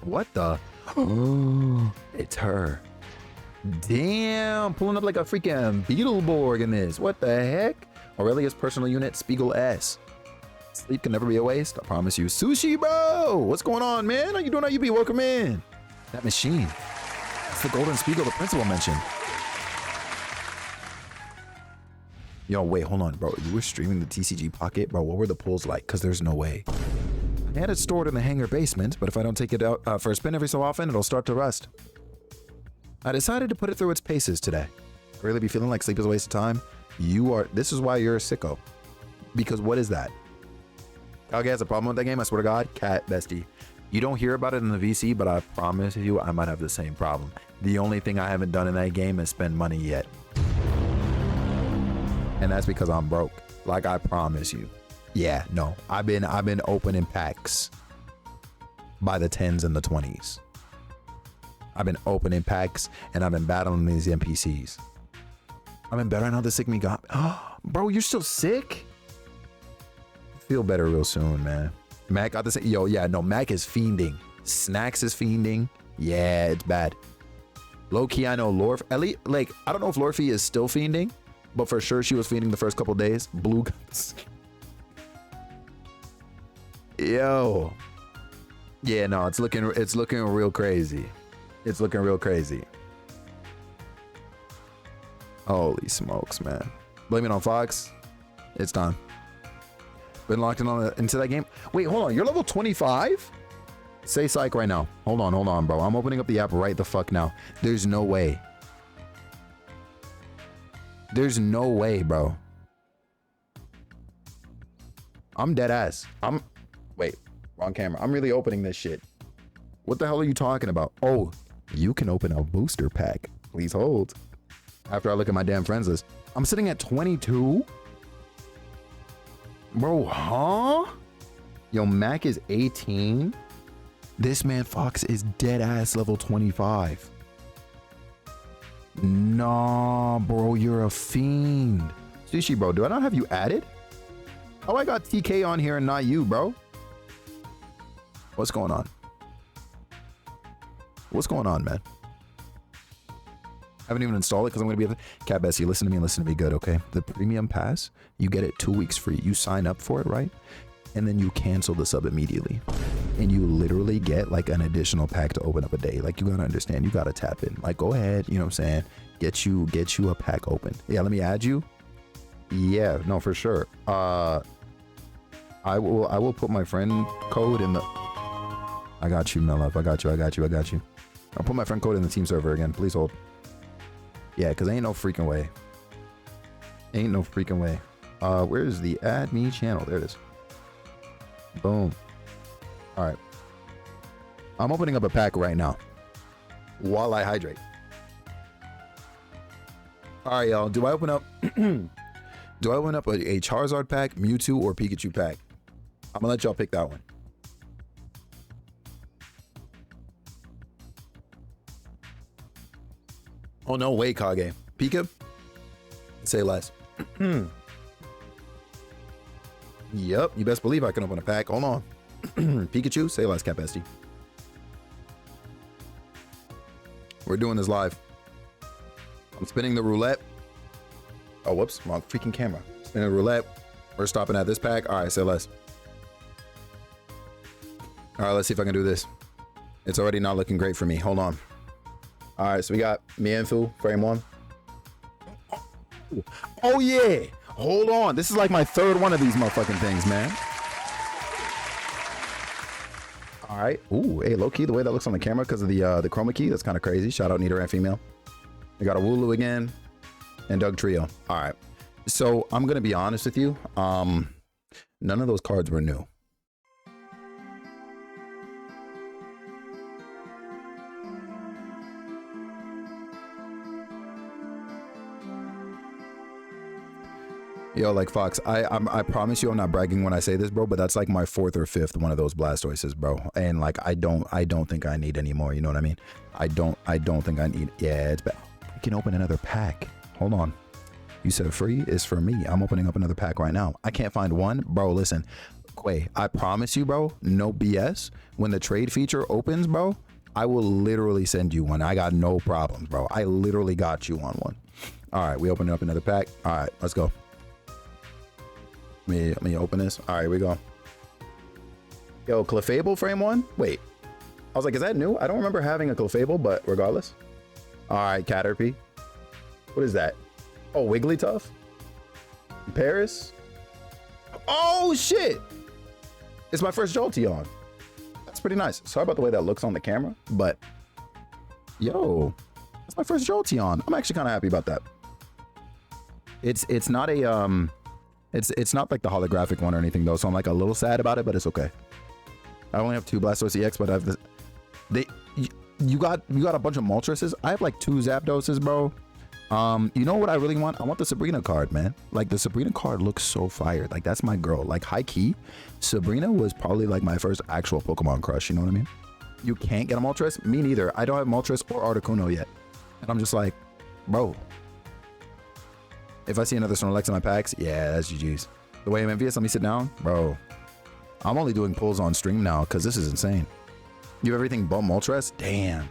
What the? Oh, it's her. Damn, pulling up like a freaking Beetleborg in this. What the heck? Aurelia's personal unit, Spiegel S. Sleep can never be a waste, I promise you. Sushi, bro! What's going on, man? How you doing? How you be? Welcome in. That machine. It's the golden Spiegel the principal mentioned. Yo, wait, hold on, bro. You were streaming the TCG Pocket? Bro, what were the pulls like? Because there's no way. I had it stored in the hangar basement, but if I don't take it out for a spin every so often, it'll start to rust. I decided to put it through its paces today. Really be feeling like sleep is a waste of time? This is why you're a sicko. Because what is that? Kage has a problem with that game, I swear to God. Cat, bestie. You don't hear about it in the VC, but I promise you I might have the same problem. The only thing I haven't done in that game is spend money yet. And that's because I'm broke. Like, I promise you. Yeah, no. I've been opening packs by the 10s and the 20s. I've been opening packs and I've been battling these NPCs. I've been better than how the sick me got. Oh, bro, you're still sick? Feel better real soon, man. Mac got this. Yo, yeah, no, Mac is fiending. Snacks is fiending. Yeah, it's bad. Low key, I know Lorf. Ellie, like, I don't know if Lorfie is still fiending, but for sure she was fiending the first couple days. Blue guns. Yo. Yeah, no, it's looking real crazy. It's looking real crazy. Holy smokes, man. Blame it on Fox. It's time. Been locked into that game. Wait, hold on. You're level 25? Say psych right now. Hold on, bro. I'm opening up the app right the fuck now. There's no way. There's no way, bro. I'm dead ass. Wait, wrong camera. I'm really opening this shit. What the hell are you talking about? Oh, you can open a booster pack. Please hold. After I look at my damn friends list. I'm sitting at 22? Bro, huh? Yo, Mac is 18. This man Fox is dead ass level 25. Nah, bro, you're a fiend. Sushi, bro, do I not have you added? Oh, I got TK on here and not you, bro. What's going on? What's going on, man? I haven't even installed it because I'm going to be able to... Cat Bessie, listen to me and listen to me good, okay? The premium pass, you get it 2 weeks free. You sign up for it, right? And then you cancel the sub immediately. And you literally get like an additional pack to open up a day. Like, you got to understand, you got to tap in. Like, go ahead, you know what I'm saying? Get you a pack open. Yeah, let me add you. Yeah, no, for sure. I will put my friend code in the... I got you, Melov. I got you. I'll put my friend code in the team server again. Please hold. Yeah, because ain't no freaking way. Ain't no freaking way. Where's the add me channel? There it is. Boom. All right. I'm opening up a pack right now while I hydrate. All right, y'all. Do I open up a Charizard pack, Mewtwo, or Pikachu pack? I'm gonna let y'all pick that one. Oh, no way, Kage. Pika? Say less. Yep, you best believe I can open a pack. Hold on. Pikachu, say less, Cap SD. We're doing this live. I'm spinning the roulette. Oh, whoops, wrong freaking camera. Spinning the roulette. We're stopping at this pack. All right, say less. All right, let's see if I can do this. It's already not looking great for me. Hold on. All right, so we got Mienfu, frame 1. Oh, yeah. Hold on. This is like my third one of these motherfucking things, man. All right. Ooh, hey, low key, the way that looks on the camera because of the chroma key, that's kind of crazy. Shout out Nidoran female. We got a Wooloo again and Doug Trio. All right. So I'm going to be honest with you. None of those cards were new. Yo, like Fox, I promise you I'm not bragging when I say this, bro, but that's like my 4th or 5th one of those Blastoises, bro. And like I don't think I need any more, you know what I mean? I don't think I need. Yeah, it's bad. I can open another pack. Hold on. You said free is for me. I'm opening up another pack right now. I can't find one. Bro, listen. Quay, I promise you, bro, no BS. When the trade feature opens, bro, I will literally send you one. I got no problems, bro. I literally got you on one. All right, we opened up another pack. All right, let's go. Let me open this. All right, here we go. Yo, Clefable frame 1? Wait. I was like, is that new? I don't remember having a Clefable, but regardless. All right, Caterpie. What is that? Oh, Wigglytuff? Paris? Oh, shit! It's my first Jolteon. That's pretty nice. Sorry about the way that looks on the camera, but... Yo, that's my first Jolteon. I'm actually kind of happy about that. It's not a... It's not like the holographic one or anything though, so I'm like a little sad about it, but it's okay. I only have 2 Blastoise EX, but I have this. You got a bunch of Moltres. I have like 2 Zapdoses, bro. You know what I really want? I want the Sabrina card, man. Like the Sabrina card looks so fire. Like that's my girl. Like high key, Sabrina was probably like my first actual Pokemon crush. You know what I mean? You can't get a Moltres. Me neither. I don't have Moltres or Articuno yet, and I'm just like, bro. If I see another Snorlax in my packs, yeah, that's GG's. The way I'm envious, let me sit down. Bro, I'm only doing pulls on stream now because this is insane. You have everything but Moltres? Damn.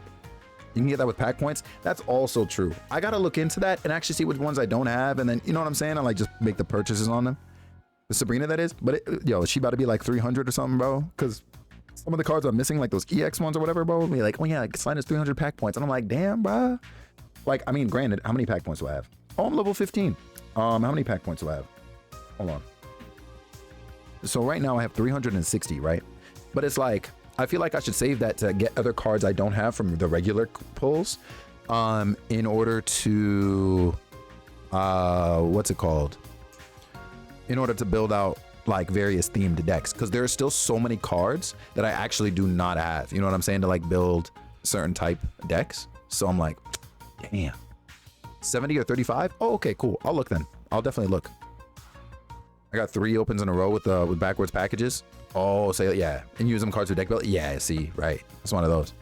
You can get that with pack points? That's also true. I got to look into that and actually see which ones I don't have. And then, you know what I'm saying? I like just make the purchases on them. The Sabrina, that is. But, yo, is she about to be like 300 or something, bro? Because some of the cards I'm missing, like those EX ones or whatever, bro, be like, oh yeah, sign is 300 pack points. And I'm like, damn, bro. Like, I mean, granted, how many pack points do I have? Oh, I'm level 15. How many pack points do I have? Hold on. So right now I have 360, right? But it's like, I feel like I should save that to get other cards I don't have from the regular pulls, in order to, what's it called? In order to build out like various themed decks. Cause there are still so many cards that I actually do not have. You know what I'm saying? To like build certain type decks. So I'm like, damn. 70 or 35? Oh, okay, cool. I'll look then. I'll definitely look. I got 3 opens in a row with backwards packages. Oh, say yeah. And use them cards with deck build. Yeah, see, right. That's one of those.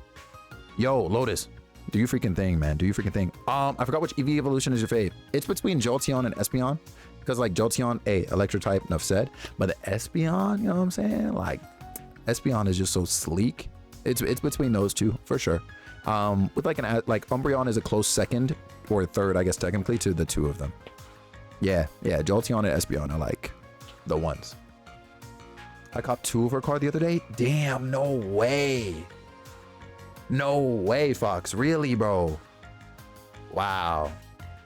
Yo, Lotus. Do your freaking thing, man. Do your freaking thing. I forgot which EV evolution is your fave. It's between Jolteon and Espeon. Because like Jolteon, electric type, enough said. But the Espeon, you know what I'm saying? Like, Espeon is just so sleek. It's between those two, for sure. With like Umbreon is a close second or third, I guess technically, to the 2 of them. Yeah, Jolteon and Espeon are like the ones. I caught 2 of her card the other day. Damn, no way. No way, Fox. Really, bro? Wow.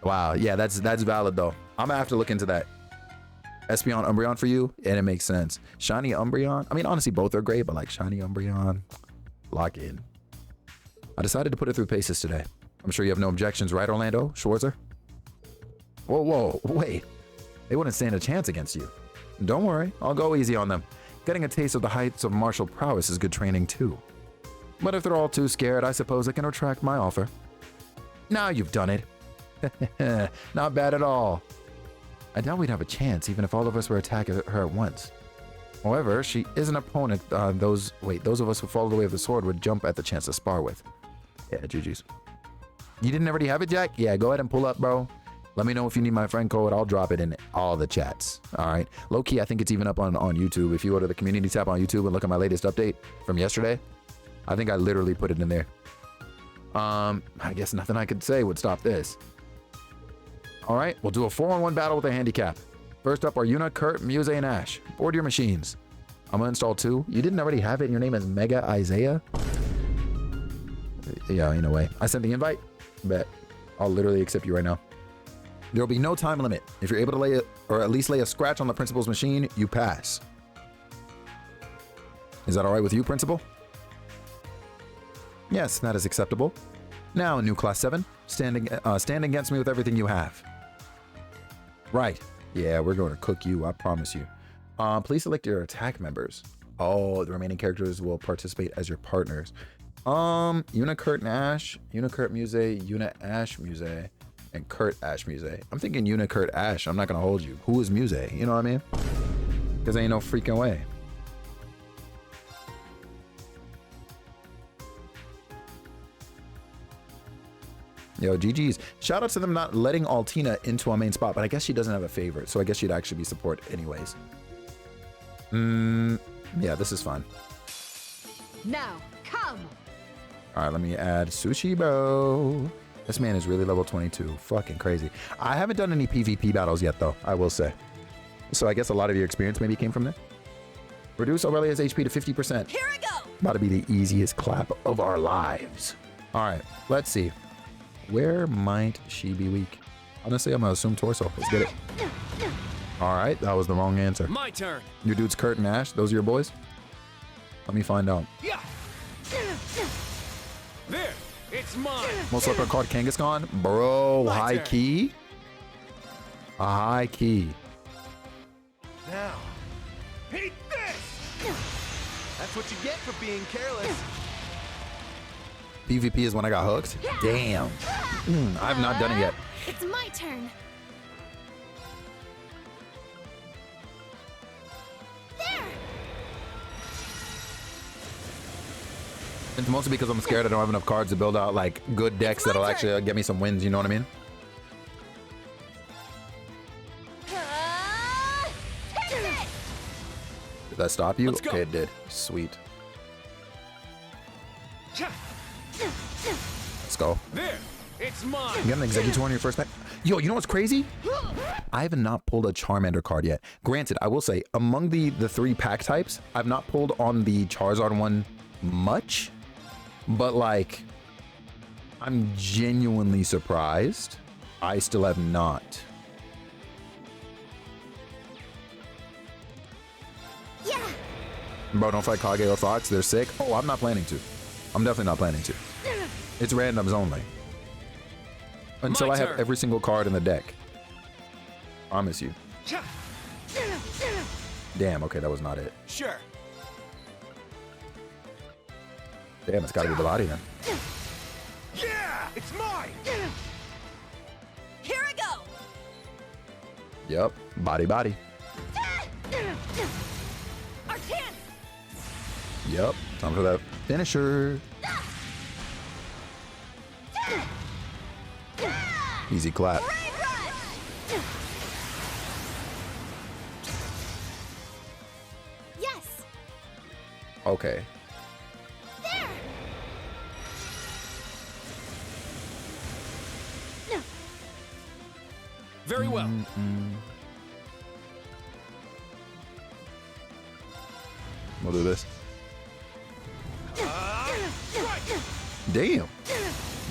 Yeah, that's valid though. I'm gonna have to look into that. Espeon, Umbreon for you, and it makes sense. Shiny Umbreon. I mean, honestly, both are great, but like Shiny Umbreon, lock in. I decided to put it through paces today. I'm sure you have no objections, right, Orlando Schwarzer? Whoa, wait. They wouldn't stand a chance against you. Don't worry, I'll go easy on them. Getting a taste of the heights of martial prowess is good training too. But if they're all too scared, I suppose I can retract my offer. Now you've done it. Not bad at all. I doubt we'd have a chance even if all of us were attacking her at once. However, she is an opponent those of us who follow the way of the sword would jump at the chance to spar with. Yeah, GG's. You didn't already have it, Jack? Yeah, go ahead and pull up, bro. Let me know if you need my friend code. I'll drop it in all the chats. All right. Low key, I think it's even up on YouTube. If you go to the community tab on YouTube and look at my latest update from yesterday, I think I literally put it in there. I guess nothing I could say would stop this. All right. We'll do a 4-on-1 battle with a handicap. First up are Yuna, Kurt, Muse, and Ash. Board your machines. I'm gonna install 2. You didn't already have it and your name is Mega Isaiah? Yeah, in a way. I sent the invite. Bet. I'll literally accept you right now. There will be no time limit. If you're able to lay it, or at least lay a scratch on the principal's machine, you pass. Is that all right with you, Principal? Yes, that is acceptable. Now, new Class 7, stand against me with everything you have. Right. Yeah, we're going to cook you, I promise you. Please select your attack members. Oh, the remaining characters will participate as your partners. Yuna, Kurt, and Ash. Yuna, Kurt, Muse. Yuna, Ash, Muse. And Kurt, Ash, Muse. I'm thinking Yuna, Kurt, Ash. I'm not going to hold you. Who is Muse? You know what I mean? Because ain't no freaking way. Yo, GG's. Shout out to them not letting Altina into a main spot, but I guess she doesn't have a favorite, so I guess she'd actually be support anyways. Yeah, this is fun. Now, come! All right, let me add Sushi Bro. This man is really level 22. Fucking crazy. I haven't done any PvP battles yet, though, I will say. So I guess a lot of your experience maybe came from there. Reduce Aurelia's HP to 50%. Here I go! About to be the easiest clap of our lives. All right, let's see. Where might she be weak? Honestly, I'm gonna assume torso. Let's get it. All right, that was the wrong answer. My turn. Your dudes Kurt and Ash, those are your boys? Let me find out. Yeah. There, it's mine. Most weapon card Kangaskhan? Bro, My high turn. key? A high key. Now, hate this! That's what you get for being careless. PvP is when I got hooked? Damn. I've not done it yet. It's my turn. There! It's mostly because I'm scared I don't have enough cards to build out like good decks that'll actually get me some wins, you know what I mean? Take it! Did that stop you? Let's go. Okay, it did. Sweet. Let's go. There, it's mine. You got an Executor on your first night? Yo, you know what's crazy? I have not pulled a Charmander card yet. Granted, I will say, among the 3 pack types, I've not pulled on the Charizard one much. But like, I'm genuinely surprised. I still have not. Yeah! Bro, don't fight Kage or Fox. They're sick. Oh, I'm not planning to. I'm definitely not planning to. It's randoms only. Until My I have turn. every single card in the deck. Promise you. Damn, okay, that was not it. Sure. Damn, it's gotta be the body then. Yeah! It's mine! Here I go! Yep, body. Our chance! Yep, time for that finisher. Easy clap. Brave rush! Yes! Okay. There! Very well. We'll do this. Right. Damn.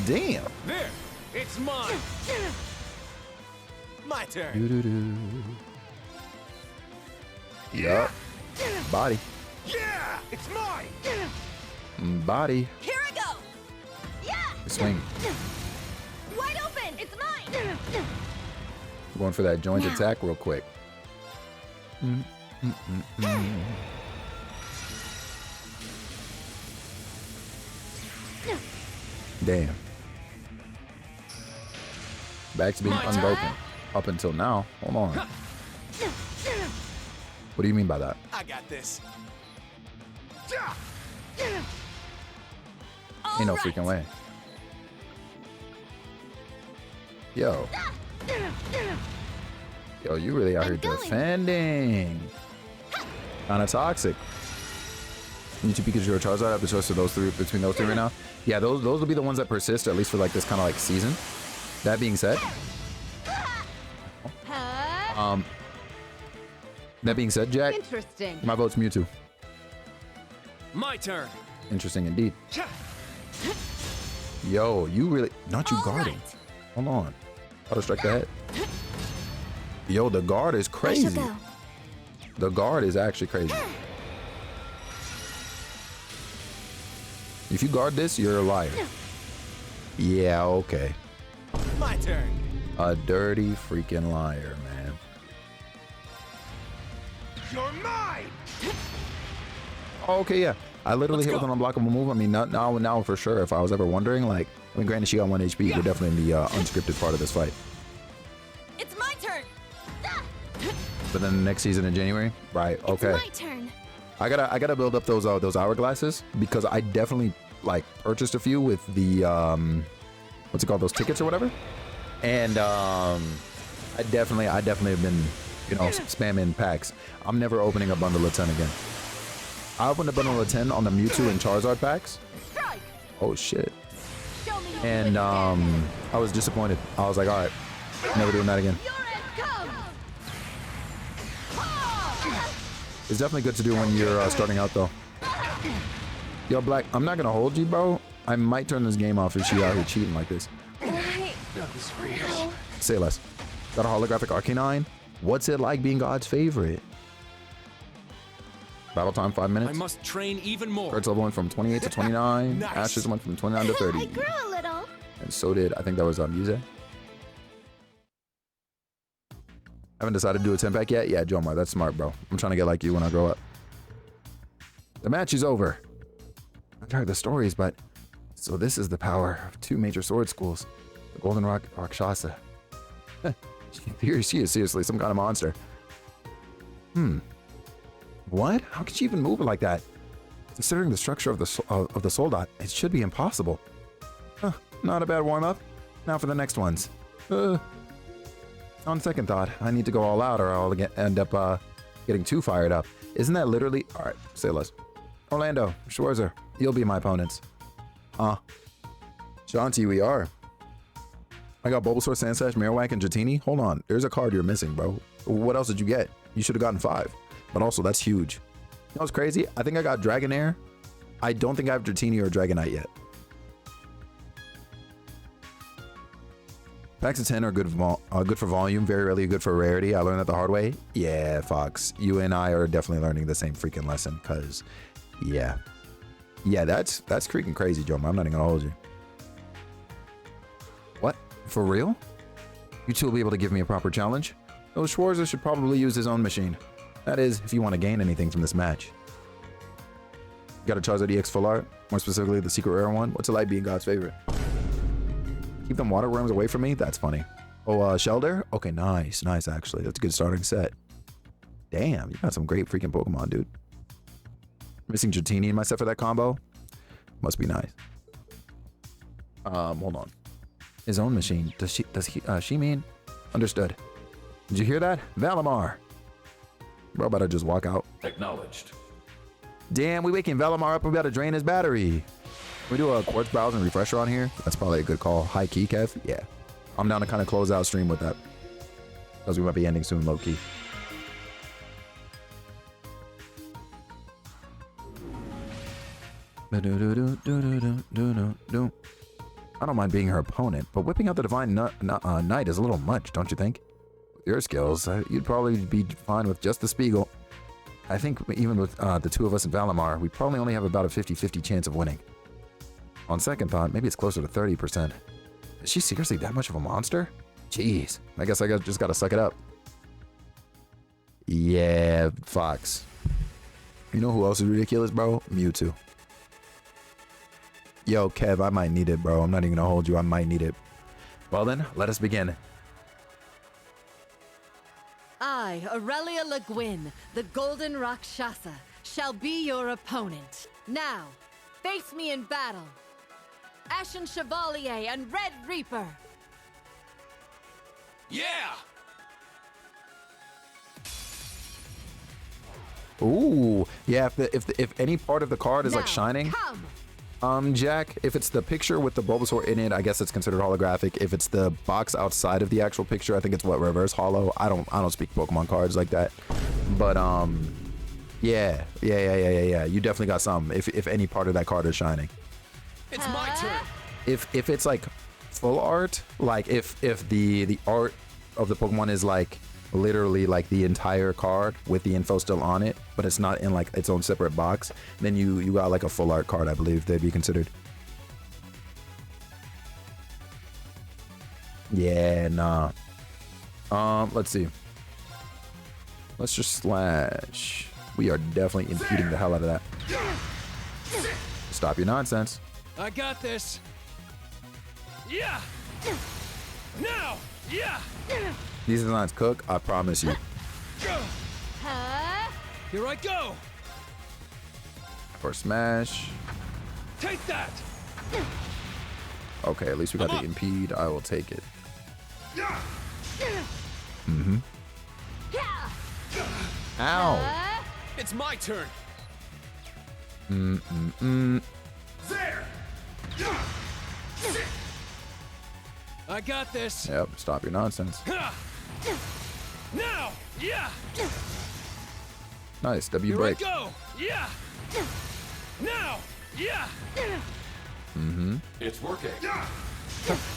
Damn. There, it's mine. My turn. Doo-doo-doo. Yup. Body. Yeah! It's mine! Body. Here I go! Yeah! Swing. Wide open! It's mine! Going for that joint attack real quick. Damn. Back to being My turn. unbroken. Up until now. Hold on. What do you mean by that? I got this. Ain't no All right. freaking way. Yo. Yo, you really out here I'm going. defending. Kinda toxic. Mewtwo, Pikachu, or Charizard. I have the choice of those three, between those three right now. Yeah, those will be the ones that persist, at least for like this kind of like season. That being said, Jack, Interesting. my vote's Mewtwo. My turn. Interesting indeed. Yo, you really not you All guarding. right. Hold on. Auto strike the head. Yo, the guard is I shall crazy. go. The guard is actually crazy. If you guard this, you're a liar. Yeah, okay. My turn. A dirty freaking liar, man. You're mine. Oh, okay, yeah. I literally hit with an unblockable move. I mean, now for sure. If I was ever wondering, like, I mean, granted, she got 1 HP. We're definitely in the unscripted part of this fight. It's my turn. But then the next season in January, right? Okay. It's my turn. I gotta build up those hourglasses because I definitely like purchased a few with the what's it called, those tickets or whatever, and I definitely have been, you know, spamming packs. I'm never opening a bundle of 10 again. I opened a bundle of 10 on the Mewtwo and Charizard packs. Oh shit! And I was disappointed. I was like, all right, never doing that again. It's definitely good to do when you're starting out, though. Yo, Black, I'm not gonna hold you, bro. I might turn this game off if she out here cheating like this. Say less. Got a holographic Arcanine. What's it like being God's favorite? Battle time 5 minutes. I must train even more. Kurt's level went from 28 to 29. Nice. Ash's went from 29 to 30. I grew a little. And so did, I think that was Muse. Haven't decided to do a 10-pack yet? Yeah, Jomar, that's smart, bro. I'm trying to get like you when I grow up. The match is over. I've heard the stories, but... So this is the power of 2 major sword schools. The Golden Rock Rakshasa. She is seriously some kind of monster. What? How could she even move it like that? Considering the structure of the soul dot, it should be impossible. Huh, not a bad warm-up. Now for the next ones. On second thought, I need to go all out or I'll end up getting too fired up. Isn't that literally... Alright, say less. Orlando, Schwarzer, you'll be my opponents. Shanti, we are. I got Bulbasaur, Sandslash, Marowak, and Jatini. Hold on, there's a card you're missing, bro. What else did you get? You should have gotten 5. But also, that's huge. You know what's crazy? I think I got Dragonair. I don't think I have Dratini or Dragonite yet. Packs of 10 are good for volume, very rarely good for rarity. I learned that the hard way. Yeah, Fox. You and I are definitely learning the same freaking lesson, because, yeah. Yeah, that's freaking crazy, Joe. I'm not even gonna hold you. What? For real? You two will be able to give me a proper challenge? Those Schwarzer should probably use his own machine. That is, if you want to gain anything from this match. Got a Charizard EX full art? More specifically, the secret rare one? What's it like being God's favorite? Keep them water worms away from me? That's funny. Oh, Shelder? Okay, nice. Nice, actually. That's a good starting set. Damn, you got some great freaking Pokemon, dude. Missing Dratini in my set for that combo? Must be nice. Hold on. His own machine. Does she mean? Understood. Did you hear that? Valimar. Bro, better just walk out. Acknowledged. Damn, we waking Valimar up. We about to drain his battery. Can we do a quartz browse and refresher on here? That's probably a good call. High key, Kev. Yeah. I'm down to kind of close out stream with that. Because we might be ending soon, low key. I don't mind being her opponent, but whipping out the Divine Knight is a little much, don't you think? With your skills, you'd probably be fine with just the Spiegel. I think even with the two of us in Valimar, we probably only have about a 50-50 chance of winning. On second thought, maybe it's closer to 30%. Is she seriously that much of a monster? Jeez, I guess I just gotta suck it up. Yeah, Fox. You know who else is ridiculous, bro? Mewtwo. Yo, Kev, I might need it, bro. I'm not even gonna hold you. I might need it. Well then, let us begin. I, Aurelia Le Guin, the Golden Rakshasa, shall be your opponent. Now, face me in battle. Ashen Chevalier and Red Reaper. Yeah! Ooh, yeah. If any part of the card is like shining, Jack, if it's the picture with the Bulbasaur in it, I guess it's considered holographic. If it's the box outside of the actual picture, I think it's what, reverse holo. I don't speak Pokemon cards like that, but yeah. You definitely got some. If any part of that card is shining. It's my turn. If it's like full art, like if the art of the Pokemon is like literally like the entire card with the info still on it, but it's not in like its own separate box, then you got like a full art card, I believe they'd be considered. Yeah, nah. Let's see. Let's just slash. We are definitely impeding the hell out of that. Stop your nonsense. I got this. Yeah. Now. Yeah. These designs cook, I promise you. Here I go. For smash. Take that. Okay, at least we got the impede. I will take it. Mm-hmm. Ow. It's my turn. There! I got this. Yep, stop your nonsense. Now. Yeah. Nice, W Here break. I go. Yeah. Now. Yeah. Mm-hmm. It's working.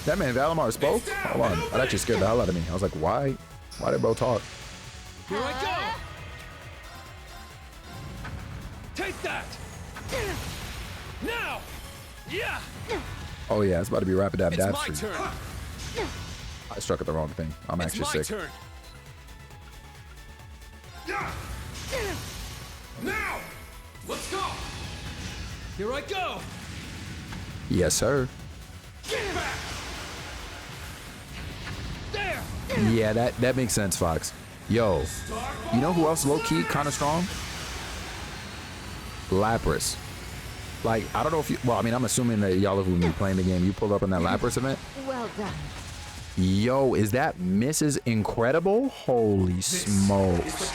That man Valimar spoke? Hold on, that actually scared the hell out of me. I was like, why did bro talk? Here I go. Take that. Now. Yeah. Oh yeah, it's about to be rapid dab It's dab my street. turn. I struck at the wrong thing. I'm It's actually my sick. turn. Now! Let's go! Here I go. Yes, sir. There. Yeah, that makes sense, Fox. Yo, you know who else low-key kind of strong? Lapras. Like, I don't know if you, well, I mean, I'm assuming that y'all have been playing the game. You pulled up on that Lapras event. Well done. Yo, is that Mrs. Incredible? Holy smokes.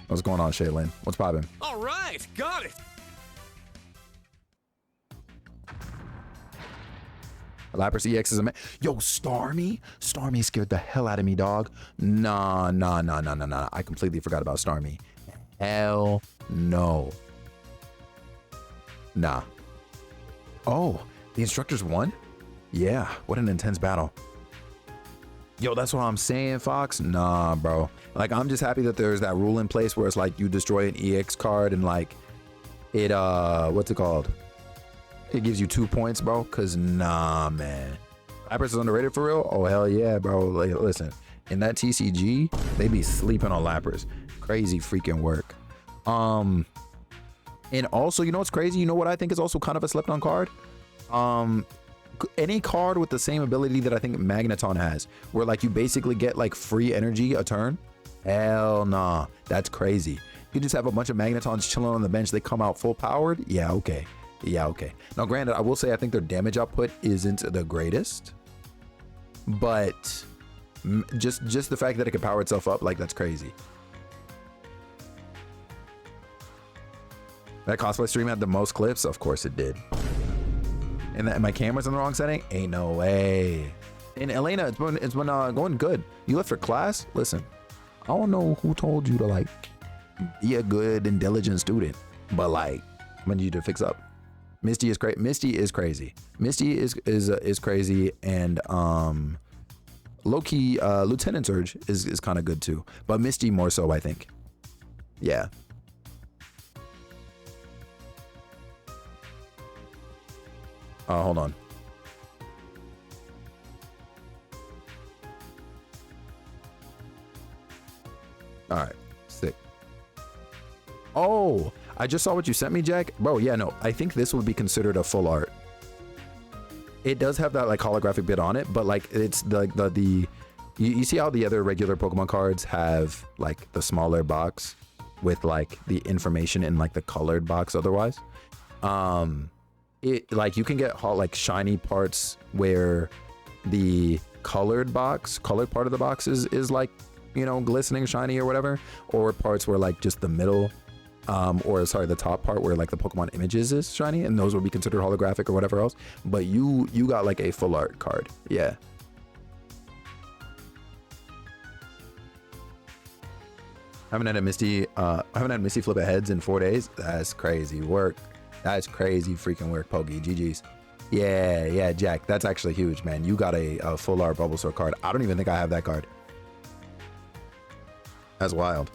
What's going on, Shaylin? What's poppin'? All right. Got it. Lapras EX is a man. Yo, Starmie? Starmie scared the hell out of me, dog. Nah. I completely forgot about Starmie. Hell no. Nah. Oh, the instructors won? Yeah, what an intense battle. Yo, that's what I'm saying, Fox. Nah, bro. Like, I'm just happy that there's that rule in place where it's like you destroy an EX card and like it, what's it called? It gives you 2 points, bro. Cause nah, man. Lapras is underrated for real? Oh, hell yeah, bro. Like, listen, in that TCG, they be sleeping on Lapras. Crazy freaking work. And also, you know what's crazy? You know what I think is also kind of a slept on card? Any card with the same ability that I think Magneton has, where like you basically get like free energy a turn. Hell nah, that's crazy. You just have a bunch of Magnetons chilling on the bench. They come out full powered. Yeah, okay. Now, granted, I will say I think their damage output isn't the greatest, but just the fact that it can power itself up, like, that's crazy. That cosplay stream had the most clips? Of course it did. And my camera's in the wrong setting? Ain't no way. And Elena, it's been going good. You left for class? Listen, I don't know who told you to like be a good and diligent student, but like I need you to fix up. Misty is crazy. Misty is crazy. Misty is crazy, and low-key Lieutenant Surge is kind of good too, but Misty more so, I think. Yeah. Hold on. All right, sick. Oh, I just saw what you sent me, Jack. Bro, yeah, no, I think this would be considered a full art. It does have that like holographic bit on it, but like it's you see how the other regular Pokemon cards have like the smaller box with like the information in like the colored box otherwise. It like you can get like shiny parts where the colored part of the box is like, you know, glistening, shiny or whatever, or parts where like just the middle, or sorry, the top part where like the Pokemon images is shiny, and those would be considered holographic or whatever else. But you got like a full art card. Yeah. I haven't had Misty flip heads in 4 days. That's crazy work. That's crazy freaking work, Pokey. GG's. Yeah, Jack. That's actually huge, man. You got a full art Bulbasaur card. I don't even think I have that card. That's wild.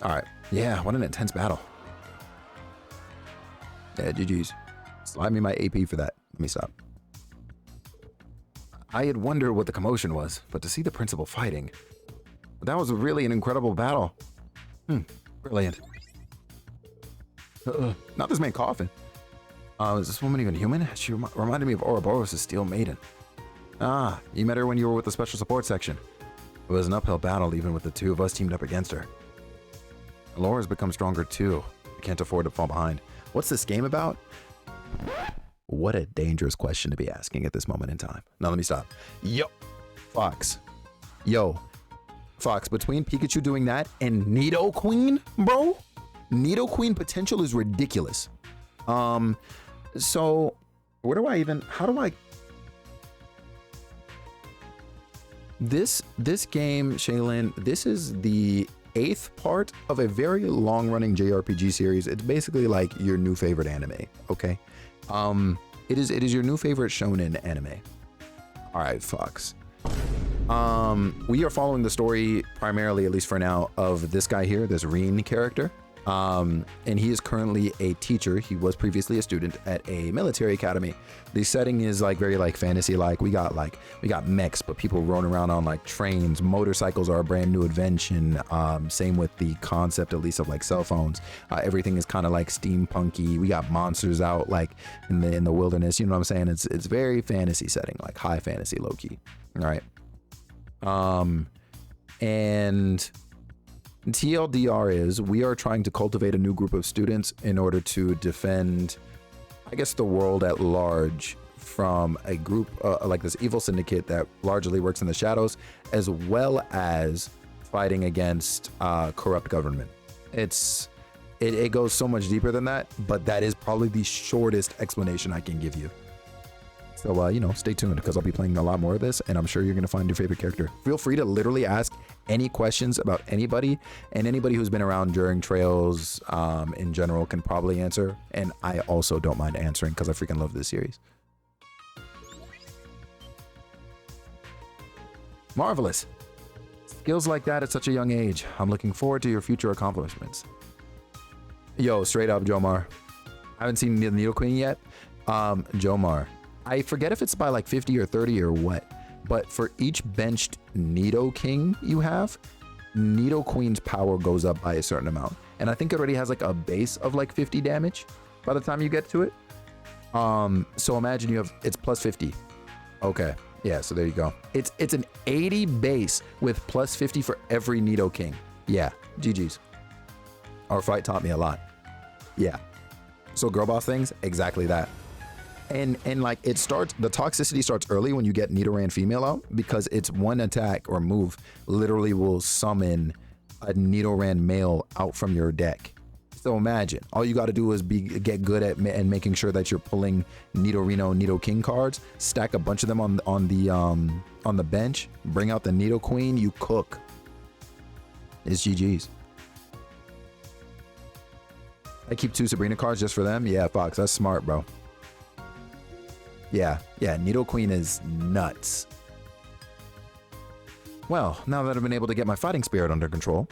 All right. Yeah, what an intense battle. Yeah, GG's. Slide me my AP for that. Let me stop. I had wondered what the commotion was, but to see the principal fighting, that was really an incredible battle. Brilliant. Not this man coughing. Is this woman even human? She reminded me of Ouroboros' Steel Maiden. Ah, you met her when you were with the special support section. It was an uphill battle even with the two of us teamed up against her. Laura's become stronger too. I can't afford to fall behind. What's this game about? What a dangerous question to be asking at this moment in time. Now let me stop. Yo, Fox. Fox, between Pikachu doing that and Nidoqueen, bro, Nidoqueen potential is ridiculous. So how do I this game, Shaylin, this is the 8th part of a very long-running JRPG series. It's basically like your new favorite anime, okay? It is your new favorite shonen anime. All right, Fox. We are following the story primarily, at least for now, of this guy here, this Reen character. And he is currently a teacher. He was previously a student at a military academy. The setting is like very like fantasy like. We got mechs, but people rolling around on like trains. Motorcycles are a brand new invention. Same with the concept, at least, of like cell phones. Everything is kind of like steampunky. We got monsters out like in the wilderness. You know what I'm saying? It's very fantasy setting, like high fantasy, low key. All right. And TLDR is we are trying to cultivate a new group of students in order to defend, I guess, the world at large from a group like this evil syndicate that largely works in the shadows, as well as fighting against corrupt government. It goes so much deeper than that, but that is probably the shortest explanation I can give you. So, you know, stay tuned because I'll be playing a lot more of this, and I'm sure you're going to find your favorite character. Feel free to literally ask any questions about anybody, and anybody who's been around during Trails in general can probably answer. And I also don't mind answering because I freaking love this series. Marvelous. Skills like that at such a young age. I'm looking forward to your future accomplishments. Yo, straight up, Jomar. I haven't seen the Nidoqueen yet. Jomar. I forget if it's by like 50 or 30 or what, but for each benched Nidoking you have, Nidoqueen's power goes up by a certain amount. And I think it already has like a base of like 50 damage by the time you get to it. So imagine it's plus 50. Okay. Yeah, so there you go. It's an 80 base with plus 50 for every Nidoking. Yeah, GG's. Our fight taught me a lot. Yeah. So girl boss things, exactly that. And like the toxicity starts early when you get Nidoran female out, because it's one attack or move literally will summon a Nidoran male out from your deck. So imagine all you got to do is get good at making sure that you're pulling Nidorino, Nidoking cards, stack a bunch of them on the bench, bring out the Nidoqueen, you cook. It's GG's. I keep 2 Sabrina cards just for them. Yeah, Fox, that's smart, bro. Yeah, Nidoqueen is nuts. Well, now that I've been able to get my fighting spirit under control.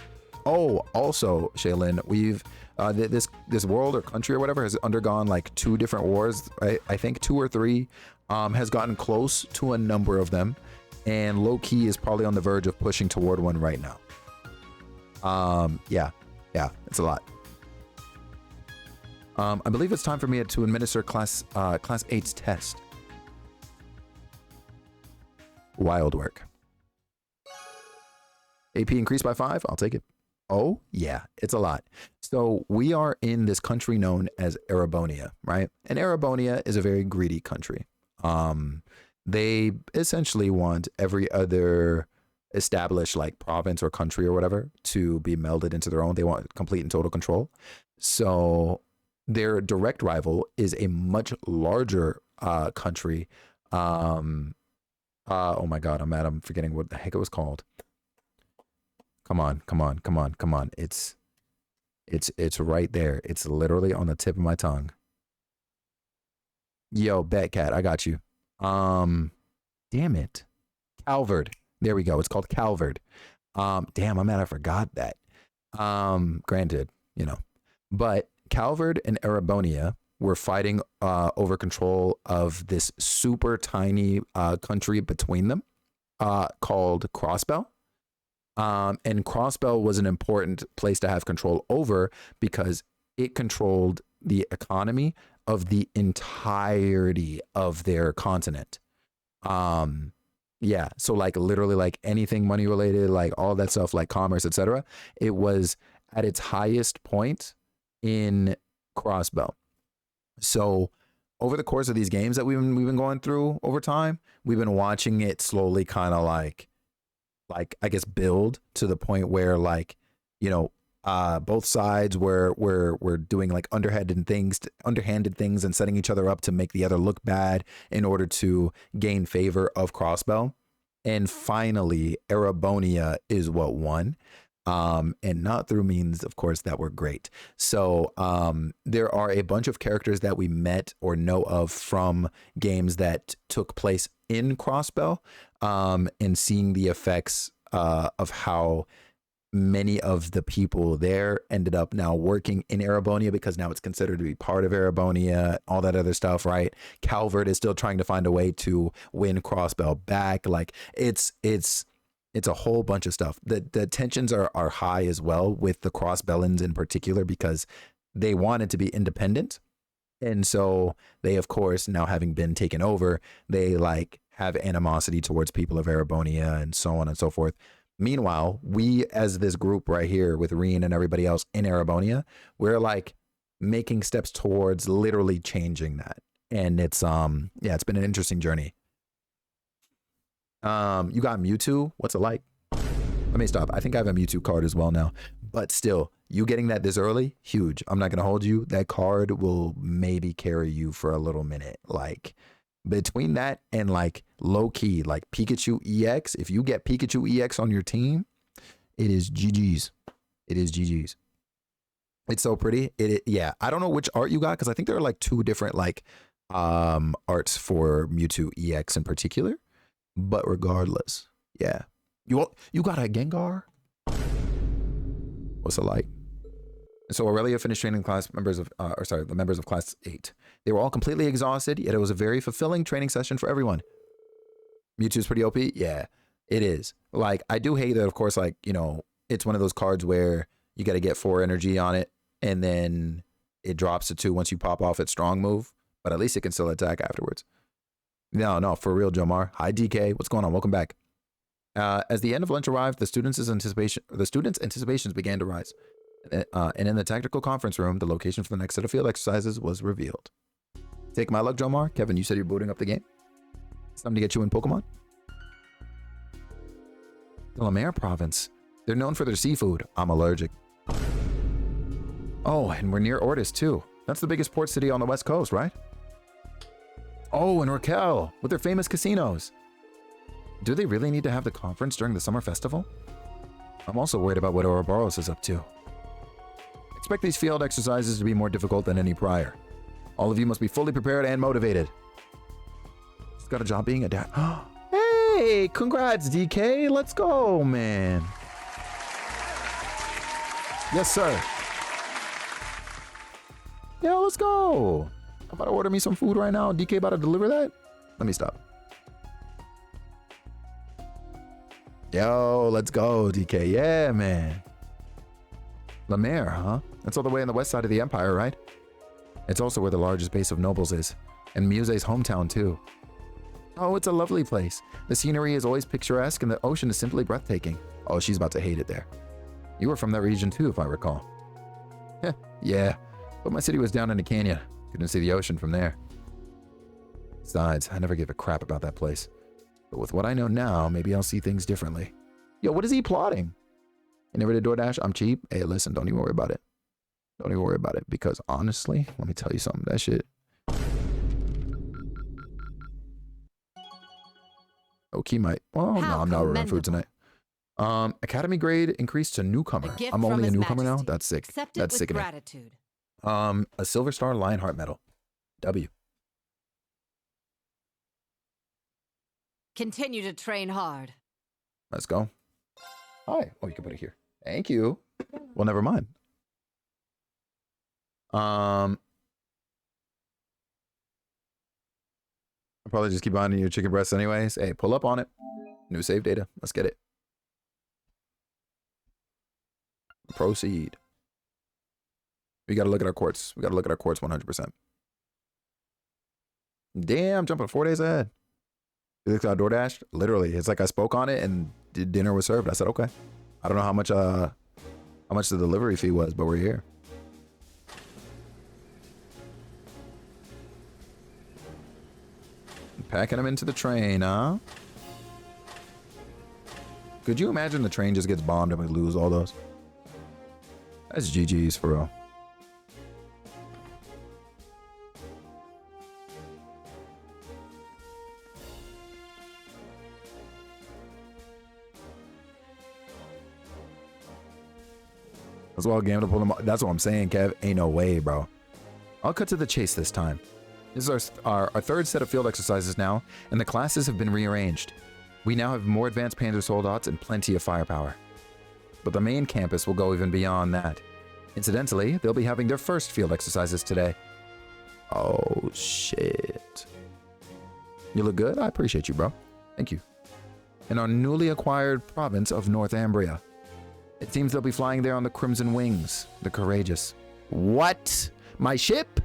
Oh, also, Shaylin, we've this world or country or whatever has undergone like 2 different wars. I think 2 or 3 has gotten close to a number of them, and low key is probably on the verge of pushing toward one right now. Yeah, it's a lot. I believe it's time for me to administer class 8's test. Wild work. AP increased by 5. I'll take it. Oh, yeah, it's a lot. So we are in this country known as Erebonia, right? And Erebonia is a very greedy country. they essentially want every other established like province or country or whatever to be melded into their own. They want complete and total control. So their direct rival is a much larger country. Oh my God, I'm forgetting what the heck it was called. Come on. It's right there. It's literally on the tip of my tongue. Yo, Batcat, I got you. Damn it. Calvard. There we go. It's called Calvard. Damn, I'm mad I forgot that. Granted, you know. But Calvard and Erebonia were fighting over control of this super tiny country between them called Crossbell. And Crossbell was an important place to have control over because it controlled the economy of the entirety of their continent. Yeah, so like literally like anything money related, like all that stuff, like commerce, etc. It was at its highest point in Crossbell. So over the course of these games that we've been going through over time, we've been watching it slowly kind of like I guess build to the point where like, you know, both sides were doing like underhanded things and setting each other up to make the other look bad in order to gain favor of Crossbell. And finally, Erebonia is what won. And not through means, of course, that were great. So there are a bunch of characters that we met or know of from games that took place in Crossbell, and seeing the effects of how many of the people there ended up now working in Erebonia because now it's considered to be part of Erebonia, all that other stuff, right? Calvert is still trying to find a way to win Crossbell back. Like it's a whole bunch of stuff. The tensions are high as well with the Crossbellans in particular because they wanted to be independent. And so they, of course, now having been taken over, they like have animosity towards people of Erebonia and so on and so forth. Meanwhile, we as this group right here with Reen and everybody else in Erebonia, we're like making steps towards literally changing that. And it's yeah, it's been an interesting journey. You got Mewtwo. What's it like? Let me stop. I think I have a Mewtwo card as well now. But still, you getting that this early, huge. I'm not gonna hold you. That card will maybe carry you for a little minute. Like between that and like low key, like Pikachu EX, if you get Pikachu EX on your team, it is GG's. It is GG's. It's so pretty. Yeah. I don't know which art you got because I think there are like two different like arts for Mewtwo EX in particular. But regardless, yeah. You got a Gengar? What's it like? So Aurelia finished training class members of, the members of class 8. They were all completely exhausted, yet it was a very fulfilling training session for everyone. Mewtwo's pretty OP? Yeah, it is. Like, I do hate that, of course, like, you know, it's one of those cards where you got to get 4 energy on it, and then it drops to 2 once you pop off its strong move, but at least it can still attack afterwards. No, for real, Jomar. Hi, DK. What's going on? Welcome back. As the end of lunch arrived, the students' anticipations began to rise. And in the tactical conference room, the location for the next set of field exercises was revealed. Take my luck, Jomar. Kevin, you said you're booting up the game. It's time to get you in Pokemon. The LMAO province. They're known for their seafood. I'm allergic. Oh, and we're near Ortis, too. That's the biggest port city on the west coast, right? Oh, and Raquel, with their famous casinos. Do they really need to have the conference during the summer festival? I'm also worried about what Ouroboros is up to. Expect these field exercises to be more difficult than any prior. All of you must be fully prepared and motivated. Just got a job being a dad. Hey, congrats, DK. Let's go, man. Yes, sir. Yeah, let's go. I'm about to order me some food right now. DK about to deliver that? Let me stop. Yo, let's go, DK. Yeah, man. LMAO, huh? That's all the way on the west side of the empire, right? It's also where the largest base of nobles is. And Muse's hometown, too. Oh, it's a lovely place. The scenery is always picturesque and the ocean is simply breathtaking. Oh, she's about to hate it there. You were from that region, too, if I recall. Yeah, but my city was down in a canyon. Couldn't see the ocean from there. Besides, I never gave a crap about that place. But with what I know now, maybe I'll see things differently. Yo, what is he plotting? You never did DoorDash? I'm cheap. Hey, listen, don't even worry about it. Don't even worry about it. Because honestly, let me tell you something. That shit. Oh, key might. Well, no, I'm not ordering food tonight. Academy grade increased to newcomer. I'm only a newcomer now? That's sick. That's sickening. Gratitude. A Silver Star Lionheart medal. W. Continue to train hard. Let's go. Hi. Oh, you can put it here. Thank you. Well, never mind. I'll probably just keep on your chicken breasts anyways. Hey, pull up on it. New save data. Let's get it. Proceed. We got to look at our quartz. We got to look at our quartz 100%. Damn, jumping 4 days ahead. You looked at DoorDash? Literally, it's like I spoke on it and dinner was served. I said, okay. I don't know how much the delivery fee was, but we're here. Packing them into the train, huh? Could you imagine the train just gets bombed and we lose all those? That's GG's for real. That's why I game to pull them. That's what I'm saying, Kev. Ain't no way, bro. I'll cut to the chase this time. This is our third set of field exercises now, and the classes have been rearranged. We now have more advanced Panzer Soldats and plenty of firepower. But the main campus will go even beyond that. Incidentally, they'll be having their first field exercises today. Oh, shit. You look good? I appreciate you, bro. Thank you. In our newly acquired province of Northumbria. It seems they'll be flying there on the Crimson Wings, the Courageous. What? My ship?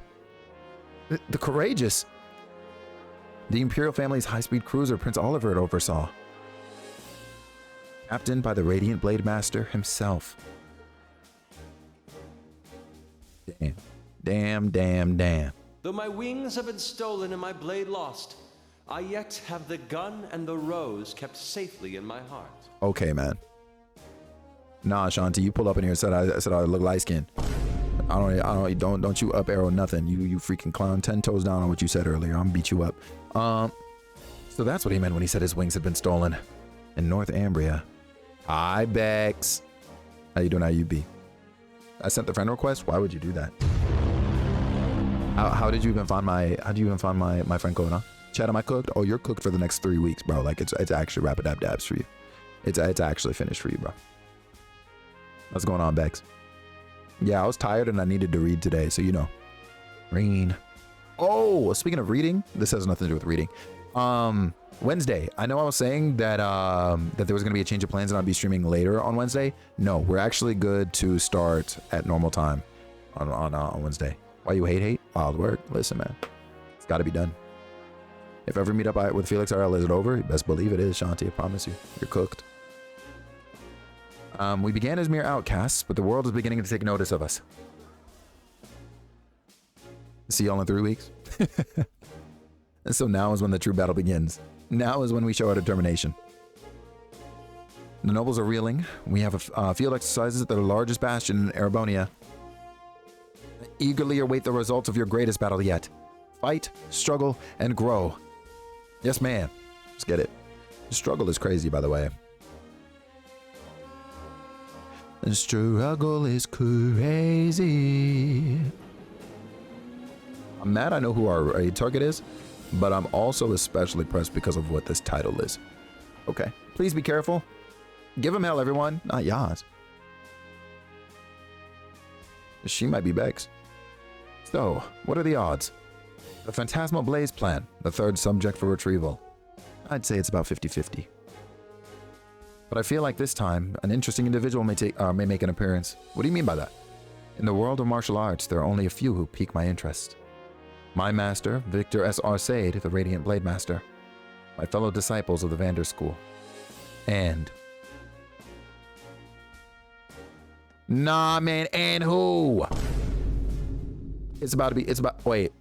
The Courageous? The Imperial family's high-speed cruiser Prince Oliver it oversaw. Captained by the Radiant Blade Master himself. Damn. Damn, damn, damn. Though my wings have been stolen and my blade lost, I yet have the gun and the rose kept safely in my heart. Okay, man. Nah, Shanti, you pulled up in here and said I look light-skinned. Don't you up arrow nothing. You freaking clown. 10 toes down on what you said earlier. I'm gonna beat you up. So that's what he meant when he said his wings had been stolen. In Northumbria. Hi, Bex. How you doing? How you be? I sent the friend request. Why would you do that? How did you even find my friend code, huh? Chad, am I cooked? Oh, you're cooked for the next 3 weeks, bro. Like it's actually Rapidab-dabs for you. It's actually finished for you, bro. What's going on, Bex? Yeah, I was tired and I needed to read today, so you know. Rain. Oh, speaking of reading, this has nothing to do with reading. Wednesday. I know I was saying that that there was gonna be a change of plans and I'd be streaming later on Wednesday. No, we're actually good to start at normal time on Wednesday. Why you hate? Wild work. Listen, man, it's got to be done. If ever meet up with Felix RL, is it over? You best believe it is, Shanti. I promise you, you're cooked. We began as mere outcasts, but the world is beginning to take notice of us. See y'all in 3 weeks. And so now is when the true battle begins. Now is when we show our determination. The nobles are reeling. We have field exercises at the largest bastion in Erebonia. Eagerly await the results of your greatest battle yet. Fight, struggle, and grow. Yes, ma'am. Let's get it. The struggle is crazy, by the way. The struggle is crazy. I'm mad I know who our raid target is, but I'm also especially pressed because of what this title is. Okay, please be careful. Give him hell, everyone, not Yaz. She might be Bex. So, what are the odds? The Phantasmal Blaze plan, the third subject for retrieval. I'd say it's about 50-50. But I feel like this time, an interesting individual may make an appearance. What do you mean by that? In the world of martial arts, there are only a few who pique my interest. My master, Victor S. Arcade, the Radiant Blade Master. My fellow disciples of the Vander School. And... Nah, man, and who? Wait.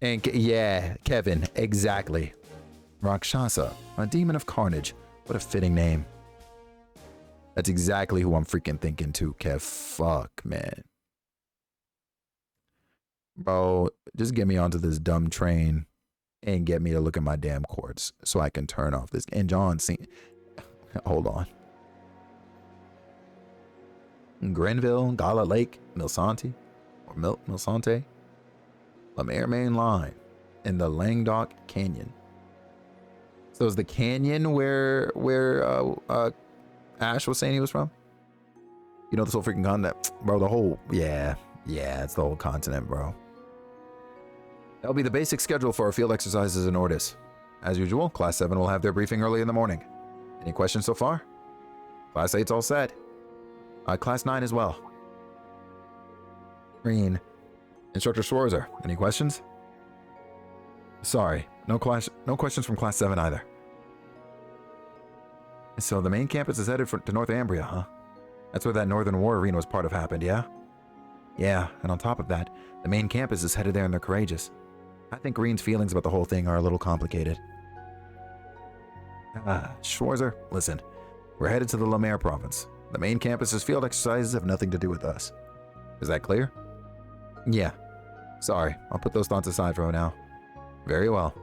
And yeah, Kevin, exactly. Rakshasa, a demon of carnage. What a fitting name. That's exactly who I'm freaking thinking too, Kev. Fuck, man. Bro, just get me onto this dumb train and get me to look at my damn cords so I can turn off this. And John, see, hold on. Grenville, Gala Lake, Milsanti, or Milsante, Lemaire Main Line, and the Languedoc Canyon. So is the canyon where Ash was saying he was from? You know this whole freaking continent, bro. The whole yeah, it's the whole continent, bro. That'll be the basic schedule for our field exercises in Ordis. As usual, Class 7 will have their briefing early in the morning. Any questions so far? Class 8's all set. Class 9 as well. Green. Instructor Schwarzer, any questions? Sorry, no questions from Class 7 either. So the main campus is headed to Northumbria, huh? That's where that Northern War Arena was part of happened, yeah? Yeah, and on top of that, the main campus is headed there and they're courageous. I think Green's feelings about the whole thing are a little complicated. Schwarzer, listen. We're headed to the Lemaire province. The main campus's field exercises have nothing to do with us. Is that clear? Yeah. Sorry, I'll put those thoughts aside for now. Very well.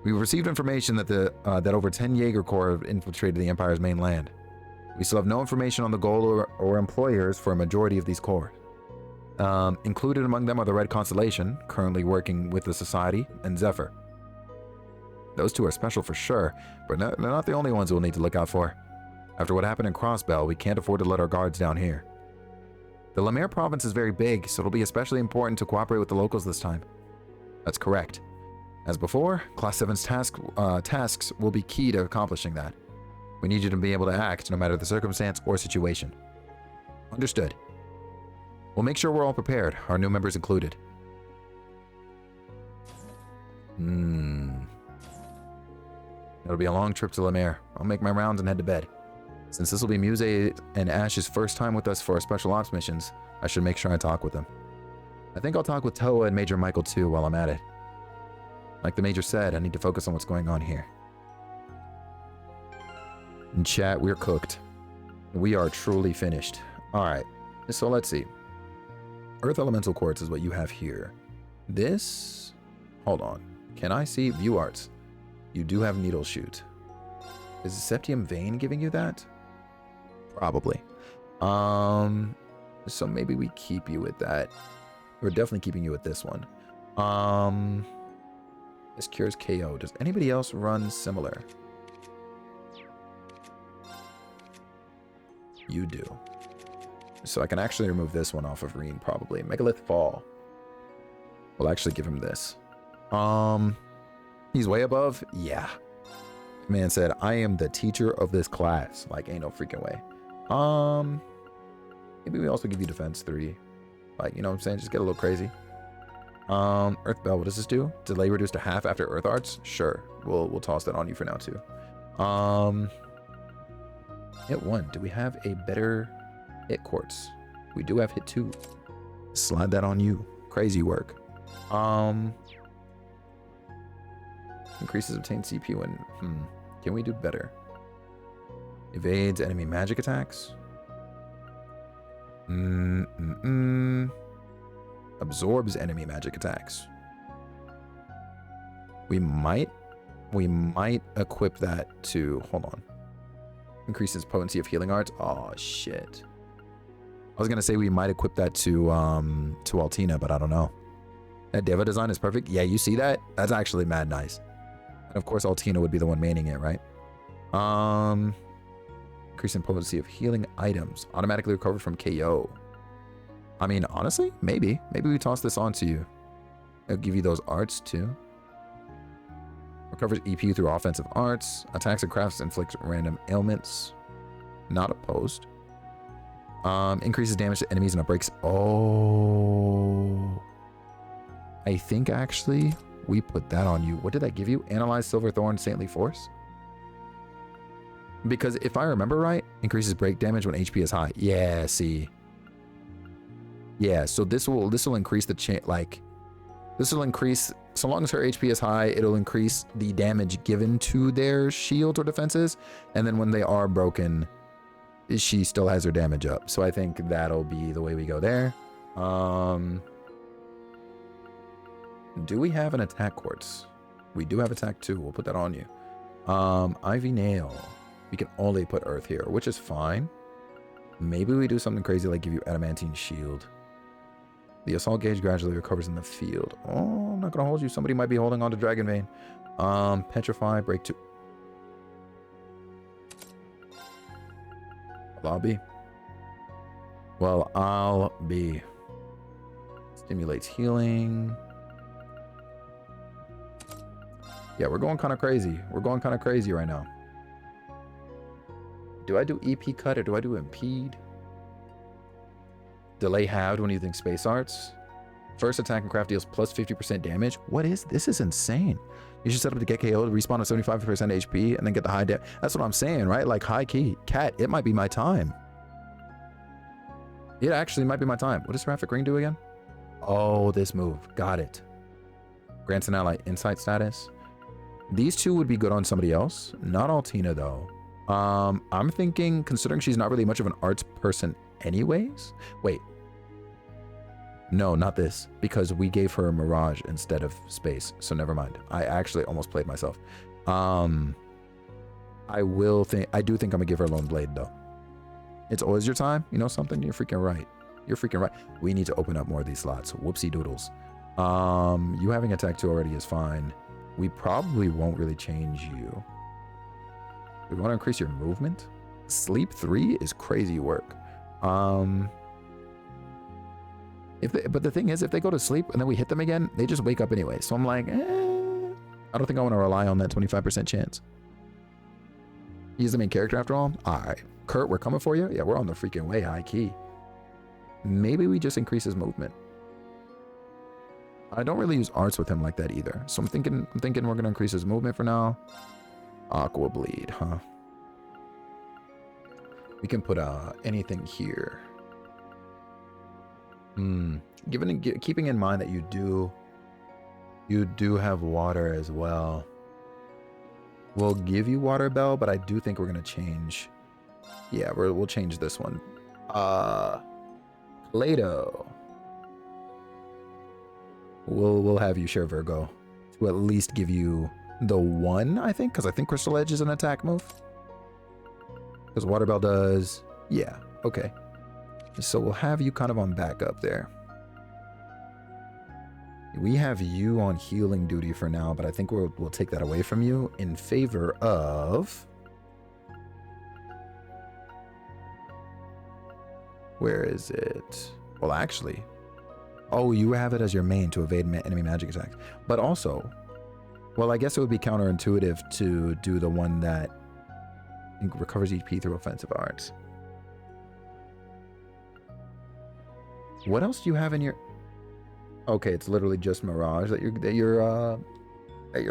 We've received information that that over 10 Jaeger Corps have infiltrated the Empire's mainland. We still have no information on the goal or employers for a majority of these corps. Included among them are the Red Constellation, currently working with the Society, and Zephyr. Those two are special for sure, but they're not the only ones we'll need to look out for. After what happened in Crossbell, we can't afford to let our guards down here. The Lemaire province is very big, so it'll be especially important to cooperate with the locals this time. That's correct. As before, Class 7's tasks will be key to accomplishing that. We need you to be able to act no matter the circumstance or situation. Understood. We'll make sure we're all prepared, our new members included. It'll be a long trip to Lemaire. I'll make my rounds and head to bed. Since this will be Muse and Ash's first time with us for our special ops missions, I should make sure I talk with them. I think I'll talk with Toa and Major Michael too while I'm at it. Like the Major said, I need to focus on what's going on here. In chat, we're cooked. We are truly finished. Alright, so let's see. Earth Elemental Quartz is what you have here. This... Hold on. Can I see View Arts? You do have Needle Shoot. Is Septium Vein giving you that? Probably. So maybe we keep you with that. We're definitely keeping you with this one. This cures KO. Does anybody else run similar? You do. So I can actually remove this one off of Reen, probably. Megalith Fall. We'll actually give him this. He's way above? Yeah. Man said, I am the teacher of this class. Like, ain't no freaking way. Maybe we also give you defense 3. Like, you know what I'm saying? Just get a little crazy. Earth Bell, what does this do? Delay reduced to half after Earth Arts? Sure. We'll toss that on you for now too. Hit 1. Do we have a better hit quartz? We do have hit 2. Slide that on you. Crazy work. Increases obtained CPU and can we do better? Evades enemy magic attacks. Absorbs enemy magic attacks. We might equip that to, hold on. Increases potency of healing arts. Oh shit. I was gonna say we might equip that to Altina, but I don't know. That Deva design is perfect. Yeah, you see that? That's actually mad nice. And of course Altina would be the one maining it, right? Increase in potency of healing items. Automatically recovered from KO. I mean, honestly, maybe. Maybe we toss this onto you. It'll give you those arts too. Recovers EP through offensive arts. Attacks and crafts inflict random ailments. Not opposed. Increases damage to enemies and it breaks. Oh. I think actually we put that on you. What did that give you? Analyze Silverthorn Saintly Force? Because if I remember right, increases break damage when HP is high. Yeah, see. Yeah, so this will increase the chance, like, This will increase, so long as her HP is high, it'll increase the damage given to their shields or defenses. And then when they are broken, she still has her damage up. So I think that'll be the way we go there. Do we have an attack quartz? We do have attack 2. We'll put that on you. Ivy nail. We can only put earth here, which is fine. Maybe we do something crazy like give you adamantine shield. The assault gauge gradually recovers in the field. Oh, I'm not gonna hold you. Somebody might be holding on to Dragon Vein. Petrify, break 2. Well, I'll be. Well, I'll be. Stimulates healing. Yeah, we're going kind of crazy. We're going kind of crazy right now. Do I do EP cut or do I do impede? Delay halved when using space arts. First attack and craft deals plus 50% damage. What is this? Is insane. You should set up to get KO'd, respawn at 75% HP, and then get the high damage. That's what I'm saying, right? Like high key. Cat, it might be my time. It actually might be my time. What does Seraphic Ring do again? Oh, this move. Got it. Grants an ally insight status. These two would be good on somebody else. Not Altina, though. I'm thinking, considering she's not really much of an arts person anyways. Wait. No, not this. Because we gave her Mirage instead of Space. So never mind. I actually almost played myself. I do think I'm gonna give her Lone Blade, though. It's always your time. You know something? You're freaking right. You're freaking right. We need to open up more of these slots. Whoopsie doodles. You having attack 2 already is fine. We probably won't really change you. We want to increase your movement. Sleep 3 is crazy work. But the thing is, if they go to sleep and then we hit them again, they just wake up anyway. So I'm like, I don't think I want to rely on that 25% chance. He's the main character after all. All right, Kurt, we're coming for you. Yeah, we're on the freaking way, high key. Maybe we just increase his movement. I don't really use arts with him like that either. So I'm thinking we're gonna increase his movement for now. Aqua bleed, huh? We can put anything here. Keeping in mind that you do have water as well. We'll give you Water Bell, but I do think we're gonna change. Yeah, we'll change this one. Plato. We'll have you share Virgo to at least give you the 1, I think, because I think Crystal Edge is an attack move. Because Water Bell does, yeah, okay. So we'll have you kind of on backup there. We have you on healing duty for now, but I think we'll take that away from you in favor of. Where is it? Well, actually. Oh, you have it as your main to evade enemy magic attacks. But also, well, I guess it would be counterintuitive to do the one that recovers HP through offensive arts. What else do you have in your... Okay, it's literally just Mirage that your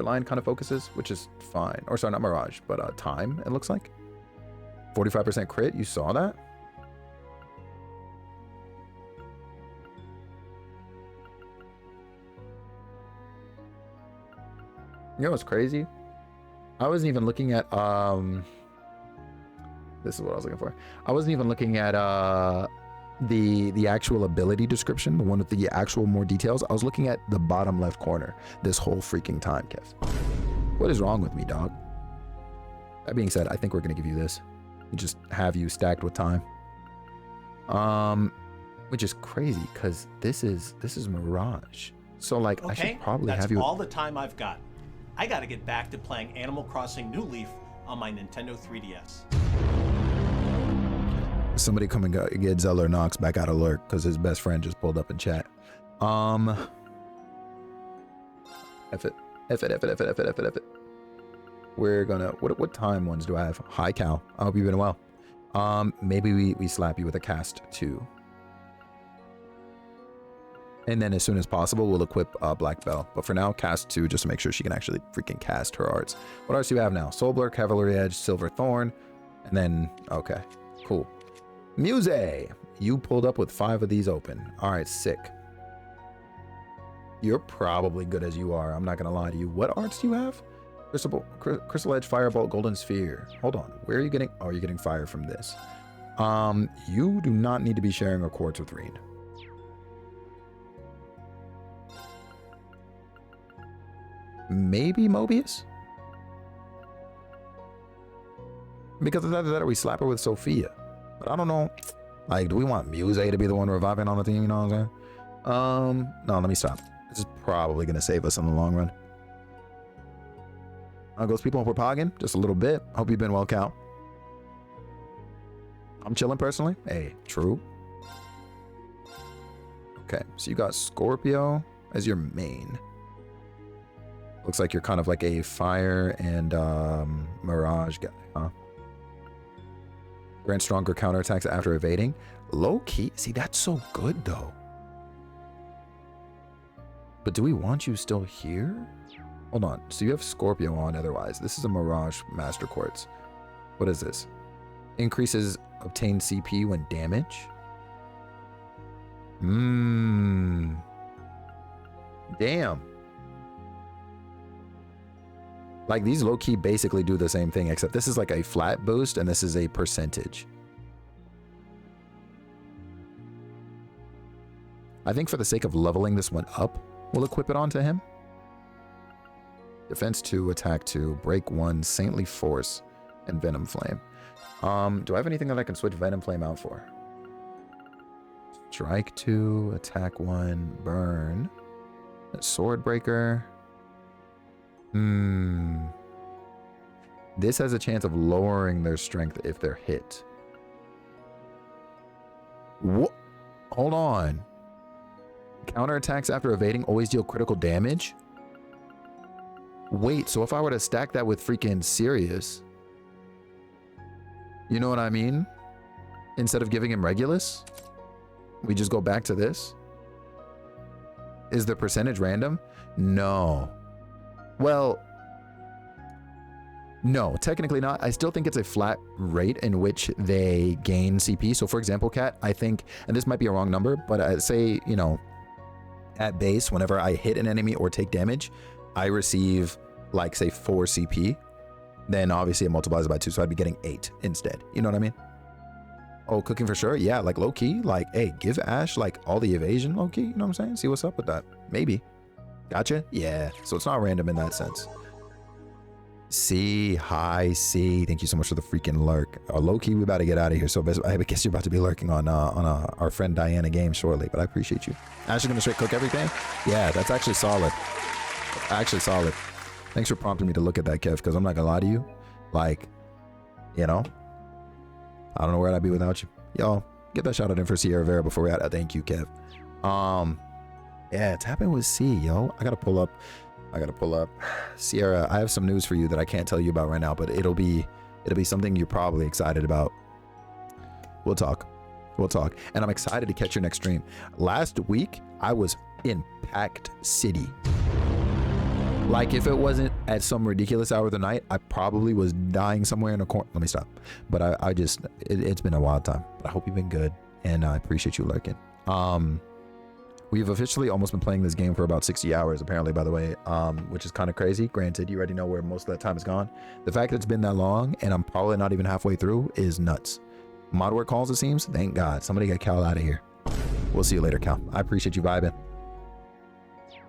line kind of focuses, which is fine. Or sorry, not Mirage, but Time, it looks like. 45% crit, you saw that? You know what's crazy? I wasn't even looking at this is what I was looking for. I wasn't even looking at the actual ability description, the one with the actual more details. I was looking at the bottom left corner this whole freaking time, Kev. What is wrong with me, dog? That being said, I think we're gonna give you this. We just have you stacked with time. Which is crazy because this is Mirage. So like, I should probably have you. That's all the time I've got. I gotta get back to playing Animal Crossing New Leaf on my Nintendo 3DS. Somebody come and get Zeller Knox back out of lurk because his best friend just pulled up in chat. F it. We're gonna, what time ones do I have? Hi Cal, I hope you've been well. Maybe we slap you with a cast 2. And then as soon as possible, we'll equip Black Bell. But for now, cast 2 just to make sure she can actually freaking cast her arts. What arts do you have now? Soul Blur, Cavalry Edge, Silver Thorn, and then, okay, cool. Muse, you pulled up with 5 of these open. All right, sick. You're probably good as you are. I'm not gonna lie to you. What arts do you have? Crystal Edge, Firebolt, Golden Sphere. Hold on. Where are you getting? Oh, you're getting fire from this. You do not need to be sharing a quartz with Reed. Maybe Mobius? Because it's either that or we slap her with Sophia. But I don't know. Like, do we want Muse to be the one reviving on the team? You know what I'm saying? No, let me stop. This is probably going to save us in the long run. Goes people we're pogging just a little bit. Hope you've been well, Cal. I'm chilling personally. Hey, true. Okay, so you got Scorpio as your main. Looks like you're kind of like a fire and mirage guy, huh? Grant stronger counterattacks after evading. Low key. See, that's so good though. But do we want you still here? Hold on. So you have Scorpio on otherwise. This is a Mirage Master Quartz. What is this? Increases obtained CP when damage. Damn. Like these low-key basically do the same thing, except this is like a flat boost and this is a percentage. I think for the sake of leveling this one up, we'll equip it onto him. Defense 2, attack 2, break 1, saintly force, and venom flame. Do I have anything that I can switch venom flame out for? Strike 2, attack 1, burn. Sword breaker. This has a chance of lowering their strength if they're hit. What? Hold on. Counterattacks after evading always deal critical damage? Wait, so if I were to stack that with freaking Sirius, you know what I mean? Instead of giving him Regulus, we just go back to this? Is the percentage random? No. Well, no, technically not. I still think it's a flat rate in which they gain CP. So for example, Kat, I think, and this might be a wrong number, but I'd say, you know, at base, whenever I hit an enemy or take damage, I receive like say 4 CP. Then obviously it multiplies by 2, so I'd be getting 8 instead. You know what I mean? Oh, cooking for sure. Yeah, like low key, like, hey, give Ash like all the evasion low key. You know what I'm saying? See what's up with that. Maybe. Gotcha. Yeah. So it's not random in that sense. C, hi, C. Thank you so much for the freaking lurk. Low key, we about to get out of here. So I guess you're about to be lurking on our friend Diana game shortly. But I appreciate you. Ash is gonna straight cook everything. Yeah, that's actually solid. Actually solid. Thanks for prompting me to look at that, Kev. Because I'm not gonna lie to you, like, you know, I don't know where I'd be without you. Y'all, get that shout out in for Sierra Vera before we out. Thank you, Kev. Yeah, tapping with C, yo. I gotta pull up. Sierra, I have some news for you that I can't tell you about right now, but it'll be something you're probably excited about. We'll talk. And I'm excited to catch your next stream. Last week, I was in Packed City. Like, if it wasn't at some ridiculous hour of the night, I probably was dying somewhere in a corner. Let me stop. But it's been a wild time. But I hope you've been good, and I appreciate you lurking. We've officially almost been playing this game for about 60 hours, apparently, by the way, which is kind of crazy. Granted, you already know where most of that time is gone. The fact that it's been that long, and I'm probably not even halfway through, is nuts. Mod work calls, it seems. Thank God. Somebody get Cal out of here. We'll see you later, Cal. I appreciate you vibing.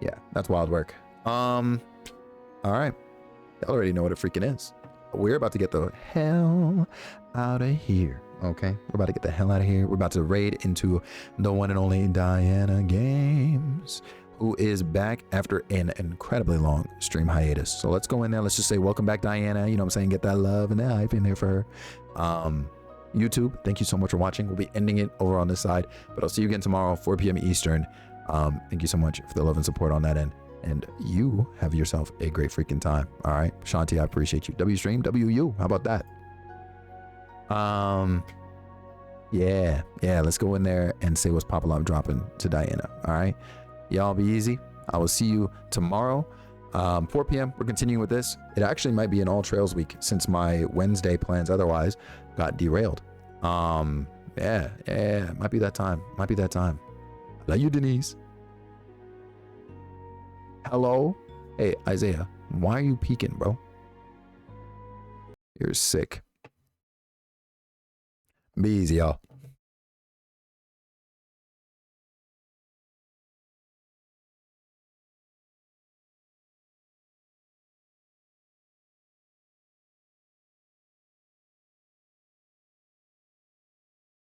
Yeah, that's wild work. All right. Y'all already know what it freaking is. We're about to get the hell out of here. Okay, we're about to get the hell out of here. We're about to raid into the one and only Diana Games, who is back after an incredibly long stream hiatus. So let's go in there. Let's just say welcome back, Diana. You know what I'm saying? Get that love and that hype in there for her. YouTube, thank you so much for watching. We'll be ending it over on this side, but I'll see you again tomorrow, 4 p.m. Eastern. Thank you so much for the love and support on that end. And you have yourself a great freaking time. All right, Shanti, I appreciate you. W stream, WU. How about that? Yeah, let's go in there and say what's poppin' up dropping to Diana. All right, y'all be easy. I will see you tomorrow, 4 p.m. We're continuing with this. It actually might be an all trails week since my Wednesday plans otherwise got derailed. Yeah, might be that time. Love you, Denise. Hello? Hey, Isaiah, why are you peeking, bro? You're sick. Be easy, y'all.